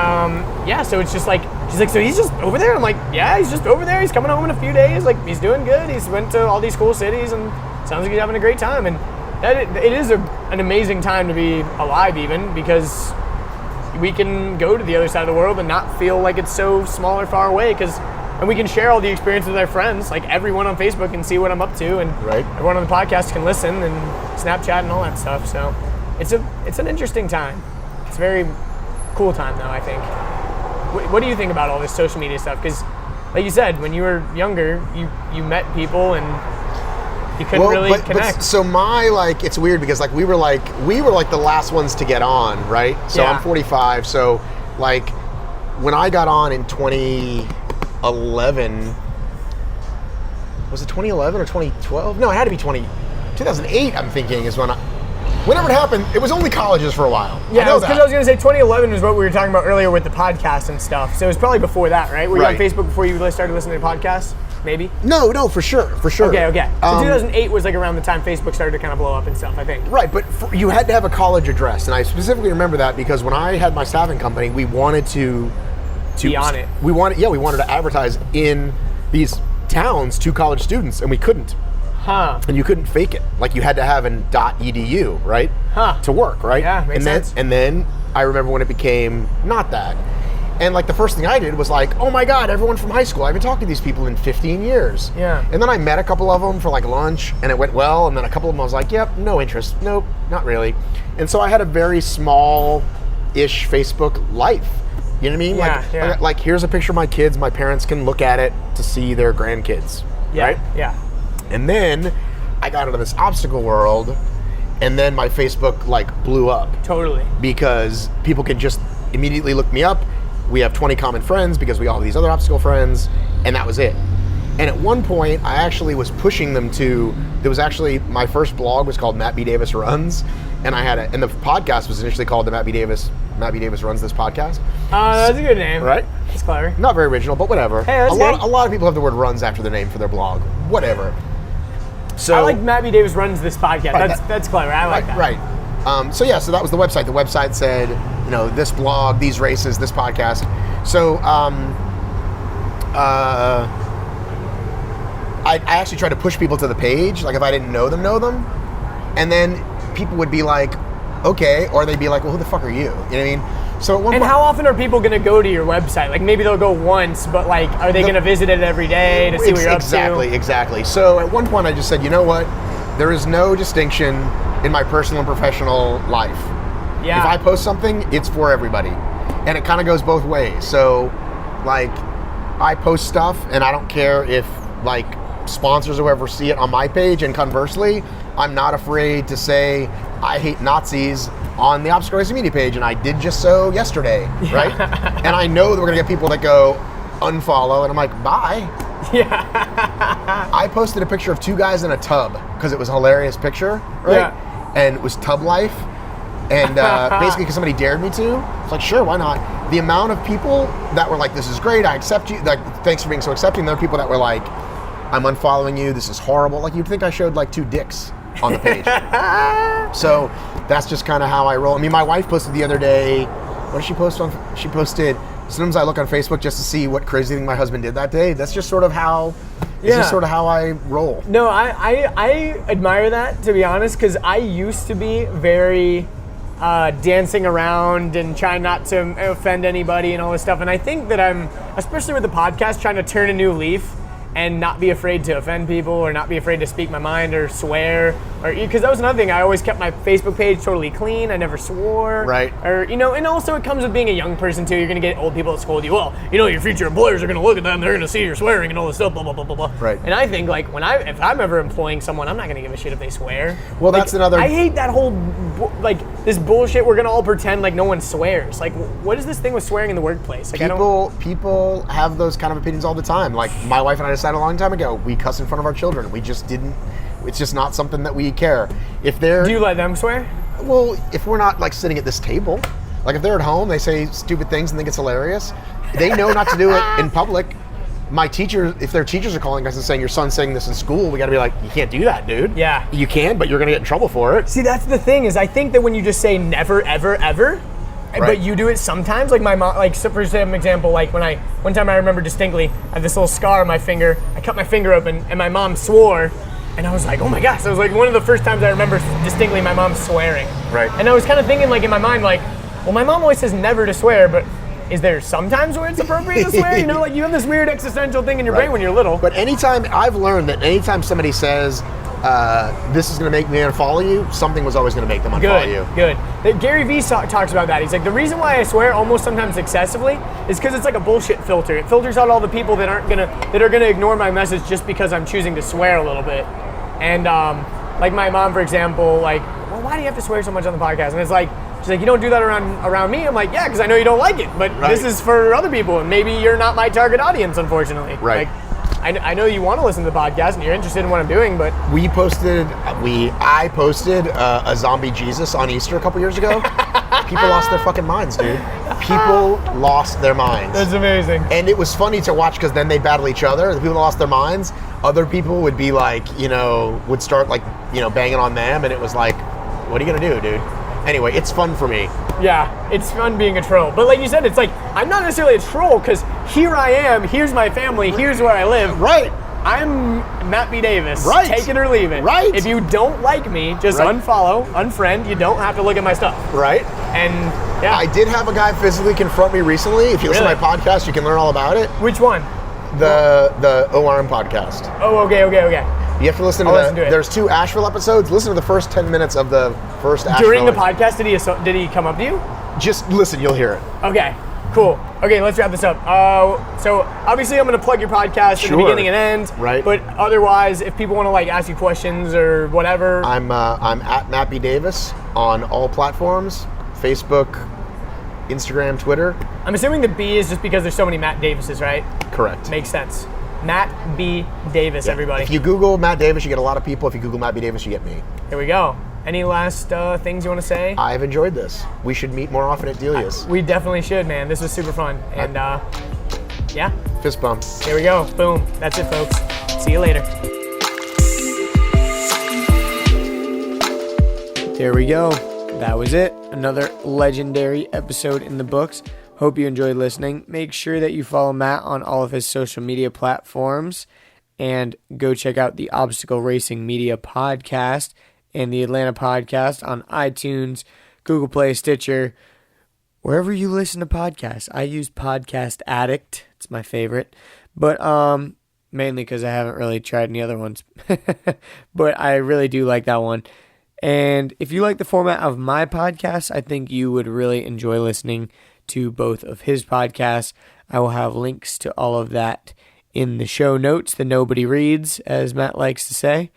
so it's just she's so he's just over there? I'm yeah, he's just over there. He's coming home in a few days. He's doing good. He's went to all these cool cities and sounds like he's having a great time. And it is an amazing time to be alive even because we can go to the other side of the world and not feel like it's so small or far away and we can share all the experiences with our friends. Everyone on Facebook can see what I'm up to and everyone on the podcast can listen and Snapchat and all that stuff. So it's an interesting time. It's a very cool time though, I think. What do you think about all this social media stuff? Because like you said, when you were younger, you met people and you couldn't really connect. But, so it's weird because we were the last ones to get on, right? So I'm 45. So when I got on in 2011, was it 2011 or 2012? No, it had to be 2008. I'm thinking is whenever it happened. It was only colleges for a while. Yeah, because I was going to say 2011 was what we were talking about earlier with the podcast and stuff. So it was probably before that, right? Were you on Facebook before you started listening to podcasts? maybe? No, for sure. Okay. So 2008 was like around the time Facebook started to kind of blow up and stuff, I think. Right, but you had to have a college address, and I specifically remember that because when I had my staffing company, we wanted to be on it. We wanted to advertise in these towns to college students, and we couldn't. And you couldn't fake it. Like, you had to have an .edu, right? To work, right? Yeah, makes sense. And then I remember when it became not that. And like the first thing I did was like, oh my God, everyone from high school. I haven't talked to these people in 15 years. Yeah. And then I met a couple of them for like lunch, and it went well. And then a couple of them I was like, yep, no interest. Nope, not really. And so I had a very small-ish Facebook life. You know what I mean? Like here's a picture of my kids. My parents can look at it to see their grandkids. Right? Yeah. And then I got into this obstacle world, and then my Facebook like blew up. Totally. Because people can just immediately look me up. We have 20 common friends because we all have these other obstacle friends, and that was it. And at one point, I actually was pushing them to. There was actually my first blog was called Matt B. Davis Runs, and and the podcast was initially called the Matt B. Davis Runs This Podcast. That's a good name, right? That's clever. Not very original, but whatever. Hey, that's a lot of people have the word runs after their name for their blog. Whatever. So I like Matt B. Davis Runs This Podcast. Right, that's clever. I like that. Right. So that was the website. The website said, this blog, these races, this podcast. So I actually tried to push people to the page, like if I didn't know them, and then people would be like, okay, or they'd be like, well, who the fuck are you? You know what I mean? So at one point, how often are people going to go to your website? Like maybe they'll go once, but like, are they going to visit it every day to see what you're up to? Exactly. So at one point I just said, you know what? There is no distinction in my personal and professional life. Yeah. If I post something, it's for everybody. And it kind of goes both ways. So like I post stuff and I don't care if like sponsors or whoever see it on my page, and conversely, I'm not afraid to say I hate Nazis on the Obstacle Racing Media page, and I did just so yesterday, right? And I know that we're gonna get people that go unfollow, and I'm like, bye. Yeah. I posted a picture of two guys in a tub because it was a hilarious picture, right? Yeah. And it was tub life, and basically because somebody dared me to. It's like, sure, why not? The amount of people that were like, this is great, I accept you, like, thanks for being so accepting. There are people that were like, I'm unfollowing you, this is horrible. Like, you'd think I showed like two dicks on the page. So that's just kind of how I roll. I mean, my wife posted the other day, what did she post on? She posted, sometimes I look on Facebook just to see what crazy thing my husband did that day. That's just sort of how, I roll. No, I admire that, to be honest, because I used to be very dancing around and trying not to offend anybody and all this stuff. And I think that I'm, especially with the podcast, trying to turn a new leaf and not be afraid to offend people or not be afraid to speak my mind or swear, or because that was another thing. I always kept my Facebook page totally clean. I never swore. Right. Or and also it comes with being a young person too. You're gonna get old people that scold you. Well, your future employers are gonna look at them. They're gonna see you're swearing and all this stuff. Blah blah blah blah blah. Right. And I think like if I'm ever employing someone, I'm not gonna give a shit if they swear. Well, like, that's another. I hate that whole this bullshit. We're gonna all pretend like no one swears. Like, what is this thing with swearing in the workplace? Like, people have those kind of opinions all the time. Like my wife and I decided a long time ago, we cuss in front of our children. We just didn't. It's just not something that we care. If they're. Do you let them swear? Well, if we're not like sitting at this table, like if they're at home, they say stupid things and think it's hilarious. They know not to do it in public. My teacher, if their teachers are calling us and saying your son's saying this in school, we got to be like, you can't do that, dude. Yeah. You can, but you're gonna get in trouble for it. See, that's the thing is, I think that when you just say never, ever, ever. Right. But you do it sometimes, like my mom, like so for example, like one time I remember distinctly, I have this little scar on my finger, I cut my finger open, and my mom swore, and I was like, oh my gosh, that was like one of the first times I remember distinctly my mom swearing. Right. And I was kind of thinking like in my mind, like, well, my mom always says never to swear, but is there sometimes where it's appropriate to swear? Like you have this weird existential thing in your brain when you're little. But I've learned that anytime somebody says, this is going to make me unfollow you, something was always going to make them unfollow you. Good. Gary Vee talks about that. He's like, the reason why I swear almost sometimes excessively is because it's like a bullshit filter. It filters out all the people that are gonna ignore my message just because I'm choosing to swear a little bit. And like my mom, for example, like, well, why do you have to swear so much on the podcast? And it's like, she's like, you don't do that around me. I'm like, yeah, because I know you don't like it, but this is for other people, and maybe you're not my target audience, unfortunately. Right. Like, I know you want to listen to the podcast and you're interested in what I'm doing, but I posted a zombie Jesus on Easter a couple years ago. People lost their fucking minds, dude. people lost their minds. That's amazing. And it was funny to watch because then they battle each other. The people that lost their minds, other people would be like, would start like, banging on them. And it was like, what are you going to do, dude? Anyway, it's fun for me. Yeah, it's fun being a troll. But like you said, it's like, I'm not necessarily a troll because here I am, here's my family, here's where I live. Right. I'm Matt B. Davis. Right. Take it or leave it. Right. If you don't like me, just unfollow, unfriend. You don't have to look at my stuff. Right. And yeah. I did have a guy physically confront me recently. If you listen to my podcast, you can learn all about it. Which one? The ORM podcast. Oh, okay. You have to listen listen to it. There's 2 Asheville episodes. Listen to the first 10 minutes of the first Asheville. During the podcast, did he come up to you? Just listen, you'll hear it. Okay, cool. Okay, let's wrap this up. So obviously I'm going to plug your podcast in the beginning and end. Right. But otherwise, if people want to like ask you questions or whatever. I'm at Matt B. Davis on all platforms. Facebook, Instagram, Twitter. I'm assuming the B is just because there's so many Matt Davises, right? Correct. Makes sense. Matt B. Davis, everybody. If you Google Matt Davis, you get a lot of people. If you Google Matt B. Davis, you get me. Here we go. Any last things you want to say? I've enjoyed this. We should meet more often at Delia's. We definitely should, man. This was super fun. And yeah. Fist bump. Here we go. Boom. That's it, folks. See you later. There we go. That was it. Another legendary episode in the books. Hope you enjoyed listening. Make sure that you follow Matt on all of his social media platforms and go check out the Obstacle Racing Media podcast and the Atlanta podcast on iTunes, Google Play, Stitcher, wherever you listen to podcasts. I use Podcast Addict. It's my favorite. But mainly because I haven't really tried any other ones. But I really do like that one. And if you like the format of my podcast, I think you would really enjoy listening to both of his podcasts. I will have links to all of that in the show notes, the nobody reads, as Matt likes to say.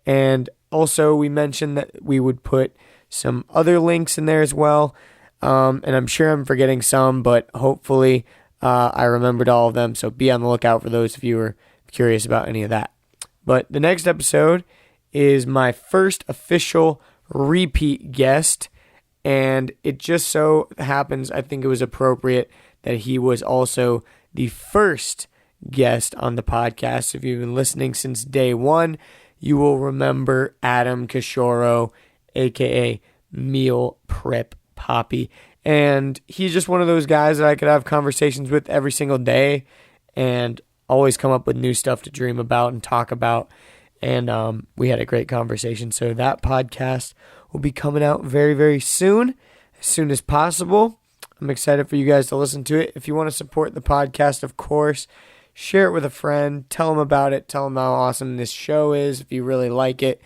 And also, we mentioned that we would put some other links in there as well. And I'm sure I'm forgetting some, but hopefully I remembered all of them. So be on the lookout for those if you were curious about any of that. But the next episode is my first official repeat guest. And it just so happens, I think it was appropriate that he was also the first guest on the podcast. If you've been listening since day one, you will remember Adam Kishoro, a.k.a. Meal Prep Poppy. And he's just one of those guys that I could have conversations with every single day and always come up with new stuff to dream about and talk about. And we had a great conversation. So that podcast will be coming out very, very soon as possible. I'm excited for you guys to listen to it. If you want to support the podcast, of course, share it with a friend. Tell them about it. Tell them how awesome this show is. If you really like it,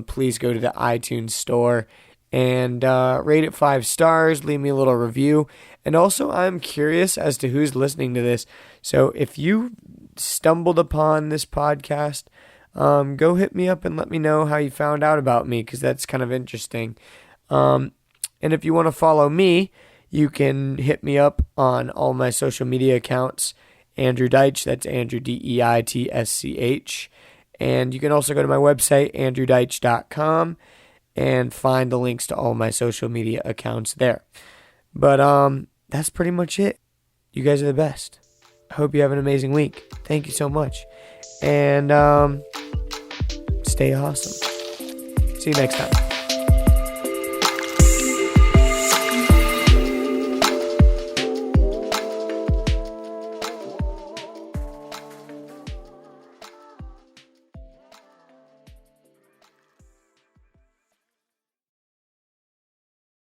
please go to the iTunes store and rate it 5 stars. Leave me a little review. And also, I'm curious as to who's listening to this. So if you stumbled upon this podcast, go hit me up and let me know how you found out about me, because that's kind of interesting. And if you want to follow me, you can hit me up on all my social media accounts. Andrew Deitsch, that's Andrew Deitsch. And you can also go to my website, andrewdeitsch.com, and find the links to all my social media accounts there. But that's pretty much it. You guys are the best. I hope you have an amazing week. Thank you so much. And stay awesome. See you next time.